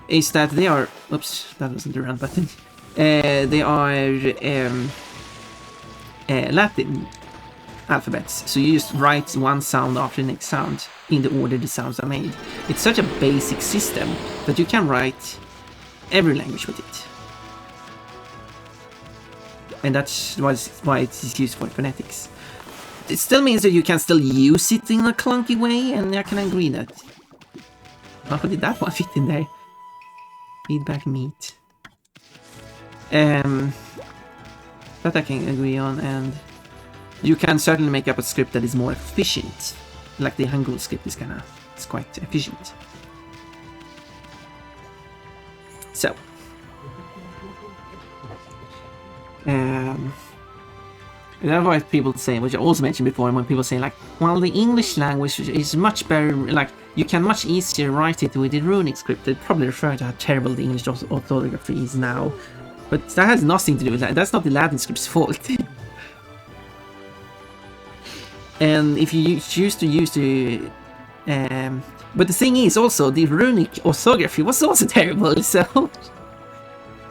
is that they are, oops, that wasn't the run button, they are Latin alphabets, so you just write one sound after the next sound in the order the sounds are made. It's such a basic system that you can write every language with it. And that's why it's used for phonetics. It still means that you can still use it in a clunky way, and I can agree that. How did that one fit in there? Feedback meat. That I can agree on, and you can certainly make up a script that is more efficient. Like the Hangul script is it's quite efficient. So. That's why people say, which I also mentioned before, when people say like, well, the English language is much better, like, you can much easier write it with the runic script. They probably refer to how terrible the English orthography is now. But that has nothing to do with that. That's not the Latin script's fault. And if you choose to use the... but the thing is also, the runic orthography was also terrible, so...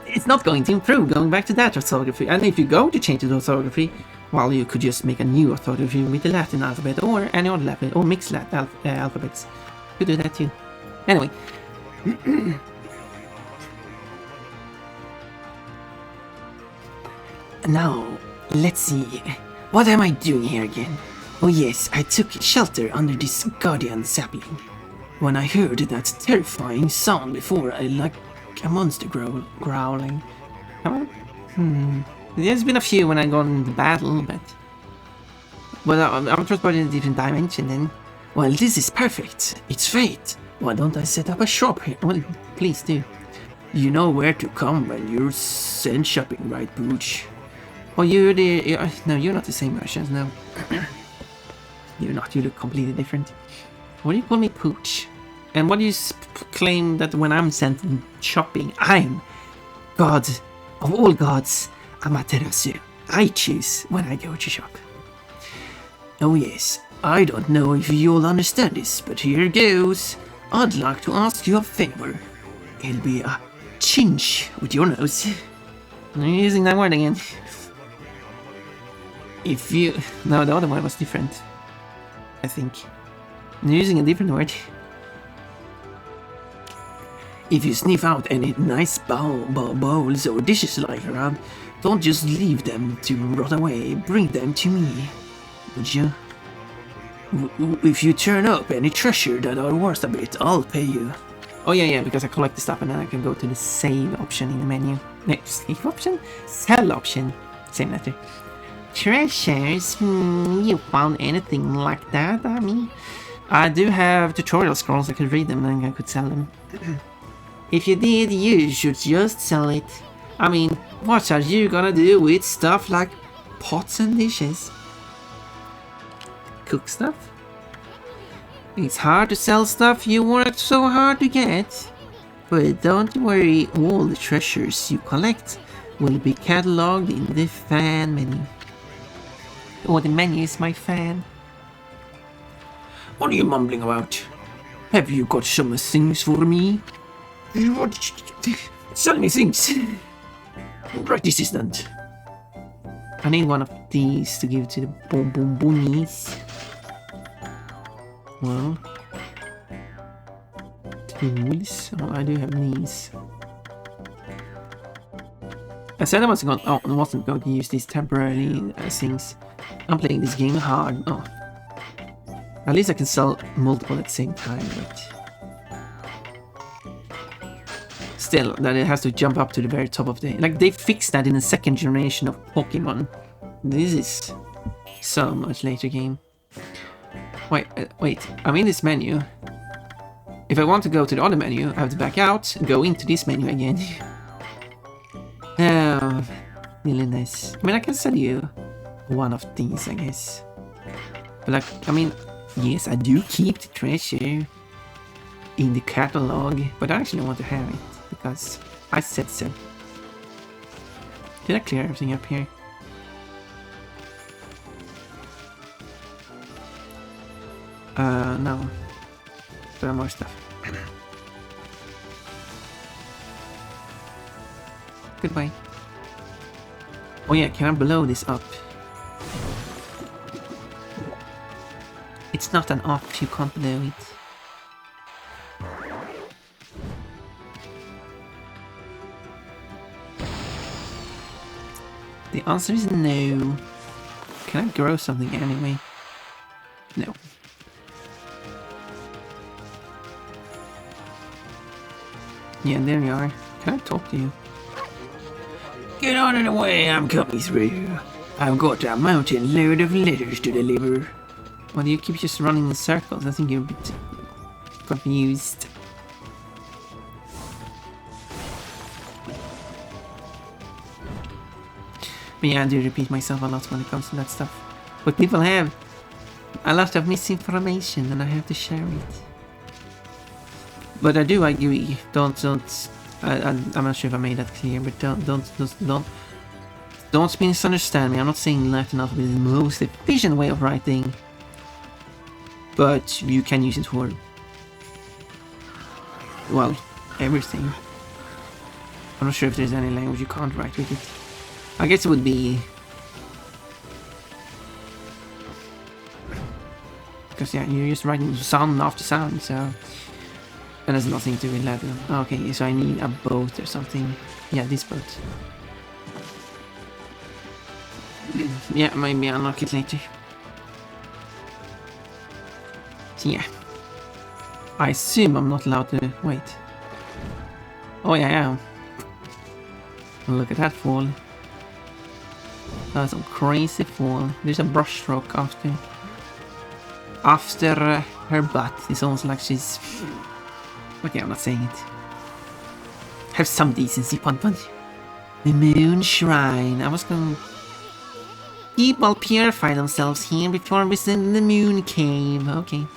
It's not going to improve going back to that orthography. And if you go to change the orthography, well, you could just make a new orthography with the Latin alphabet or any other alphabet, or mixed alphabets. You could do that too. Anyway. Now, let's see. What am I doing here again? Oh yes, I took shelter under this guardian sapling. When I heard that terrifying sound before, like a monster growling. Huh? There's been a few when I got into battle, but... Well, I'm transported in a different dimension then. Well, this is perfect. It's fate. Why don't I set up a shop here? Well, please do. You know where to come when you're sent shopping, right, Booch? Oh, you're the... no, you're not the same Russians, no. You're not, you look completely different. What do you call me, Pooch? And what do you claim that when I'm sent shopping, I'm God of all gods. Amaterasu. I choose when I go to shop. Oh yes, I don't know if you'll understand this, but here goes. I'd like to ask you a favor. It'll be a chinch with your nose. I'm using that word again. If you... No, the other one was different. I think. I'm using a different word. If you sniff out any nice bowls or dishes lying around, don't just leave them to rot away. Bring them to me, would you? If you turn up any treasure that are worth a bit, I'll pay you. Oh yeah, because I collect the stuff and then I can go to the save option in the menu. No, save option? Sell option. Same letter. Treasures? You found anything like that? I mean, I do have tutorial scrolls, I could read them and I could sell them. If you did, you should just sell it. I mean, what are you gonna do with stuff like pots and dishes? Cook stuff? It's hard to sell stuff you worked so hard to get. But don't worry, all the treasures you collect will be catalogued in the fan menu. Oh, the menu is my fan. What are you mumbling about? Have you got some things for me? What? Sell me things. Right, assistant. I need one of these to give to the boonies. Well, tools. Oh, I do have these. I said I wasn't going to use these temporarily things. I'm playing this game hard. Oh, at least I can sell multiple at the same time. But still, that it has to jump up to the very top of the... Like, they fixed that in the second generation of Pokemon. This is so much later game. Wait, I'm in this menu. If I want to go to the other menu, I have to back out and go into this menu again. Oh, really nice. I mean, I can sell you one of these, I guess. But like, I mean, yes, I do keep the treasure in the catalog, but I actually want to have it because I said so. Did I clear everything up here? No. There are more stuff. Goodbye. Oh yeah, can I blow this up? It's not an off, you can't blow it. The answer is no. Can I grow something anyway? No. Yeah, there you are. Can I talk to you? Get on in the way, I'm coming through. I've got a mountain load of letters to deliver. Why do you keep just running in circles? I think you're a bit confused. But yeah, I do repeat myself a lot when it comes to that stuff. But people have a lot of misinformation and I have to share it. But I do agree. I'm not sure if I made that clear, but don't misunderstand me. I'm not saying Latin alphabet is the most efficient way of writing, but you can use it for, well, everything. I'm not sure if there's any language you can't write with it. I guess it would be, because yeah, you're just writing sound after sound, so. And there's nothing to do with Latin. Okay, so I need a boat or something. Yeah, this boat. Yeah, maybe I'll unlock it later. So yeah. I assume I'm not allowed to... Wait. Oh yeah, I am. Look at that fall. That's a crazy fall. There's a brush stroke after her butt. It's almost like she's... Okay, I'm not saying it. Have some decency, Pun. The Moon Shrine. I was going to... People purify themselves here before visiting the Moon Cave. Okay.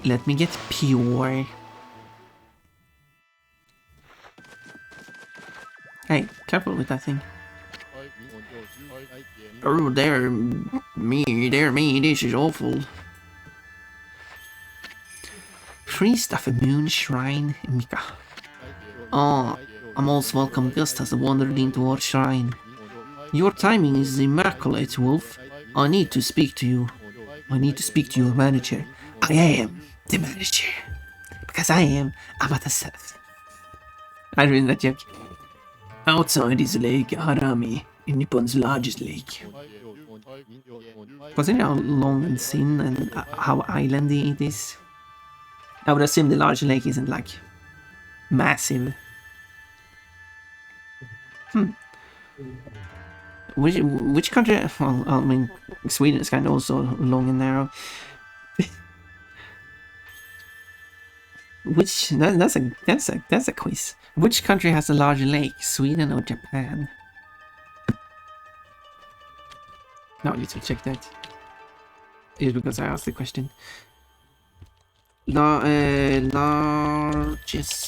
Let me get pure. Hey, careful with that thing. Oh, dear me, this is awful. Priest of a moon shrine, Mika. Oh, a most welcome guest has wandered into our shrine. Your timing is immaculate, Wolf. I need to speak to you. I need to speak to your manager. I am the manager. Because I am Amata-self. I ruined that joke. Outside is Lake Harami, Nippon's largest lake. Considering how long and thin and how islandy it is, I would assume the large lake isn't like massive. Which country? Well, I mean, Sweden is kind of also long and narrow. That's a quiz. Which country has a larger lake, Sweden or Japan? No, I need to check that. It's because I asked the question. Largest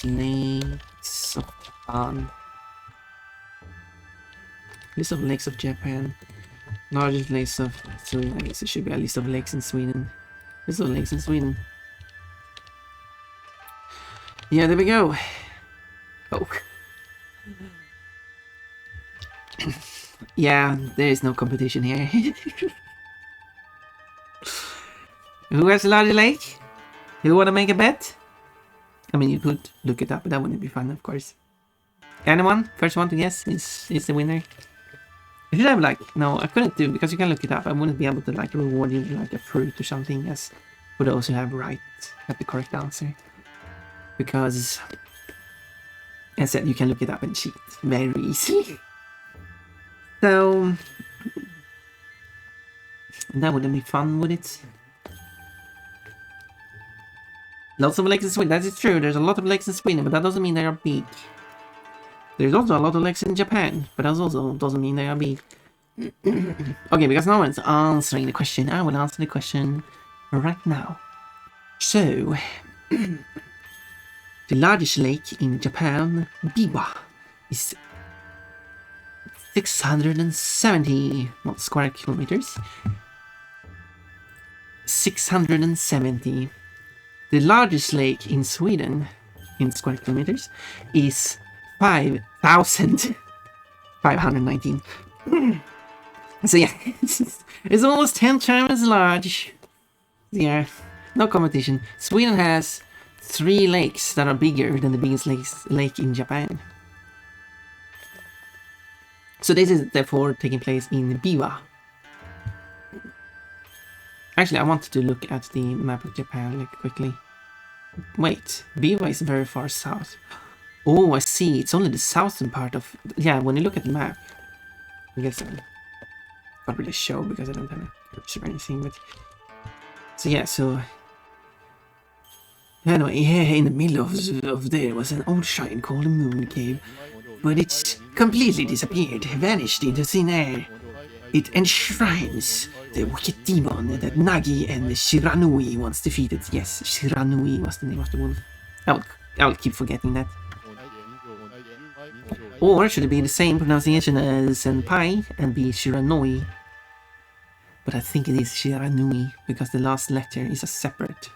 lakes of Japan. List of lakes of Japan. Largest lakes of Sweden. I guess it should be a list of lakes in Sweden. List of lakes in Sweden. Yeah, there we go. Oh. Yeah, there is no competition here. Who has a larger lake? You wanna make a bet? I mean, you could look it up, but that wouldn't be fun, of course. Anyone? First one to guess is the winner. I should have no, I couldn't do because you can look it up. I wouldn't be able to reward you with a fruit or something as for those who have the correct answer. Because, as I said, you can look it up and cheat very easily. So, that wouldn't be fun, would it? Lots of lakes in Sweden, that is true. There's a lot of lakes in Sweden, but that doesn't mean they are big. There's also a lot of lakes in Japan, but that also doesn't mean they are big. Okay, because no one's answering the question, I will answer the question right now. So, the largest lake in Japan, Biwa, is 670 square kilometers. 670. The largest lake in Sweden, in square kilometers, is 5,519. So yeah, it's almost 10 times as large. Yeah, no competition. Sweden has 3 lakes that are bigger than the biggest lake in Japan. So this is therefore taking place in Biwa. Actually, I wanted to look at the map of Japan quickly. Wait, Biwa is very far south. Oh, I see. It's only the southern part of... Yeah, when you look at the map... I guess I can't really show because I don't have a cursor or anything, but... So yeah, so... Anyway, in the middle of there was an old shrine called the Moon Cave, but it's completely disappeared, vanished into thin air. It enshrines the wicked demon that Nagi and Shiranui once defeated. Yes, Shiranui was the name of the wolf. I will keep forgetting that. Or should it be the same pronunciation as Senpai and be Shiranui? But I think it is Shiranui because the last letter is a separate.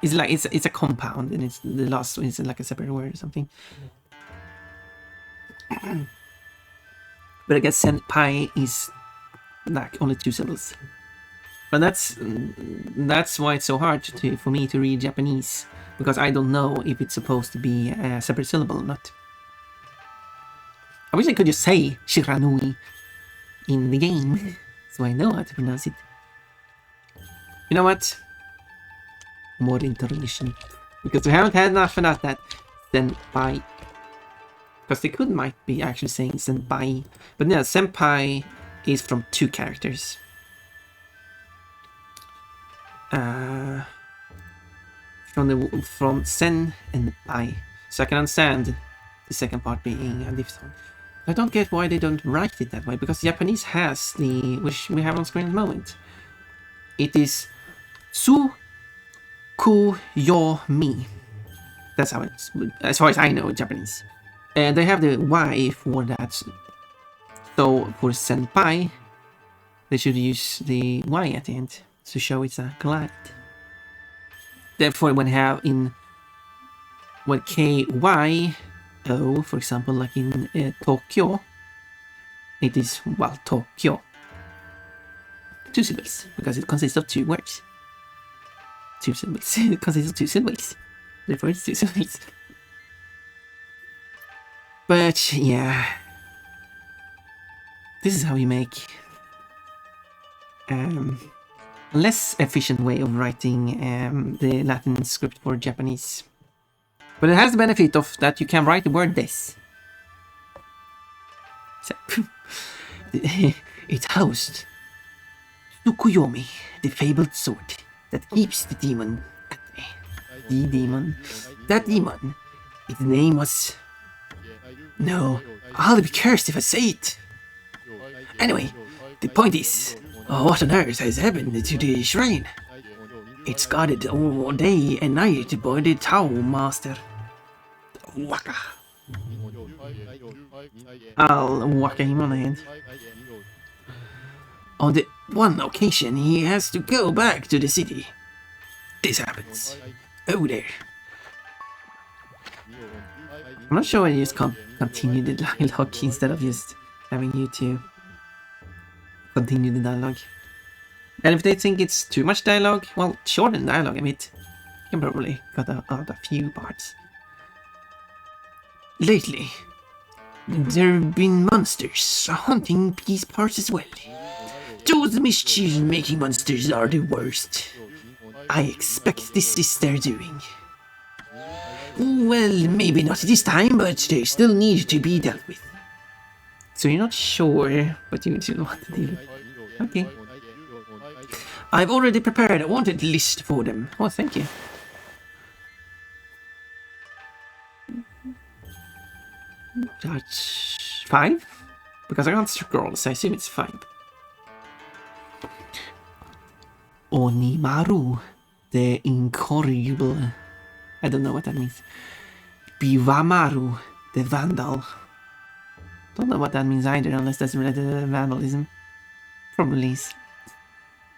It's a compound and it's the last one is like a separate word or something. But I guess senpai is like only 2 syllables. But that's why it's so hard for me to read Japanese, because I don't know if it's supposed to be a separate syllable or not. I wish I could just say Shiranui in the game, so I know how to pronounce it. You know what? More interrelation. Because we haven't had enough of that senpai. Because they might be actually saying senpai. But no, senpai is from 2 characters. From sen and pai. So I can understand the second part being a different one. I don't get why they don't write it that way, because Japanese has which we have on screen at the moment. It is Su Ku Yo Mi. That's how it's, as far as I know, Japanese. And they have the Y for that. So for senpai, they should use the Y at the end to show it's a glide. Therefore, when have in when KYO, for example, like in Tokyo, it is, well, Tokyo. 2 syllables, because it consists of 2 words. 2 syllables. It consists of 2 syllables. Therefore, it's 2 syllables. But, yeah. This is how you make a less efficient way of writing the Latin script for Japanese. But it has the benefit of that you can write the word this. So, it housed Tsukuyomi, the fabled sword that keeps the demon at bay. The demon. That demon. Its name was... No, I'll be cursed if I say it. Anyway, the point is, what on earth has happened to the shrine? It's guarded all day and night by the Tao Master. Waka. I'll waka him on the hand. On the one occasion he has to go back to the city. This happens. Oh there. I'm not sure I just can't continue the dialogue instead of just having you two continue the dialogue. And if they think it's too much dialogue, well, shorten dialogue a bit. You can probably cut out a few parts. Lately, there have been monsters haunting these parts as well. Those mischief-making monsters are the worst. I expect this is their doing. Well, maybe not this time, but they still need to be dealt with. So you're not sure what you want to do? Okay. I've already prepared a wanted list for them. Oh, thank you. That's 5? Because I can't scroll, so I assume it's 5. Onimaru, the incorrigible. I don't know what that means. Biwamaru, the vandal. Don't know what that means either, unless that's related to vandalism. Probably is.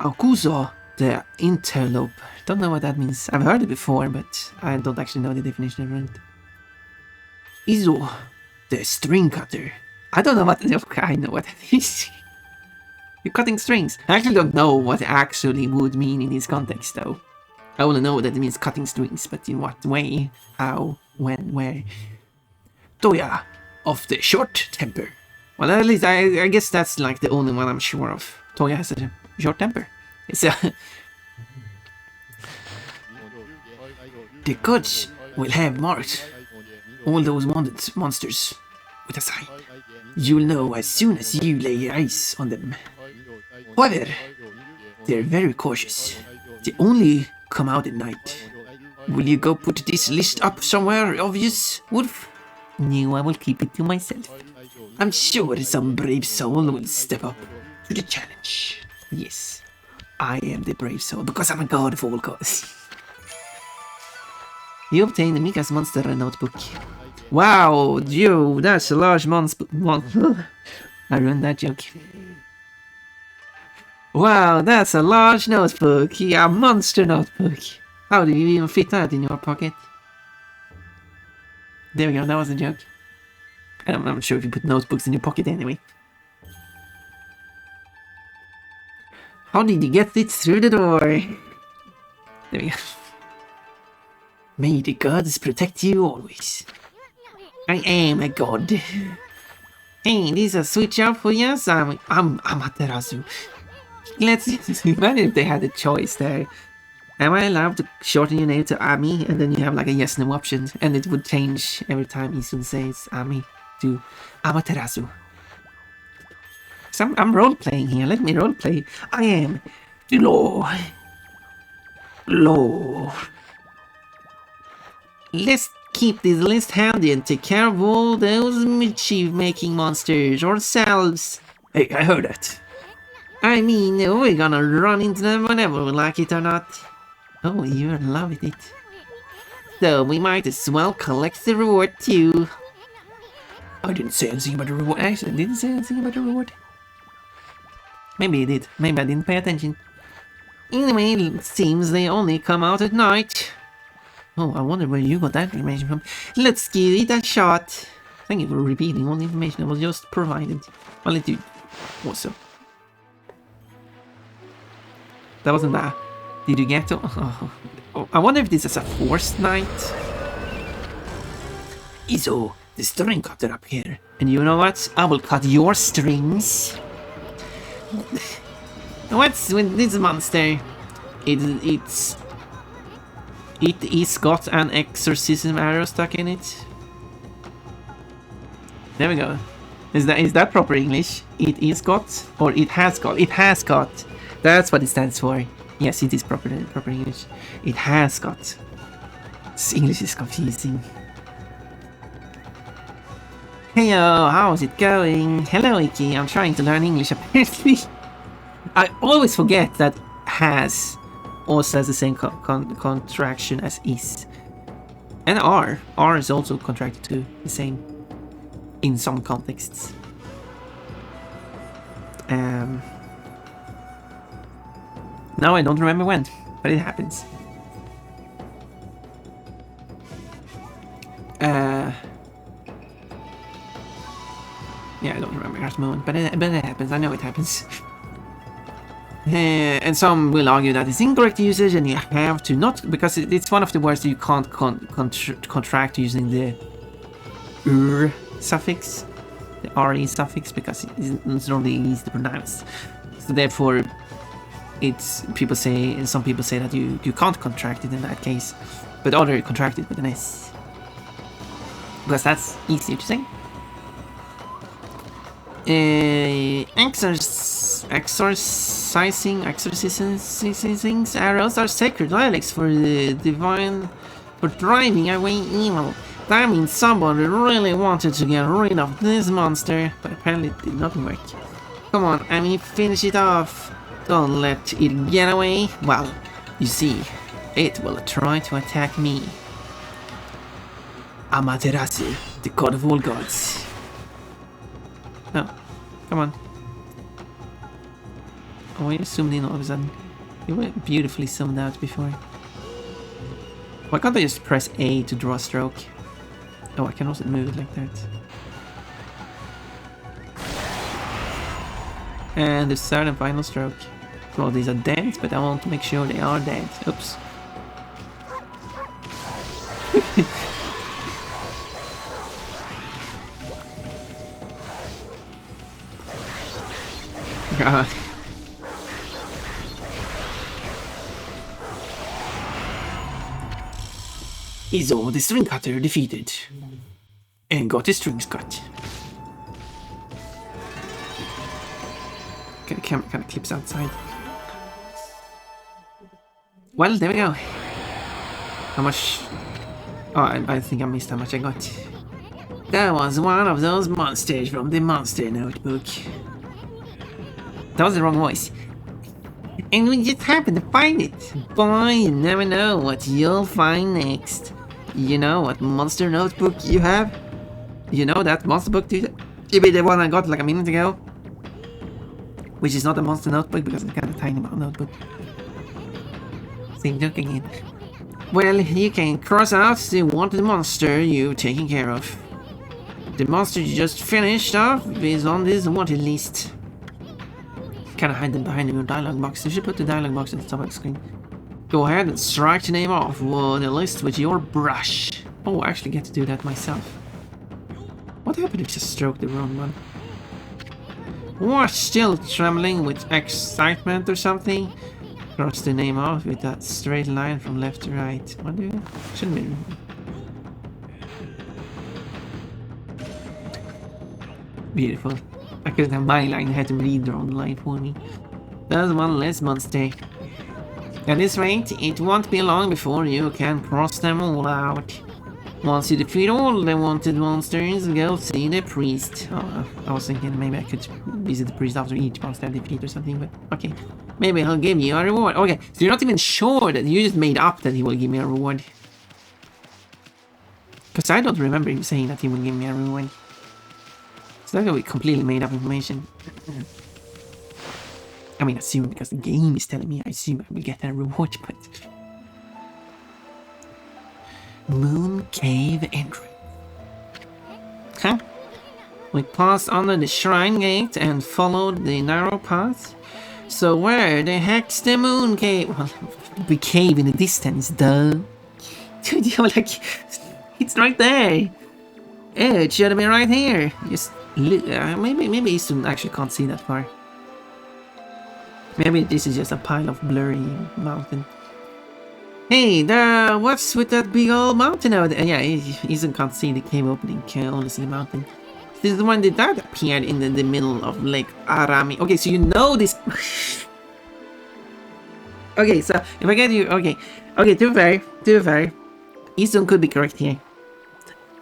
Akuzo, the interlope. Don't know what that means. I've heard it before, but I don't actually know the definition of it. Izo, the string cutter. I don't know what. I know what that is. You're cutting strings. I actually don't know what it actually would mean in this context, though. I only know that it means cutting strings, but in what way, how, when, where. Toya, of the short temper. Well, at least I guess that's like the only one I'm sure of. Toya has a short temper. It's a... The gods will have marked all those wanted monsters with a sign. You'll know as soon as you lay your eyes on them. However, they're very cautious. They only come out at night. Will you go put this list up somewhere obvious, Wolf? No, I will keep it to myself. I'm sure some brave soul will step up to the challenge. Yes, I am the brave soul because I'm a god of all gods. You obtained Mika's monster notebook. Wow, Joe, that's a large monster. I ruined that joke. Wow, that's a large notebook. Yeah, a monster notebook. How do you even fit that in your pocket? There we go, that was a joke. I'm not sure if you put notebooks in your pocket anyway. How did you get it through the door? There we go. May the gods protect you always. I am a god. Hey, this is a sweet job for you. I'm Amaterasu. Let's imagine if they had a choice there. Am I allowed to shorten your name to Ami? And then you have like a yes no option. And it would change every time Isun says Ami to Amaterasu. So I'm role-playing here. Let me role-play. I am the law. Let's keep this list handy and take care of all those mischief-making monsters ourselves. Hey, I heard that. I mean, we're gonna run into them whenever we like it or not. Oh, you're loving it. So we might as well collect the reward too. I didn't say anything about the reward. Actually, I didn't say anything about the reward. Maybe I did. Maybe I didn't pay attention. Anyway, it seems they only come out at night. Oh, I wonder where you got that information from. Let's give it a shot. Thank you for repeating all the information that was just provided. Well, it did also. That wasn't bad. Did you get to... Oh, I wonder if this is a forced night. Izo, the string cutter up here. And you know what? I will cut your strings. What's with this monster? It is got an exorcism arrow stuck in it. There we go. Is that proper English? It is got, or it has got? It has got. That's what it stands for. Yes, it is proper English. It has got. This English is confusing. Heyo, how's it going? Hello, Iki. I'm trying to learn English apparently. I always forget that has also has the same contraction as is. And R. R is also contracted to the same in some contexts. Now I don't remember when, but it happens. Yeah, I don't remember at the moment, but it happens. I know it happens. And some will argue that it's incorrect usage, and you have to not, because it's one of the words that you can't contract using the suffix, the re suffix, because it's not really easy to pronounce. So therefore, some people say that you can't contract it in that case, but other contract it with an S, because that's easier to say. Exorcising arrows are sacred relics for the divine, for driving away evil. That means somebody really wanted to get rid of this monster, but apparently it did not work. Come on, I mean, finish it off. Don't let it get away. Well, you see, it will try to attack me. Amaterasu, the god of all gods. No, come on. Oh, you zoomed in all of a sudden. You were beautifully zoomed out before. Why can't I just press A to draw a stroke? Oh, I can also move it like that. And the third and final stroke. Well, these are dead, but I want to make sure they are dead. Oops. God. Izo, the string cutter, defeated. And got his strings cut. Okay, the camera kind of clips outside. Well, there we go. How much... Oh, I think I missed how much I got. That was one of those monsters from the Monster Notebook. That was the wrong voice. And we just happened to find it. Boy, you never know what you'll find next. You know what Monster Notebook you have? You know that monster book too? Maybe the one I got like a minute ago? Which is not a Monster Notebook because it's kind of a tiny notebook. Same joke again. Well, you can cross out the wanted monster you've taken care of. The monster you just finished off is on this wanted list. Kind of hide them behind your dialog box. You should put the dialog box at the top of the screen. Go ahead and strike the name off the list with your brush. Oh, I actually get to do that myself. What happened if I stroked the wrong one? What, still trembling with excitement or something? Cross the name off with that straight line from left to right. What do you... Shouldn't be... Beautiful. I couldn't have my line, I had to redraw the line for me. There's one less monster. At this rate, it won't be long before you can cross them all out. Once you defeat all the wanted monsters, go see the priest. Oh, I was thinking maybe I could visit the priest after each monster I defeat or something, but okay. Maybe he'll give you a reward. Okay, so you're not even sure that you just made up that he will give me a reward. Because I don't remember him saying that he will give me a reward. So that could be completely made up information. I mean, assume because the game is telling me, I assume I will get a reward, but... Moon Cave Entrance. Huh? We passed under the shrine gate and followed the narrow path. So where the heck's the Moon Cave? Well, the cave in the distance, duh. Dude, you're like... It's right there! It should have been right here! Just look, maybe Isun actually can't see that far. Maybe this is just a pile of blurry mountain. Hey, what's with that big old mountain out there? Yeah, Isun can't see the cave opening, can only see the mountain. This is the one that appeared in the middle of Lake Ōkami. Okay, so you know this... Okay, so if I get you... Okay, to be fair, Isun could be correct here.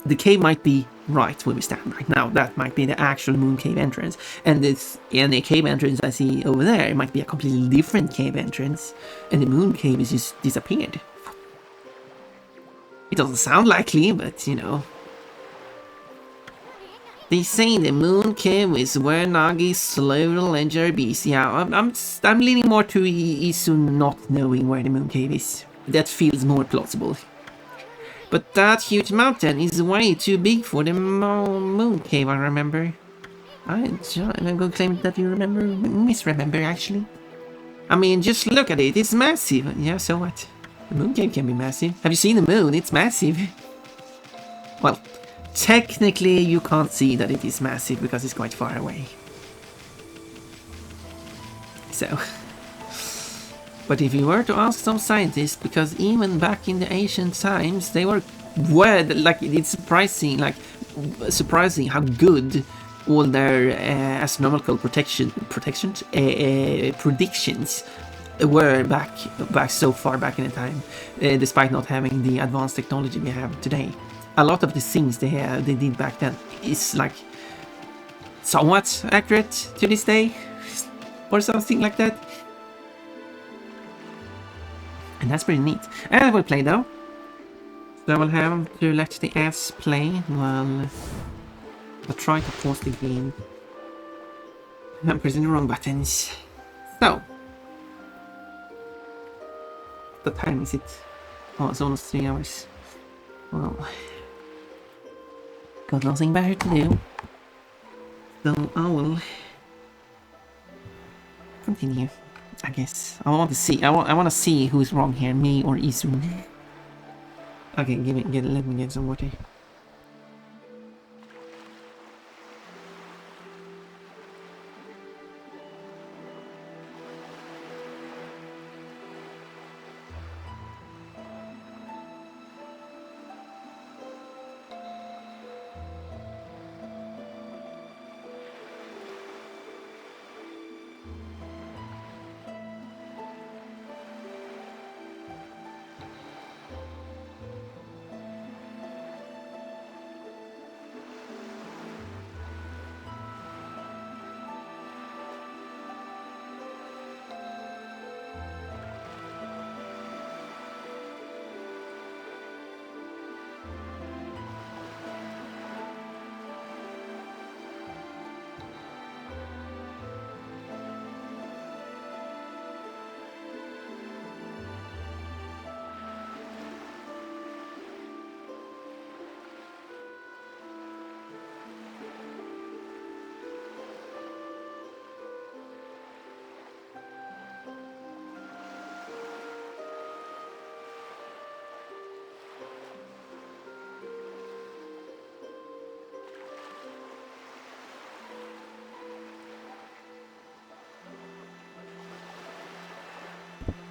The cave might be right where we stand right now. That might be the actual Moon Cave entrance. And the cave entrance I see over there, it might be a completely different cave entrance. And the Moon Cave is just disappeared. It doesn't sound likely, but you know. They say the Moon Cave is where Nagi's slow the ledger beast. Yeah, I'm leaning more to Isun not knowing where the Moon Cave is. That feels more plausible. But that huge mountain is way too big for the Moon Cave, I remember. I'm gonna claim that you misremember, actually. I mean, just look at it, it's massive. Yeah, so what? The Moon Cave can be massive. Have you seen the moon? It's massive. Well, technically you can't see that it is massive because it's quite far away. So... But if you were to ask some scientists, because even back in the ancient times, they were like, it's surprising how good all their astronomical predictions were back so far back in the time, despite not having the advanced technology we have today. A lot of the things they did back then is like somewhat accurate to this day, or something like that. And that's pretty neat. And I will play though. So I will have to let the ads play while I try to pause the game. I'm pressing the wrong buttons. So. What time is it? Oh, it's almost 3 hours. Well. Got nothing better to do. So I will continue. I guess I want to see. I want to see who's wrong here, me or Isun. Okay, let me get some water.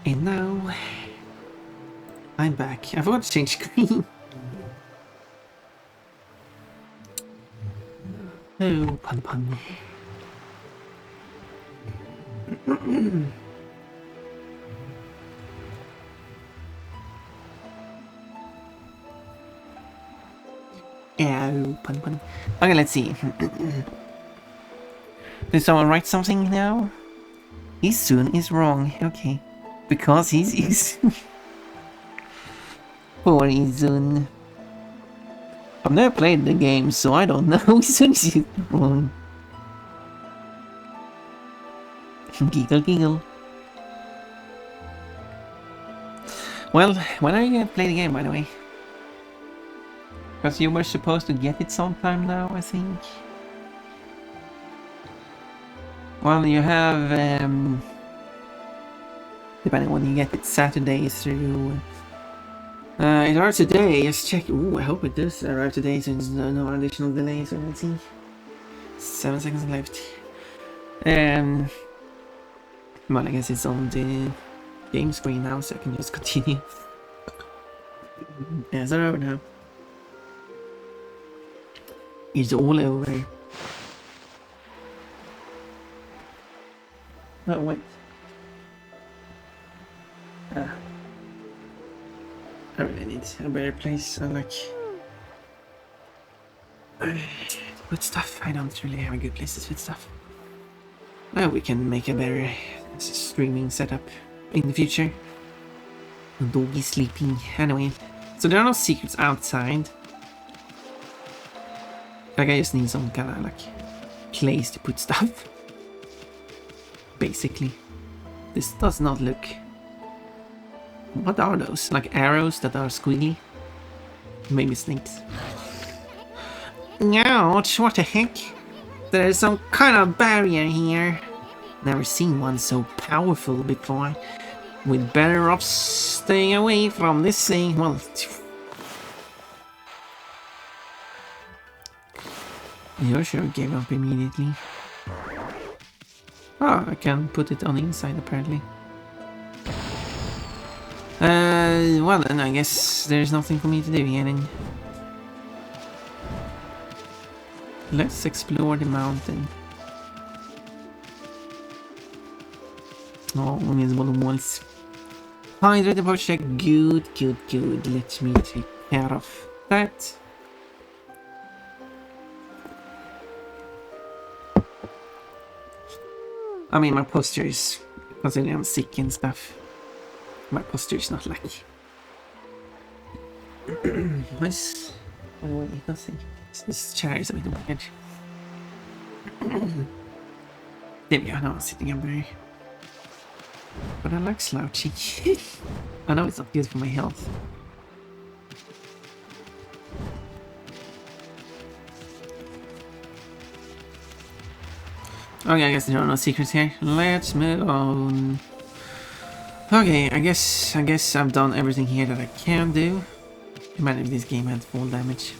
And now I'm back. I forgot to change screen. Oh, pun. Oh, pun. Okay, let's see. Did someone write something now? Isun is wrong. Okay. Because he's Poor Isun. I've never played the game, so I don't know. Giggle, giggle. Well, when are you gonna play the game, by the way? Because you were supposed to get it sometime now, I think. Well, you have, depending on when you get it, Saturday through... it arrives today, just check. Ooh, I hope it does arrive today, so there's no additional delays or anything. 7 seconds left. Well, I guess it's on the game screen now, so I can just continue. Yeah, it's over now. It's all over. Oh, wait. I really need a better place. I like... put stuff. I don't really have a good place to put stuff. Now we can make a better streaming setup in the future. The dog is sleeping. Anyway, so there are no secrets outside. Like, I just need some kind of like place to put stuff. Basically, this does not look... What are those? Like arrows that are squiggly? Maybe snakes. Ouch, what the heck? There is some kind of barrier here. Never seen one so powerful before. We'd better off staying away from this thing. Well, you sure gave up immediately. Oh, I can put it on the inside apparently. Well then, I guess there's nothing for me to do here then. Let's explore the mountain. Oh, invisible walls. Hydrate the project. Good, good, good. Let me take care of that. I mean, my posture is, considering I'm sick and stuff, my posture is not like... Nice. Oh wait, nothing. This chair is a bit weird. There we go, now I'm sitting up there. But I like slouching. I know it's not good for my health. Okay, I guess there are no secrets here. Let's move on. Okay, I guess I've done everything here that I can do. Imagine if this game had fall damage.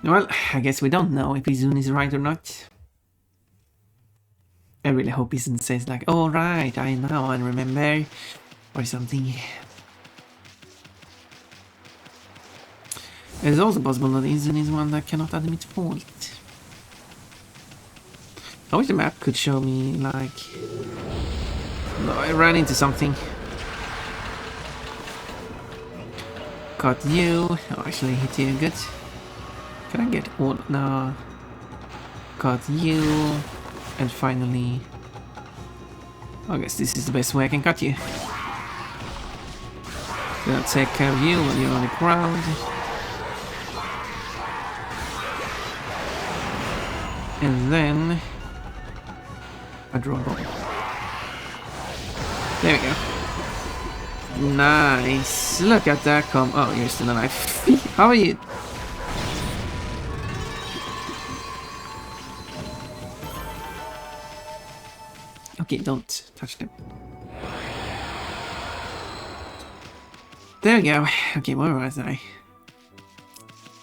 Well, I guess we don't know if Izun is right or not. I really hope Izun says like, oh right, I know, I remember, or something. It's also possible that Izun is one that cannot admit fault. I wish the map could show me, like... No, I ran into something. Got you. Oh, actually hit you good. Can I get all... No. Got you. And finally... I guess this is the best way I can cut you. Gonna take care of you while you're on the ground. And then... I draw a ball. There we go. Nice. Look at that come. Oh, you're still alive. How are you? Okay, don't touch them. There we go. Okay, where was I?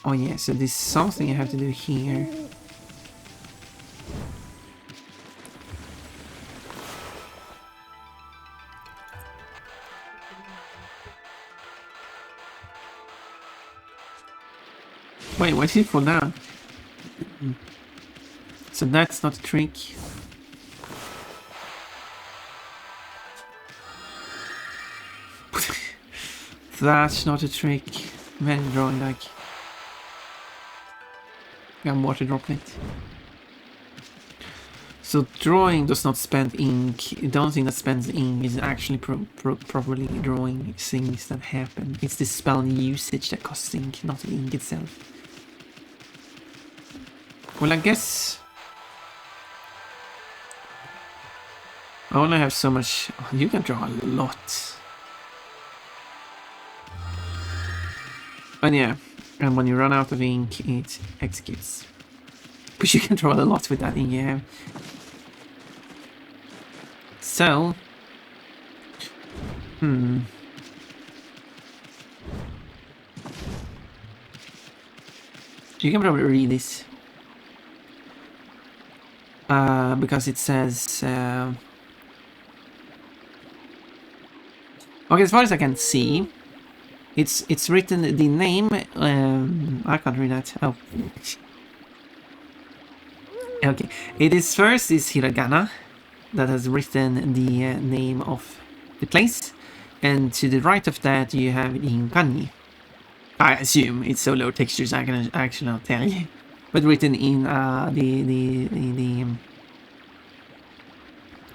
Oh yeah, so there's something I have to do here. Wait, why did he fall down? So that's not a trick. That's not a trick. When drawing like... I'm water droplet. So drawing does not spend ink. The only thing that spends ink is actually properly drawing things that happen. It's the spell usage that costs ink, not the ink itself. Well, I guess I only have so much. Oh, you can draw a lot. And yeah, and when you run out of ink, it executes. But you can draw a lot with that ink you have. So, you can probably read this. Because it says... okay, as far as I can see, it's written the name... I can't read that. Oh. Okay, it is first is hiragana that has written the name of the place, and to the right of that you have in kanji. I assume it's so low textures I can actually not tell you, but written in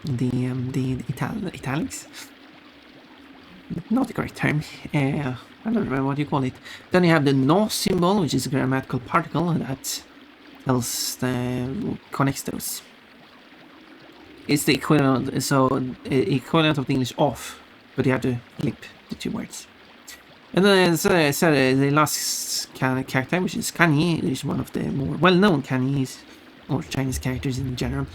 the italics. Not the correct term. I don't remember what you call it. Then you have the no symbol, which is a grammatical particle that tells connects those. It's the equivalent, so equivalent of the English off, but you have to flip the two words. And then the last character, which is kanji, which is one of the more well-known kanjis, or Chinese characters in general,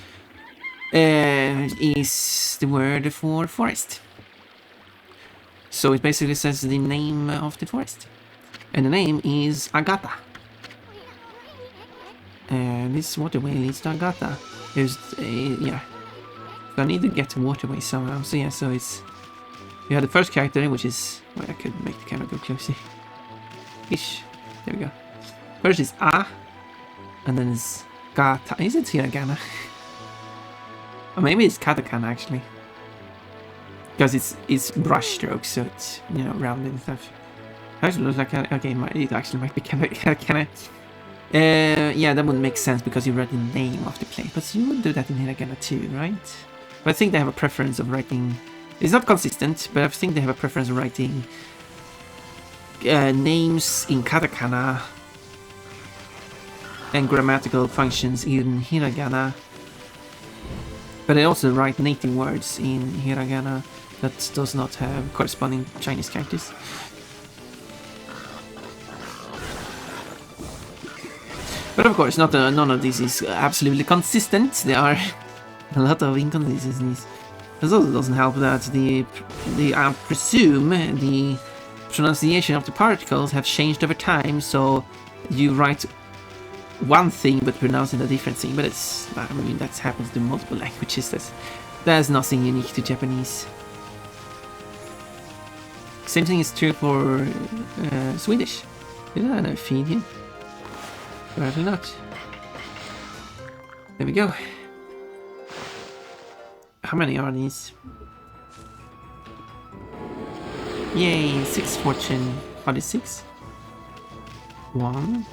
is the word for forest. So it basically says the name of the forest. And the name is Agata. This waterway leads to Agata. There's yeah. So I need to get to waterway somehow. So yeah, so it's... You have the first character, which is... Well, I could make the camera go closer. Ish. There we go. First is A. And then it's Gata. Is it hiragana? Or maybe it's katakana actually. Because it's brush strokes, so it's, you know, rounded and stuff. Actually looks like okay, it actually might be katakana. Yeah, that would make sense because you write the name of the place. But you would do that in hiragana too, right? But I think they have a preference of writing... It's not consistent, but I think they have a preference of writing names in katakana and grammatical functions in hiragana. But they also write native words in hiragana that does not have corresponding Chinese characters. But of course, none of this is absolutely consistent. There are a lot of inconsistencies. This also doesn't help that I presume the pronunciation of the particles have changed over time, so you write one thing but pronounce it a different thing. But it's, I mean, that happens to multiple languages. There's nothing unique to Japanese. Same thing is true for Swedish. Did I know Fiji? Apparently not. There we go. How many are these? Yay, 6 fortune. Are they 6? 1.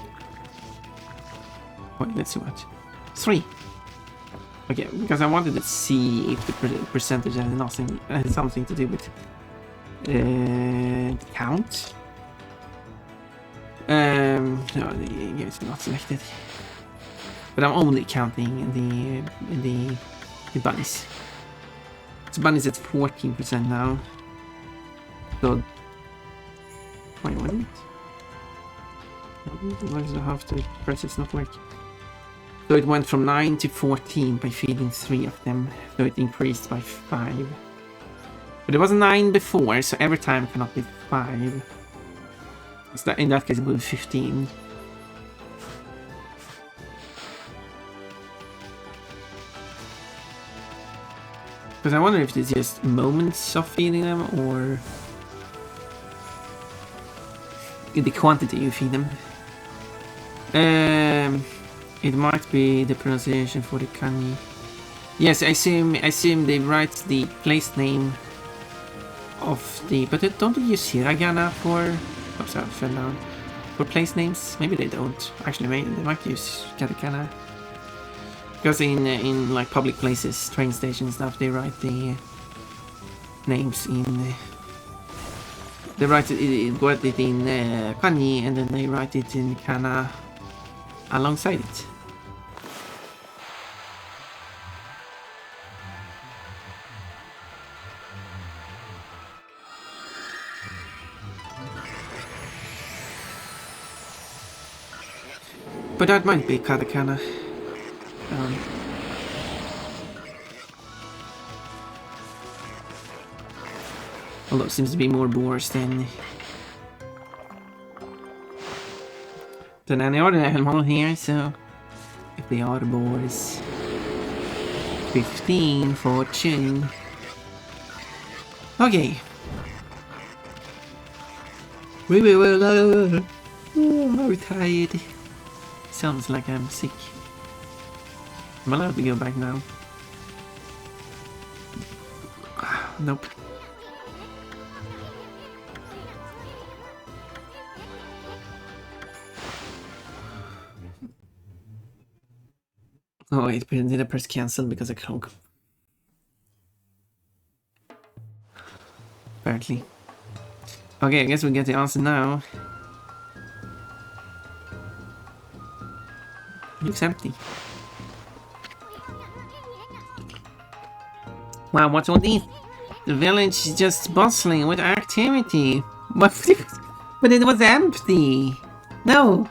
Wait, let's see what. 3. Okay, because I wanted to see if the percentage has something to do with count. No, the game is not selected. But I'm only counting the bunnies. So bunnies at 14% now. So wait, what is it? Why does I have to press it's not working? So it went from 9 to 14 by feeding 3 of them. So it increased by 5. But it was 9 before, so every time cannot be 5. So in that case it would be 15. Because I wonder if it's just moments of feeding them or the quantity you feed them. It might be the pronunciation for the kanji. Yes, I assume they write the place name of the... But don't they use hiragana for... Oh, sorry, fell down. For place names? Maybe they don't. Actually, maybe they might use katakana. Because in like public places, train stations stuff, they write the names in. They write it in kanji, and then they write it in kana alongside it. But that might be katakana. Although it seems to be more boars than any other model here, so if they are boars, 15 fortune. Okay. We will. Oh, I'm tired. Sounds like I'm sick. Am I allowed to go back now? Nope. Oh wait, but did I press cancel because I can't? Apparently. Okay, I guess we get the answer now. Looks empty. Wow, what's all this? The village is just bustling with activity. But it was empty. No.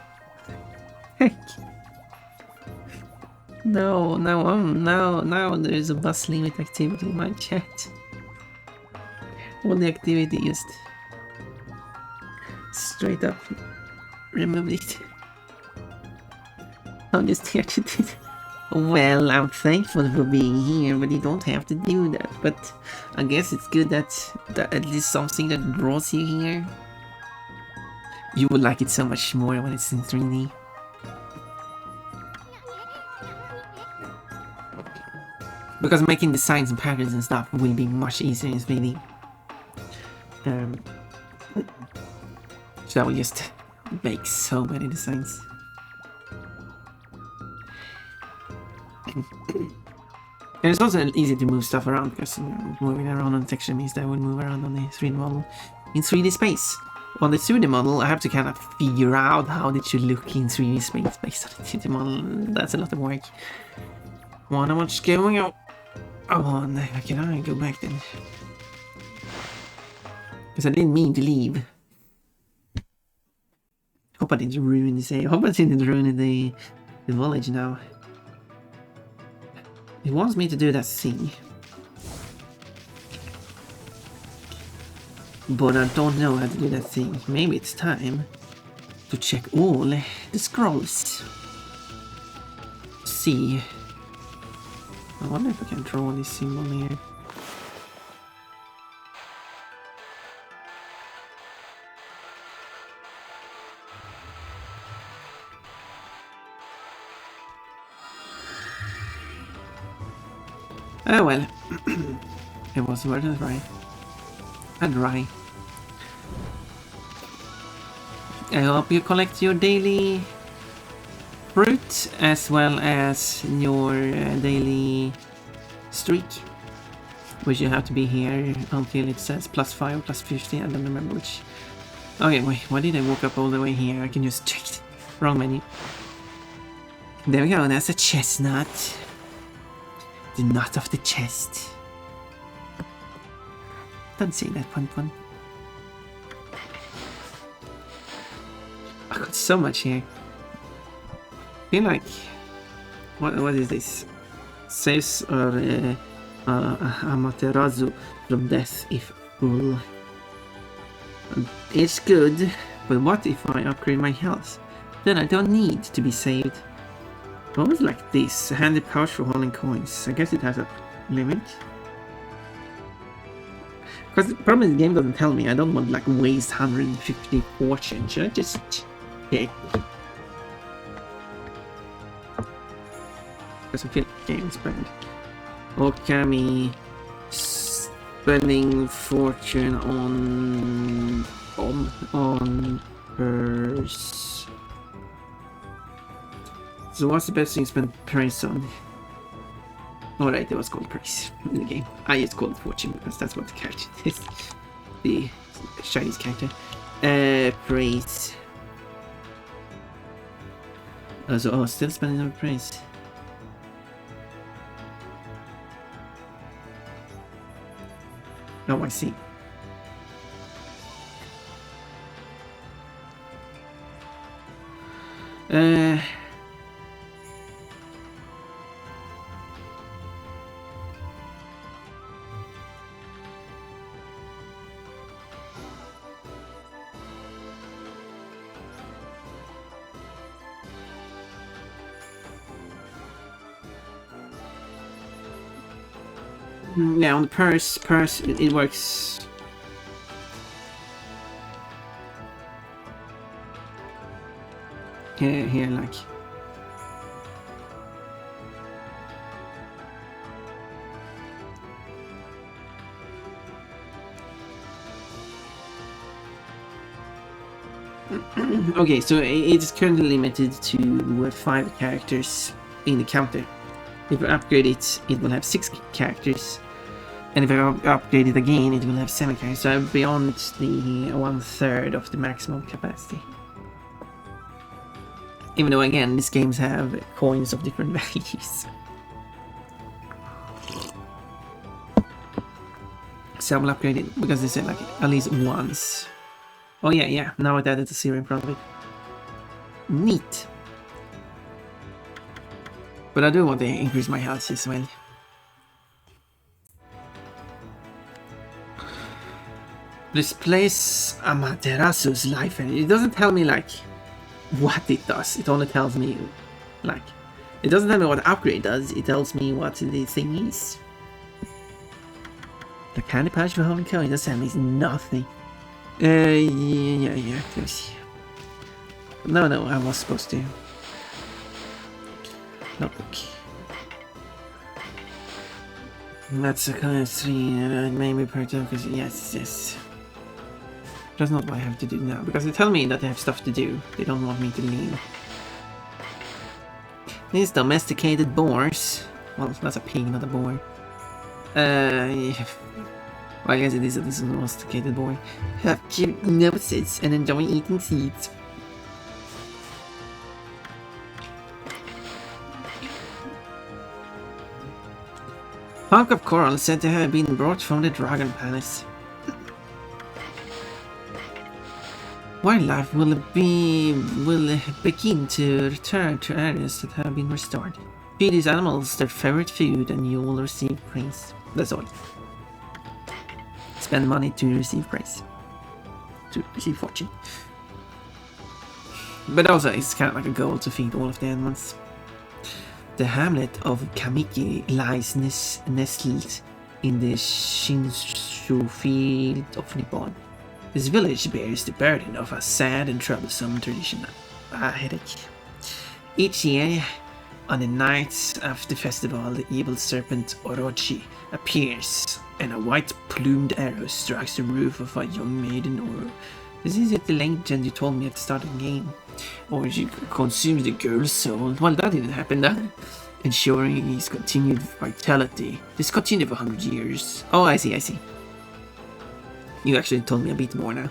Heck. No, there's a bustling with activity in my chat. All the activity just straight up removed it. I'm just here to do it. Well, I'm thankful for being here, but you don't have to do that. But I guess it's good that at least something that draws you here. You would like it so much more when it's in 3D. Because making designs and patterns and stuff will be much easier in 3D. So I will just make so many designs. And it's also easy to move stuff around because moving around on the texture means that I would move around on the 3D model in 3D space. On the 2D model, I have to kind of figure out how it should look in 3D space based on the 2D model. That's a lot of work. Wonder what's going on. Oh, no, can I go back then? Because I didn't mean to leave. Hope I didn't ruin this. Hope I didn't ruin the village now. It wants me to do that thing. But I don't know how to do that thing. Maybe it's time to check all the scrolls. See. I wonder if I can draw this symbol here. Oh well, it was worth a try. A try. I hope you collect your daily fruit as well as your daily streak, which you have to be here until it says +5 or +50. I don't remember which. Okay, wait, why did I walk up all the way here? I can just check it. Wrong menu. There we go, that's a chestnut. The nut of the chest. Don't say that, Pun. I got so much here. I feel like... What is this? Saves Amaterasu from death if full. It's good, but what if I upgrade my health? Then I don't need to be saved. What was like this? A handy pouch for holding coins. I guess it has a limit. Because the problem is the game doesn't tell me. I don't want like waste 150 fortune. Should I just check? Because I feel like game spend. Ōkami spending fortune on purse. So what's the best thing to spend price on? Alright, it was called praise in the game. I just called it fortune because that's what the character is. The Chinese character. Praise. Still spending over praise. Oh, I see. Yeah, on the purse, it works. Here, like. Okay, so it's currently limited to 5 characters in the counter. If I upgrade it, it will have 6 characters. And if I upgrade it again, it will have 7 characters. So I'm beyond the 1/3 of the maximum capacity. Even though, again, these games have coins of different values. So I will upgrade it because they said like at least once. Oh yeah, now it added a 0 in front of it. Neat. But I do want to increase my health as well. Displays Amaterasu's life energy. It doesn't tell me like what it does. It only tells me like it doesn't tell me what the upgrade does. It tells me what the thing is. The candy patch for holding coin does tell me nothing. Yeah. No, I was supposed to. Notebook. That's a kind of 3, maybe per token. Yes. That's not what I have to do now, because they tell me that they have stuff to do. They don't want me to leave. These domesticated boars. Well, that's a pig, not a boar. Yeah. Well, I guess it is a domesticated boar. Have cute noses and enjoy eating seeds. Hunk of coral said to have been brought from the Dragon Palace. Wildlife will begin to return to areas that have been restored. Feed these animals their favorite food and you will receive praise. That's all. Spend money to receive praise. To receive fortune. But also it's kind of like a goal to feed all of the animals. The hamlet of Kamiki lies nestled in the Shinshu field of Nippon. This village bears the burden of a sad and troublesome tradition. A headache. Each year, on the night of the festival, the evil serpent Orochi appears, and a white-plumed arrow strikes the roof of a young maiden Oro. This is the legend you told me at the start of the game. Or she consumes the girl's soul. Well, that didn't happen then. Ensuring his continued vitality. This continued for 100 years. Oh, I see. You actually told me a bit more now.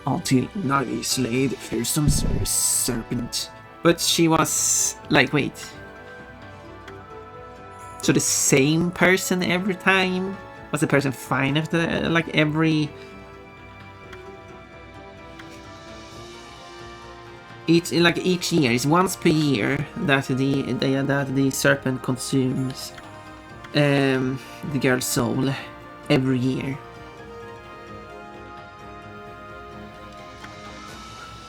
Until Nagi slay the fearsome serpent. But she was like, wait. So the same person every time? Was the person fine after like every... Each year, it's once per year that the serpent consumes the girl's soul every year.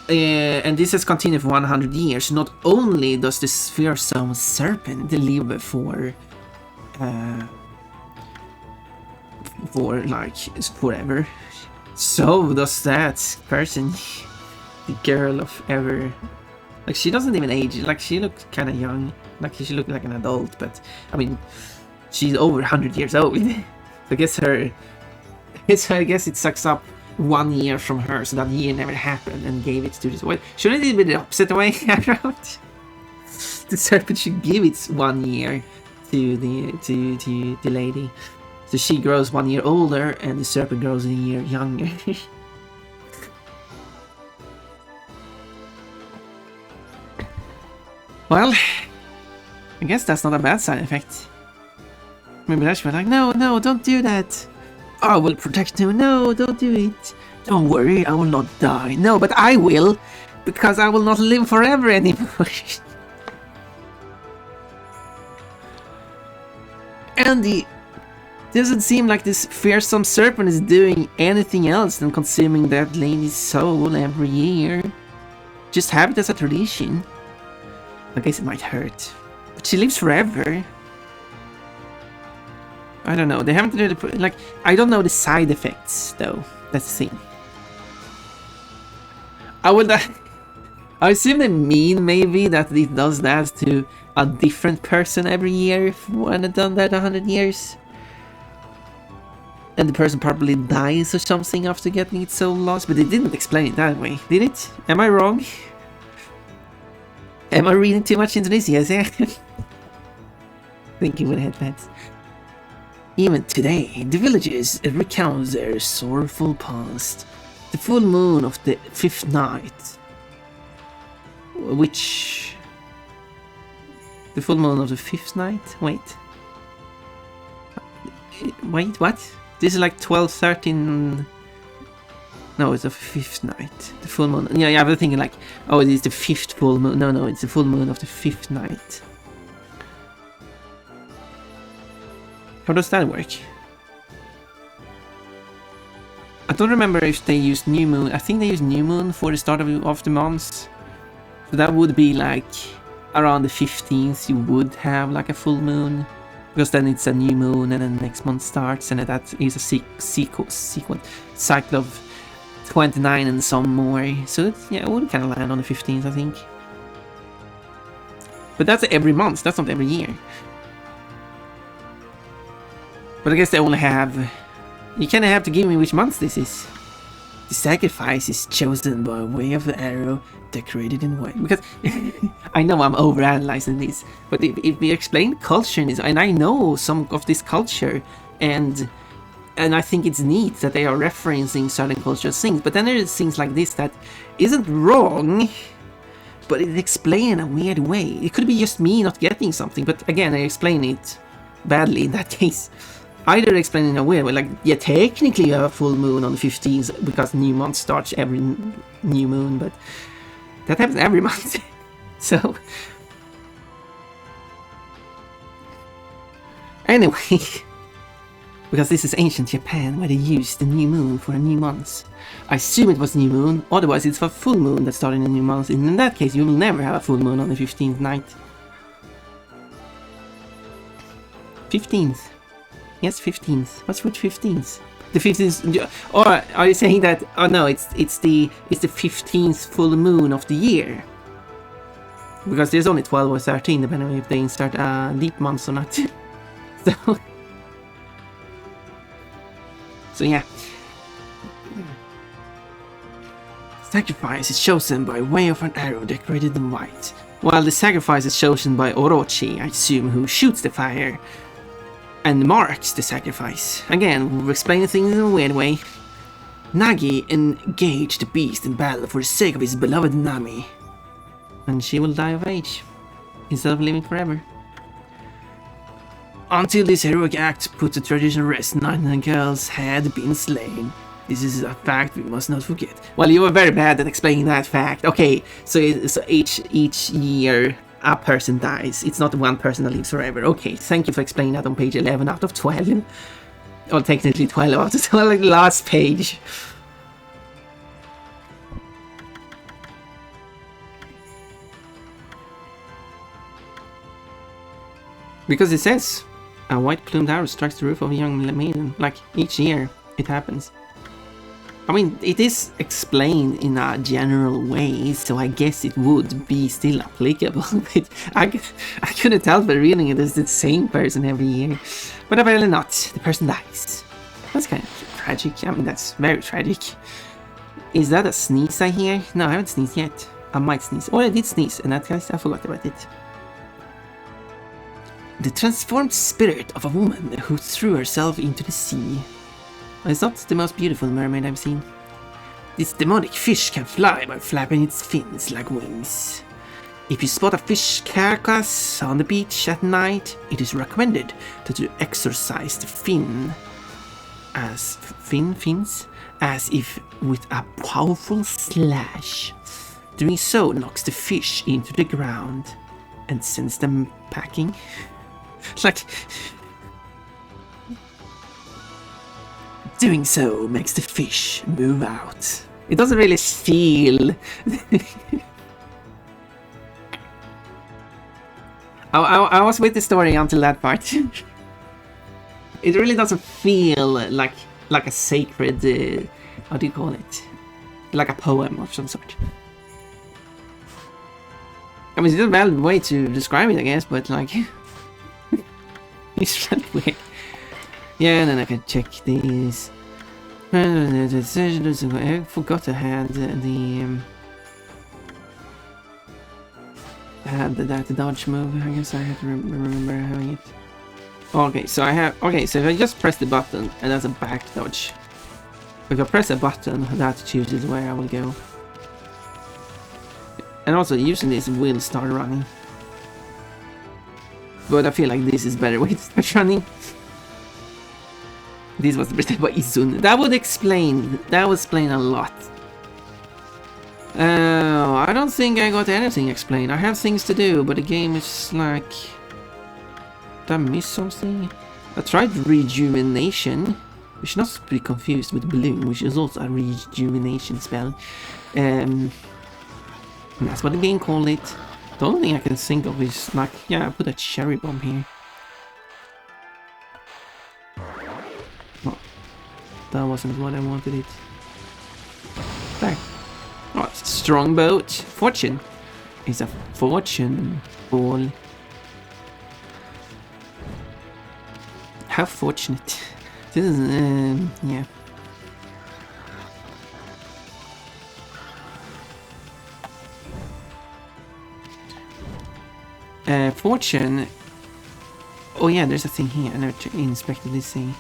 And this has continued for 100 years. Not only does the fearsome serpent live for like forever, so does that person. The girl of ever, like she doesn't even age. Like she looked kind of young. Like she looked like an adult, but I mean, she's over 100 years old. I guess I guess it sucks up 1 year from her, so that year never happened, and gave it to this. Well, shouldn't it be the opposite way around? The serpent should give its 1 year to the lady. So she grows 1 year older, and the serpent grows a year younger. Well, I guess that's not a bad side effect. Maybe I should be like, no, don't do that. I will protect you. No, don't do it. Don't worry, I will not die. No, but I will, because I will not live forever anymore. Andy, doesn't seem like this fearsome serpent is doing anything else than consuming that lady's soul every year. Just have it as a tradition. I guess it might hurt, but she lives forever. I don't know. They haven't really put, like, I don't know the side effects though. That's the thing. I assume they mean maybe that it does that to a different person every year when it's done that 100 years. And the person probably dies or something after getting its soul lost, but they didn't explain it that way, did it? Am I wrong? Am I reading too much into this? Yes, yeah. Thinking with headbands. Even today, the villagers recount their sorrowful past. The full moon of the 5th night. Which... The full moon of the 5th night? Wait. Wait, what? This is like 12, 13... No, it's the 5th night. The full moon. Yeah, I was thinking like, oh, it is the 5th full moon. No, it's the full moon of the 5th night. How does that work? I don't remember if they used new moon. I think they used new moon for the start of the months. So that would be like around the 15th you would have like a full moon. Because then it's a new moon and then the next month starts, and that is a cycle of 29 and some more. So it's, yeah, it would kind of land on the 15th, I think. But that's every month, that's not every year. But I guess they only have... You kind of have to give me which month this is. The sacrifice is chosen by way of the arrow decorated in white. Because I know I'm overanalyzing this, but if we explain culture in this, and I know some of this culture, and I think it's neat that they are referencing certain cultural things, but then there's things like this that isn't wrong, but it's explained in a weird way. It could be just me not getting something, but again, I explain it badly in that case. Either explain in a weird way, like, yeah, technically you have a full moon on the 15th because new month starts every new moon, but that happens every month. So, anyway, because this is ancient Japan where they used the new moon for a new month. I assume it was new moon, otherwise it's a full moon that started a new month, and in that case you will never have a full moon on the 15th night. 15th. Yes, 15th. What's with 15th? The 15th. Or are you saying that? Oh no, it's the 15th full moon of the year. Because there's only 12 or 13, depending on if they insert leap months or not. So yeah. Sacrifice is chosen by way of an arrow decorated in white. While the sacrifice is chosen by Orochi, I assume, who shoots the fire and marks the sacrifice. Again, we're explaining things in a weird way. Nagi engaged the beast in battle for the sake of his beloved Nami. And she will die of age, instead of living forever. Until this heroic act put the tradition to rest, 9 girls had been slain. This is a fact we must not forget. Well, you were very bad at explaining that fact. Okay, so each year a person dies. It's not one person that lives forever. Okay, thank you for explaining that on page 11 out of 12. Or technically 12 out of 12, like the last page. Because it says, a white plumed arrow strikes the roof of a young maiden. Like, each year it happens. I mean, it is explained in a general way, so I guess it would be still applicable. But I couldn't tell by reading it as the same person every year. But apparently not. The person dies. That's kind of tragic. I mean, that's very tragic. Is that a sneeze I hear? No, I haven't sneezed yet. I might sneeze. Oh, I did sneeze, and that case I forgot about it. The transformed spirit of a woman who threw herself into the sea. It's not the most beautiful mermaid I've seen. This demonic fish can fly by flapping its fins like wings. If you spot a fish carcass on the beach at night, it is recommended that you exorcise the fins as if with a powerful slash. Doing so knocks the fish into the ground and sends them packing. Like, doing so makes the fish move out. It doesn't really feel. I was with the story until that part. It really doesn't feel like a sacred. How do you call it? Like a poem of some sort. I mean, it's a valid way to describe it, I guess, but like. It's really weird. Yeah, and then I can check these. I forgot I had the dodge move. I guess I have to remember having it. Okay, so I have. Okay, so if I just press the button, and that's a back dodge. If I press a button, that chooses where I will go. And also using this will start running. But I feel like this is better way to start running. This was the best by Izun. That would explain a lot. I don't think I got anything explained. I have things to do, but the game is like... Did I miss something? I tried rejuvenation. We should not be confused with bloom, which is also a rejuvenation spell. And that's what the game called it. The only thing I can think of is like, yeah, I put a cherry bomb here. Oh, that wasn't what I wanted it. There. Oh, strong boat. Fortune. It's a fortune ball. How fortunate. This is, yeah. Fortune. Oh yeah, there's a thing here. I never inspected this thing.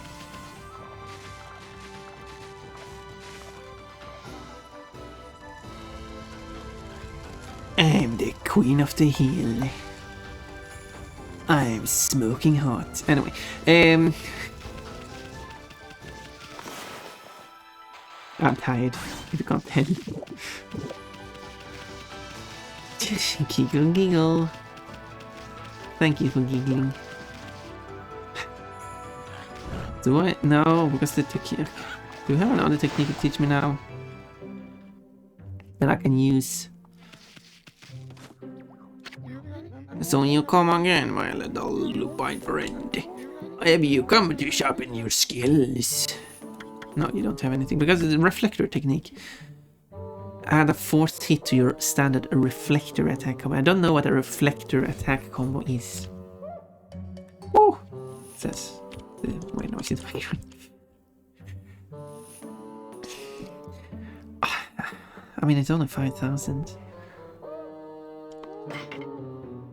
I'm the queen of the hill. I'm smoking hot. Anyway, I'm tired. If you can't tell. Giggle, giggle. Thank you for giggling. Do I? No, because the technique. Do you have another technique to teach me now? That I can use. So you come again, my little lupine friend. Have you come to sharpen your skills? No, you don't have anything, because it's a reflector technique. Add a fourth hit to your standard reflector attack combo. I don't know what a reflector attack combo is. Oh! It says... Wait, no, it's background. I mean, it's only 5,000.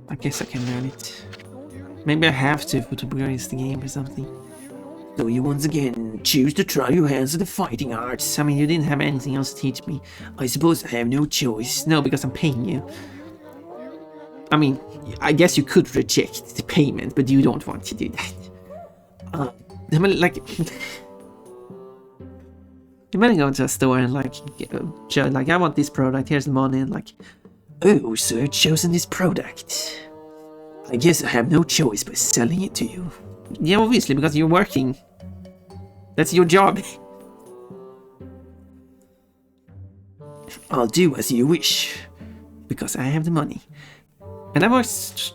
I guess I can learn it. Maybe I have to upgrade the game or something. So you once again choose to try your hands at the fighting arts. I mean, you didn't have anything else to teach me. I suppose I have no choice. No, because I'm paying you. I mean, I guess you could reject the payment, but you don't want to do that. I mean, like... You might go to a store and like, I want this product, here's the money, and like... Oh, so you've chosen this product. I guess I have no choice but selling it to you. Yeah, obviously, because you're working. That's your job. I'll do as you wish, because I have the money. And that works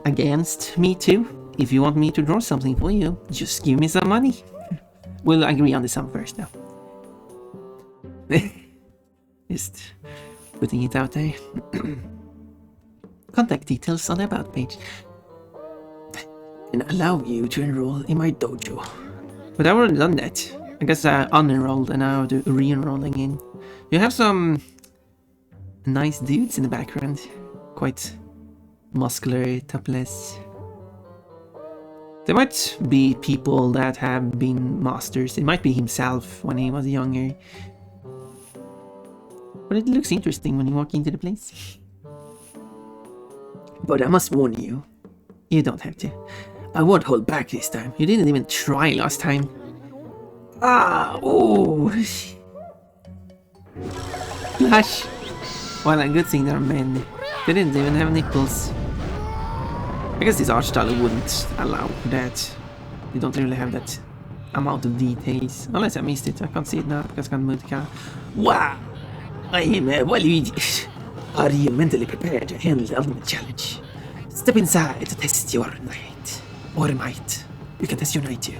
against me too. If you want me to draw something for you, just give me some money. We'll agree on the sum first now. Just putting it out there. Contact details on the About page. And allow you to enroll in my dojo. But I've already done that. I guess I unenrolled and now do re-enrolling in. You have some nice dudes in the background. Quite muscular, topless. There might be people that have been masters. It might be himself when he was younger. But it looks interesting when you walk into the place. But I must warn you, you don't have to. I won't hold back this time. You didn't even try last time. Ah, oh. Flash. Well, a good thing they're men. They didn't even have nipples. I guess this art style wouldn't allow that. You don't really have that amount of details. Unless I missed it. I can't see it now because I can't move the camera. Wow! I am well. Are you mentally prepared to handle the ultimate challenge? Step inside to test your might. Or might. You can test your might too.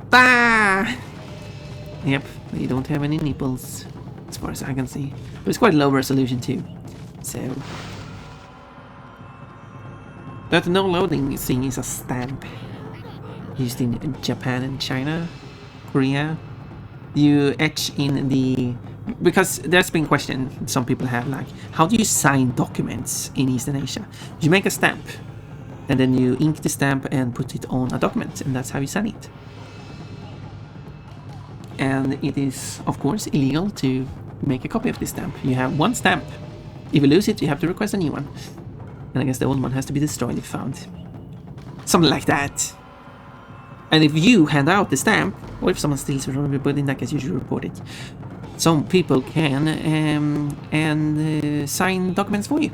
Bah! Yep, they don't have any nipples, as far as I can see. But it's quite low resolution too. So... that no loading thing is a stamp. Used in Japan and China, Korea. You etch in the... because there's been question some people have, like, how do you sign documents in Eastern Asia? You make a stamp, and then you ink the stamp and put it on a document, and that's how you sign it. And it is, of course, illegal to make a copy of this stamp. You have one stamp. If you lose it, you have to request a new one. And I guess the old one has to be destroyed if found. Something like that. And if you hand out the stamp, or if someone steals it from you, but in that case you should report it. Some people can sign documents for you.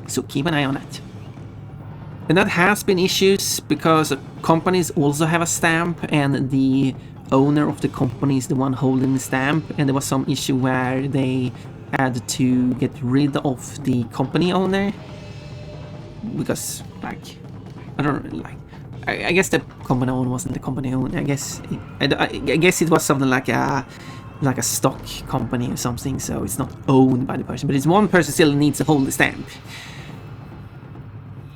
So keep an eye on that. And that has been issues because companies also have a stamp and the owner of the company is the one holding the stamp, and there was some issue where they had to get rid of the company owner because, like, I don't like. I guess the company owner wasn't the company owner. I guess it was something like a stock company or something. So it's not owned by the person, but it's one person still needs to hold the stamp.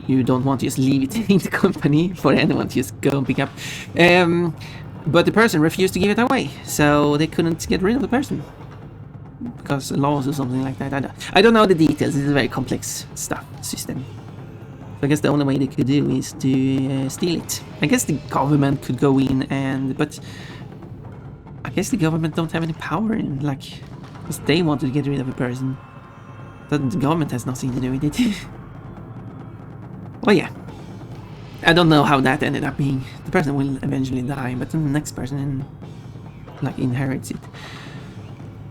You don't want to just leave it in the company for anyone to just go and pick up. But the person refused to give it away, so they couldn't get rid of the person. Because laws or something like that. I don't know the details. It's a very complex system. So I guess the only way they could do is to steal it. I guess the government could go in but I guess the government don't have any power in, like, because they wanted to get rid of a person. But the government has nothing to do with it. Well, yeah. I don't know how that ended up being. The person will eventually die, but then the next person inherits it.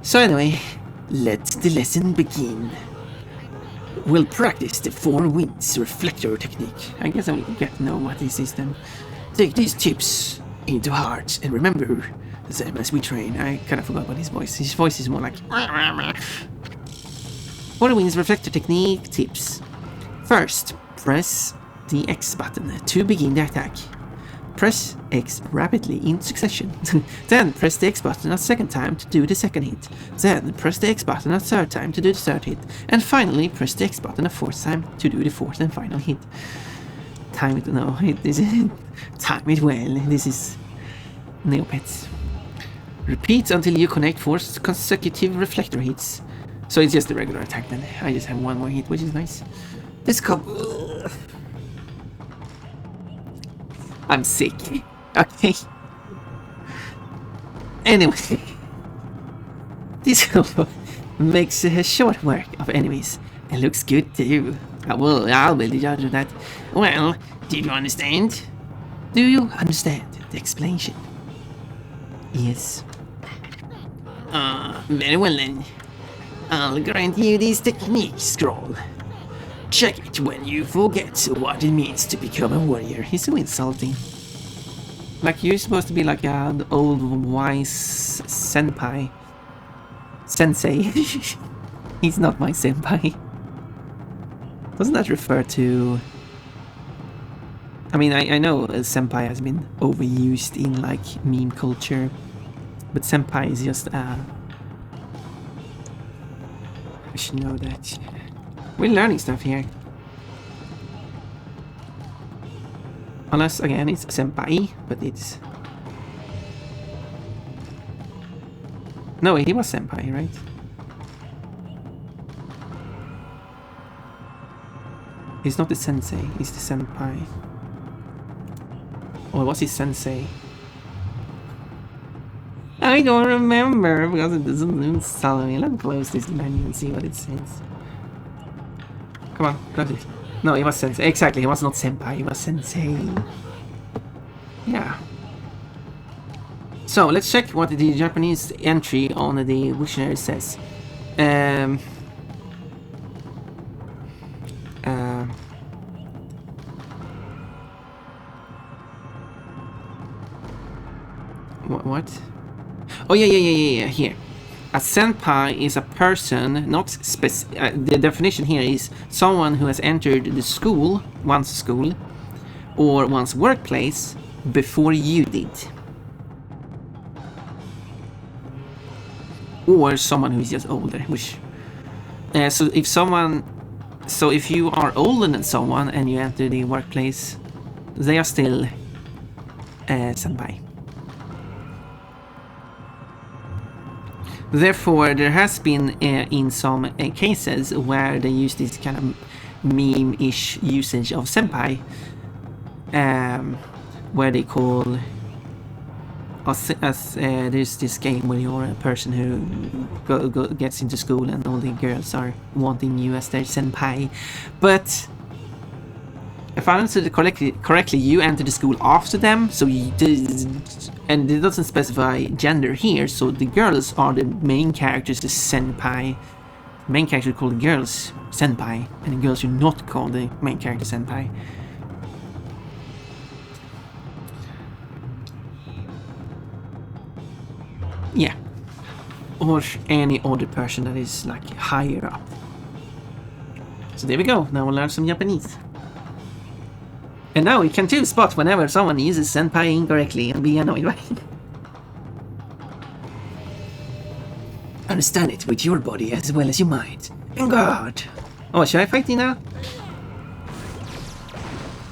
So anyway, let the lesson begin. We'll practice the 4 winds reflector technique. I guess I will get to know what this is then. Take these tips into heart and remember them as we train. I kind of forgot about his voice. His voice is more like... 4 winds reflector technique tips. First, press the X button to begin the attack. Press X rapidly in succession. Then press the X button a second time to do the second hit. Then press the X button a third time to do the third hit. And finally press the X button a fourth time to do the fourth and final hit. Time it, no, time it well. This is Neopets. Repeat until you connect 4 consecutive reflector hits. So it's just a regular attack then. I just have 1 more hit, which is nice. This couple... I'm sick. Okay. Anyway. This makes short work of enemies. It looks good too. I'll be the judge of that. Well, did you understand? Do you understand the explanation? Yes. Very well then. I'll grant you this technique scroll. Check it when you forget what it means to become a warrior. He's so insulting. Like, you're supposed to be like an old wise senpai. Sensei. He's not my senpai. Doesn't that refer to... I mean, I know senpai has been overused in, like, meme culture. But senpai is just I should know that. We're learning stuff here. Unless, again, it's senpai, but it's... No, he was senpai, right? He's not the sensei, he's the senpai. Or was he sensei? I don't remember because it doesn't tell me. Let's close this menu and see what it says. Come on, close it. No, he was sensei. Exactly, he was not senpai, he was sensei. Yeah. So let's check what the Japanese entry on the dictionary says. What? Oh yeah. Here, a senpai is a person, not the definition here is someone who has entered the school, one's school, or one's workplace before you did. Or someone who is just older, which so if you are older than someone and you enter the workplace, they are still senpai. Therefore, there has been in some cases where they use this kind of meme-ish usage of senpai, where they call there's this game where you're a person who gets into school and all the girls are wanting you as their senpai. But if I understood it correctly, you enter the school after them, so and it doesn't specify gender here, so the girls are the main characters, the senpai. The main character is called the girls senpai, and the girls should not call the main character senpai. Yeah. Or any other person that is like higher up. So there we go, now we'll learn some Japanese. And now we can too spot whenever someone uses senpai incorrectly and be annoyed by it. Understand it with your body as well as your mind. And God! Oh, should I fight you now?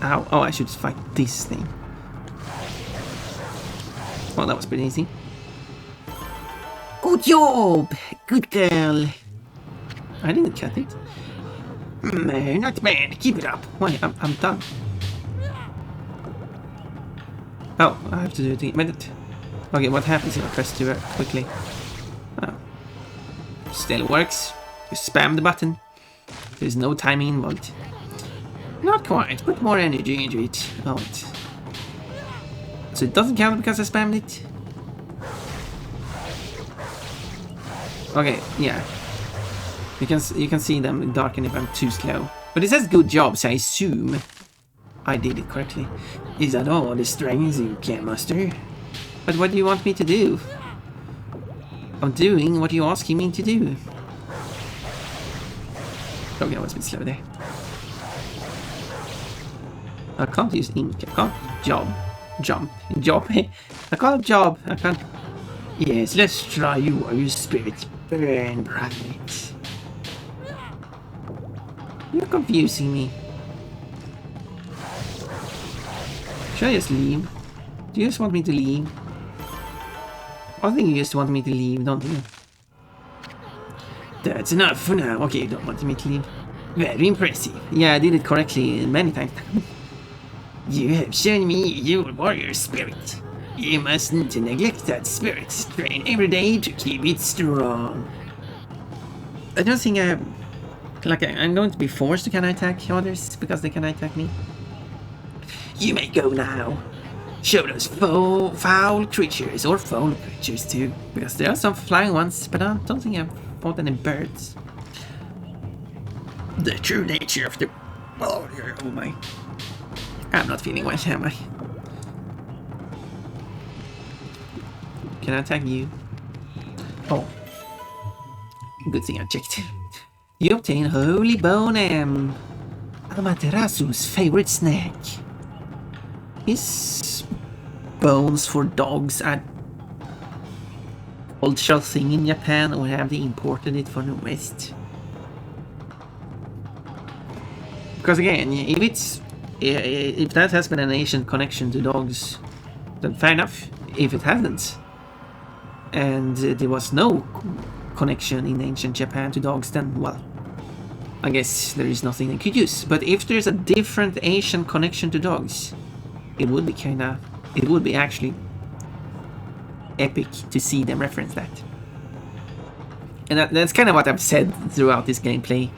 Ow, oh, I should fight this thing. Well, that was pretty easy. Good job! Good girl! I didn't cut it. Not bad, keep it up. Wait, I'm done. Oh, I have to do it again. Okay, what happens if I press too quickly? Oh. Still works. Just spam the button. There's no timing involved. Not quite. Put more energy into it. Oh, wait. So it doesn't count because I spammed it? Okay, yeah. You can see them darken if I'm too slow. But it says good job, so I assume I did it correctly. Is that all the strength you can muster? But what do you want me to do? I'm doing what you're asking me to do. Okay, I was a bit slow there. I can't use ink. I can't job. I can't job. I can't. Yes, let's try you while your spirits burn bright. You're confusing me. Should I just leave? Do you just want me to leave? I think you just want me to leave, don't you? That's enough for now. Okay, you don't want me to leave. Very impressive. Yeah, I did it correctly many times. You have shown me your warrior spirit. You mustn't neglect that spirit. Train every day to keep it strong. I don't think I'm going to be forced to can attack others because they can attack me. You may go now. Show those foul creatures, or foul creatures too, because there are some flying ones, but I don't think I've fought any birds. The true nature of the warrior. Oh my. I'm not feeling well, am I? Can I attack you? Oh. Good thing I checked. You obtain Holy Bone M. Amaterasu's favorite snack. Is bones for dogs a cultural thing in Japan, or have they imported it from the West? Because again, if that has been an ancient connection to dogs, then fair enough. If it hasn't, and there was no connection in ancient Japan to dogs, then well, I guess there is nothing they could use. But if there's a different Asian connection to dogs, it would be kinda... It would be actually epic to see them reference that. And that's kind of what I've said throughout this gameplay.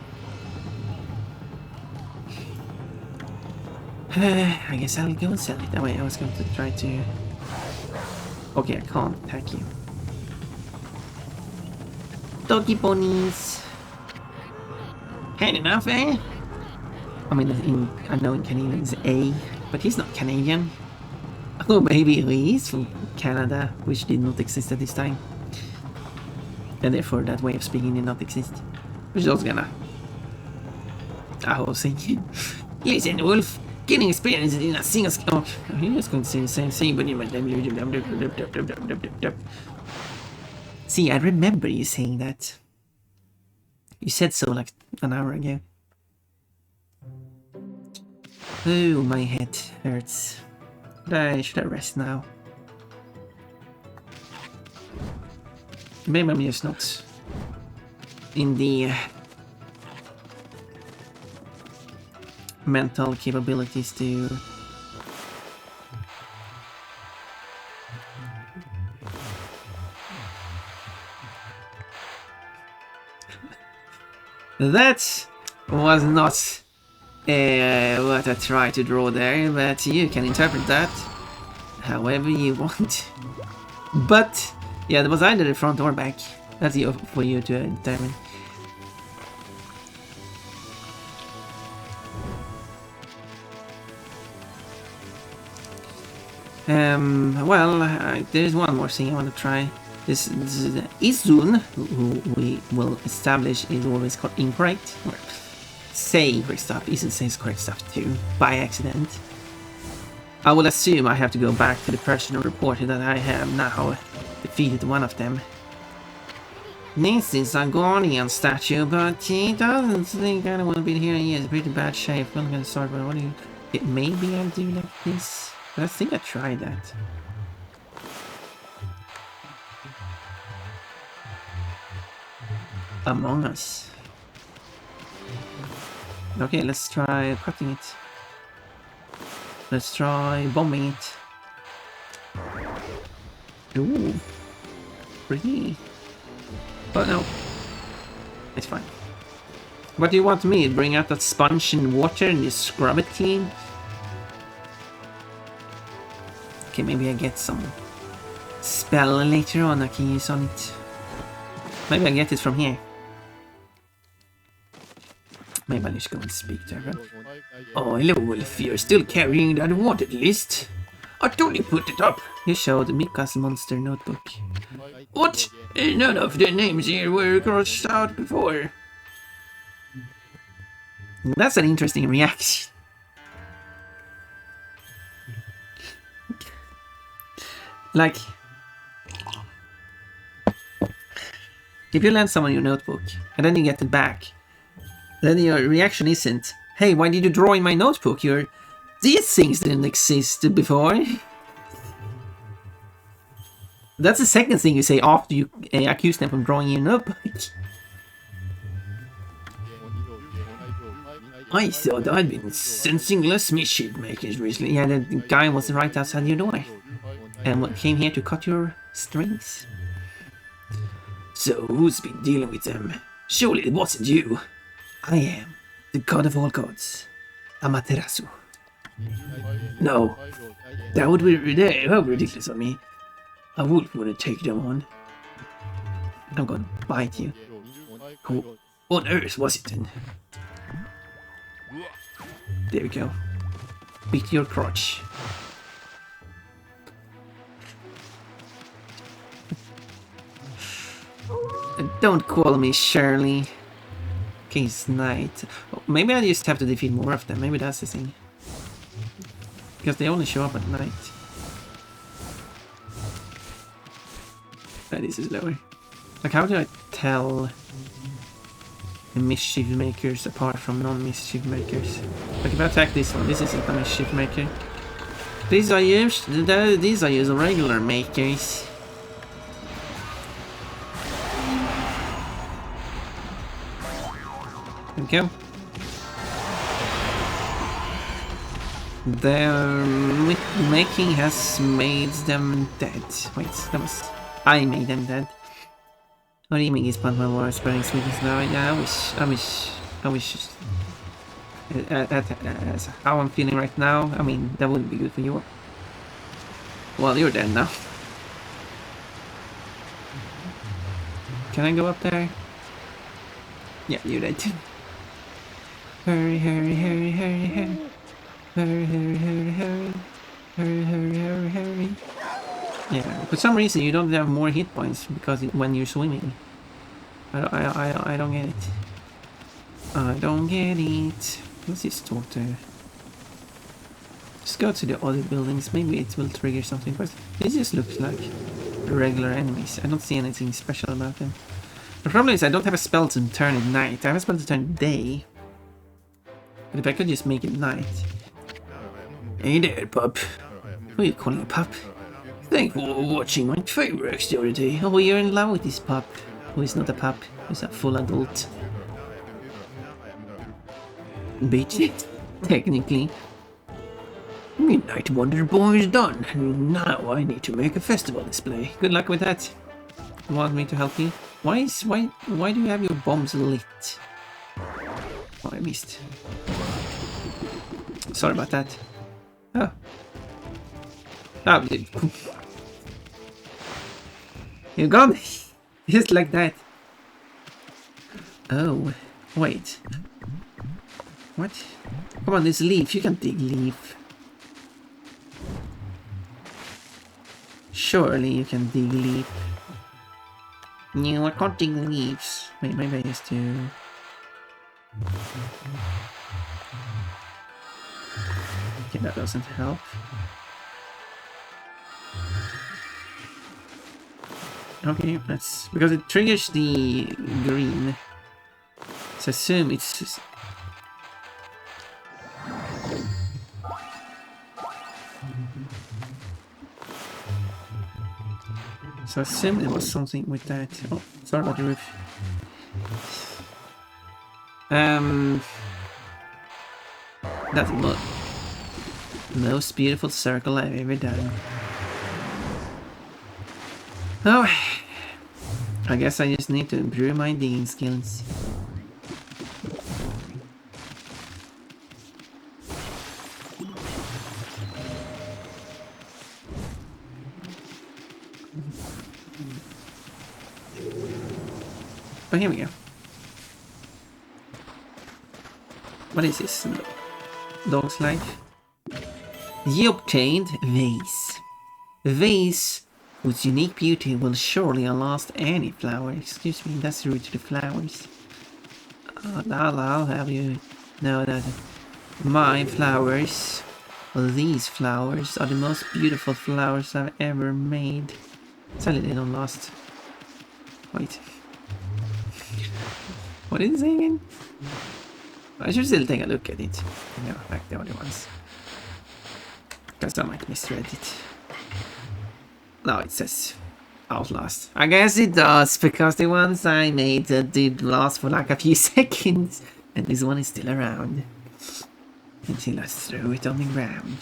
I guess I'll go and sell it. That way I was going to try to... Okay, I can't attack you. Doggy bunnies. Had enough, eh? I mean, I know in Canadian it's A, but he's not Canadian. Oh, maybe he is from Canada, which did not exist at this time. And therefore that way of speaking did not exist. Which is also gonna... I was thinking... Listen, Wolf, getting experience in a single... Oh, he was going to say the same thing, but... See, I remember you saying that. You said so like an hour ago. Oh, my head hurts. Should I rest now? Maybe I'm just not in the mental capabilities to... That was not what I tried to draw there, but you can interpret that however you want. But yeah, that was either the front or back. That's for you to determine. Well, there's one more thing I want to try. This Izun, who we will establish is always incorrect, or say incorrect stuff, Izun says correct stuff too, by accident. I will assume I have to go back to the person who reported that I have now defeated one of them. This is a guardian statue, but he doesn't think anyone will be here. He is in pretty bad shape. I'm gonna start, but what do you... Maybe I'll do like this. But I think I tried that. Among Us. Okay, let's try cutting it. Let's try bombing it. Ooh. Pretty. But no. It's fine. What do you want me to bring out that sponge in water and you scrub it clean? Okay, maybe I get some spell later on I can use on it. Maybe I get it from here. Maybe I just go and speak to her. Oh, hello, Wolf. You're still carrying that wanted list? I totally put it up. You showed Mika's monster notebook. What? None of the names here were crossed out before. That's an interesting reaction. Like, if you lend someone your notebook and then you get it back, then your reaction isn't, hey, why did you draw in my notebook? These things didn't exist before. That's the second thing you say after you accuse them from drawing your notebook. I thought I'd been sensing less mischief makers recently. Yeah, the guy was right outside your door. And came here to cut your strings. So who's been dealing with them? Surely it wasn't you. I am the god of all gods, Amaterasu. No, that would be ridiculous of me. A wolf wouldn't take them on. I'm gonna bite you. Who on earth was it then? There we go. Beat your crotch. Don't call me Shirley. King's Knight. Oh, maybe I just have to defeat more of them. Maybe that's the thing. Because they only show up at night. This is lower. Like, how do I tell the mischief makers apart from non-mischief makers? Like, if I attack this one, this isn't a mischief maker. These are used regular makers. we go. Their making has made them dead. Wait, that was... I made them dead. What do you mean he's part of my war spreading sweetness now? Yeah, I wish... That's how I'm feeling right now. I mean, that wouldn't be good for you. Well, you're dead now. Can I go up there? Yeah, you're dead too. Hurry, hurry, hurry, hurry, hurry. Hurry, hurry, hurry, hurry. Hurry, hurry, hurry, hurry. Yeah, for some reason you don't have more hit points because when you're swimming. I don't get it. I don't get it. What's his daughter? Just go to the other buildings. Maybe it will trigger something. But this just looks like regular enemies. I don't see anything special about them. The problem is I don't have a spell to turn at night. I have a spell to turn day. But if I could just make it night. Hey there, pup. Who are you calling a pup? Thanks for watching my fireworks the other day. Oh, you're in love with this pup. Who is not a pup, who's a full adult. Bitch, technically. Midnight Wonder Boy is done. Now I need to make a festival display. Good luck with that. You want me to help you? Why do you have your bombs lit? Oh, I missed. Sorry about that. Oh. Oh, you're gone. Just like that. Oh, wait. What? Come on, this leaf. You can dig leaf. Surely you can dig leaf. No, I can't dig leaves. Wait, maybe I used to... Okay, that doesn't help. Okay, that's... because it triggers the green. So I assume it's... So I assumed it was something with that. Oh, sorry about the roof. That's the most beautiful circle I've ever done. Oh, I guess I just need to improve my digging skills. Oh, here we go. What is this? Dog's life? You obtained vase. A vase whose unique beauty will surely outlast any flower. Excuse me, that's rude to the flowers. I'll have you know that my flowers, well, these flowers, are the most beautiful flowers I've ever made. Sadly, they don't last. Wait. What did it say again? I should still take a look at it. You know, like the other ones. Because I might misread it. No, it says Outlast. I guess it does, because the ones I made did last for like a few seconds. And this one is still around. Until I throw it on the ground.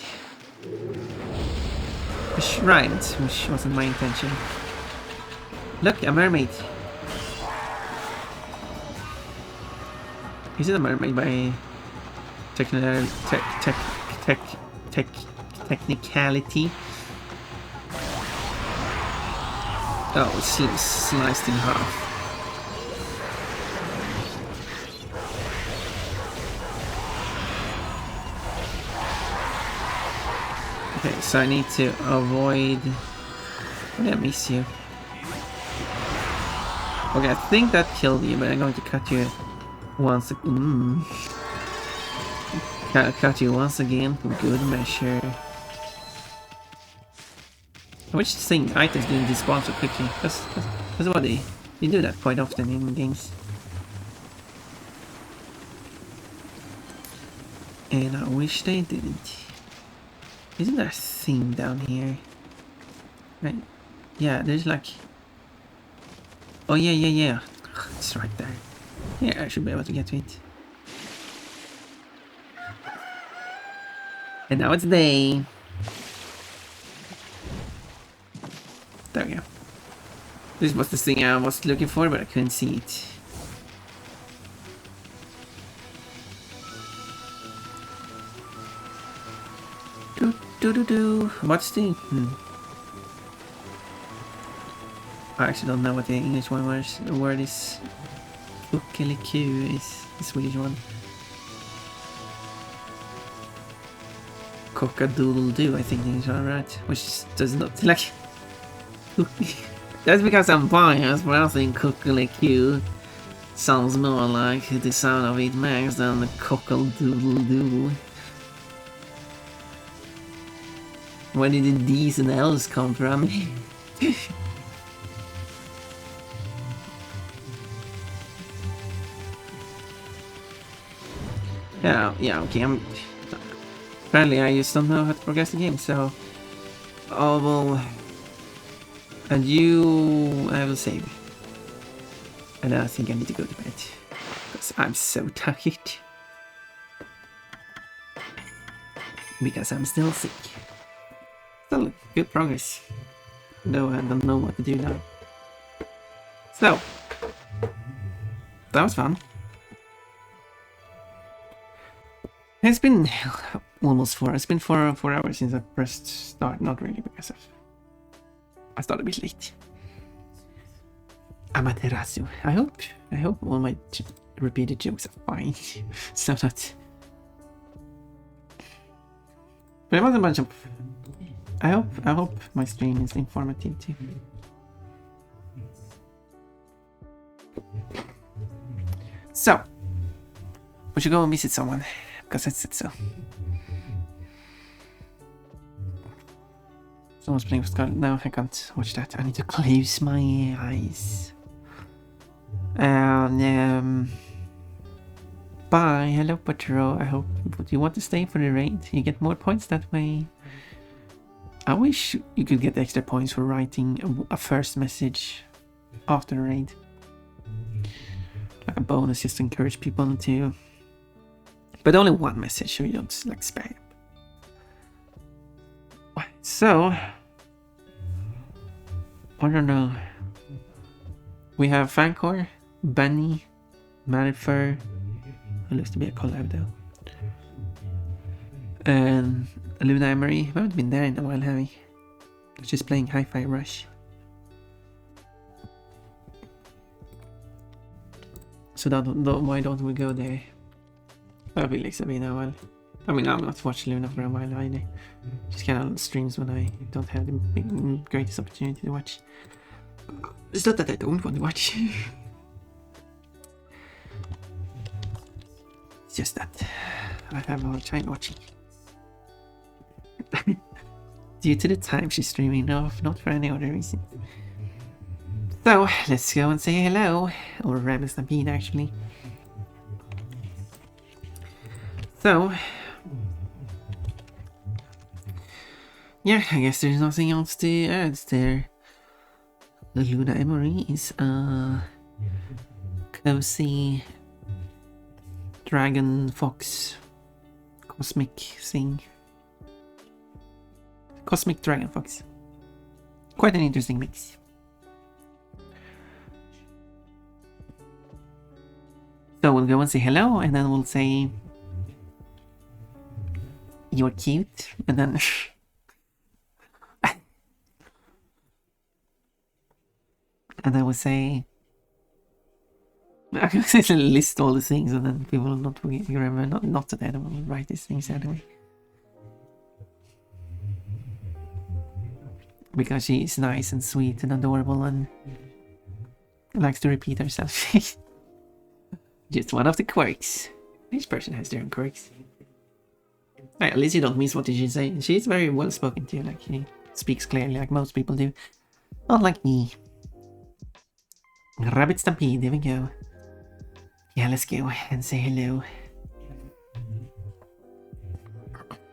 Which rhymed, which wasn't my intention. Look, a mermaid. Is it a mermaid by technicality? Oh, it's sliced in half. Okay, so I need to avoid... How did I miss you? Okay, I think that killed you, but I'm going to cut you once again. Cut you once again for good measure. Which thing items didn't despawn so quickly? That's what they do that quite often in games. And I wish they didn't. Isn't there a thing down here? Right? Yeah, there's like... Oh yeah. It's right there. Yeah, I should be able to get to it. And now it's day. There we go. This was the thing I was looking for, but I couldn't see it. What's the... I actually don't know what the English one was. The word is... Ōkami is the Swedish one. Cock-a-doodle-doo, I think the English one, right? Which does not like... That's because I'm biased, but I think Ōkami sounds more like the sound of it makes than the cock-a-doodle-doo. Where did the D's and L's come from? yeah, okay, apparently I just don't know how to progress the game, so... I will... And I will save. And I think I need to go to bed. Because I'm so tired. Because I'm still sick. Still good progress. Though I don't know what to do now. So. That was fun. It's been almost 4. It's been 4 hours since I pressed start. Not really, because I started a bit late. Amaterasu. I hope all my repeated jokes are fine. So that. But it was a bunch of. I hope my stream is informative too. So we should go and visit someone because I said so. Someone's playing with Scarlet. No, I can't watch that. I need to close my eyes. And bye. Hello, Patro. I hope you want to stay for the raid. You get more points that way. I wish you could get extra points for writing a first message after the raid. Like a bonus, just to encourage people to. But only one message, so you don't like spam. So, I don't know. We have Fancor, Bunny, Marifer. It looks to be a collab though. And Luna Emery. We haven't been there in a while, have we? Just playing Hi-Fi Rush. So why don't we go there? That'll be like been a while. I mean, I'm not watching Luna for a while either. Just kind of streams when I don't have the greatest opportunity to watch. It's not that I don't want to watch. It's just that I have a hard time watching. Due to the time she's streaming off, not for any other reason. So, let's go and say hello. Or Rebel Stampede, actually. So, yeah, I guess there's nothing else to add there. The Luna Emery is a cozy dragon fox cosmic thing. Cosmic dragon fox. Quite an interesting mix. So we'll go and say hello, and then we'll say you're cute, and then and I will say I can list all the things, and then people will not forget. You remember, not today. I will write these things anyway, because she is nice and sweet and adorable and likes to repeat herself. Just one of the quirks. Each person has their own quirks. Right, at least you don't miss what she say. She's very well spoken to, like she speaks clearly like most people do. Unlike me. Rabbit Stampede, there we go. Yeah, let's go and say hello.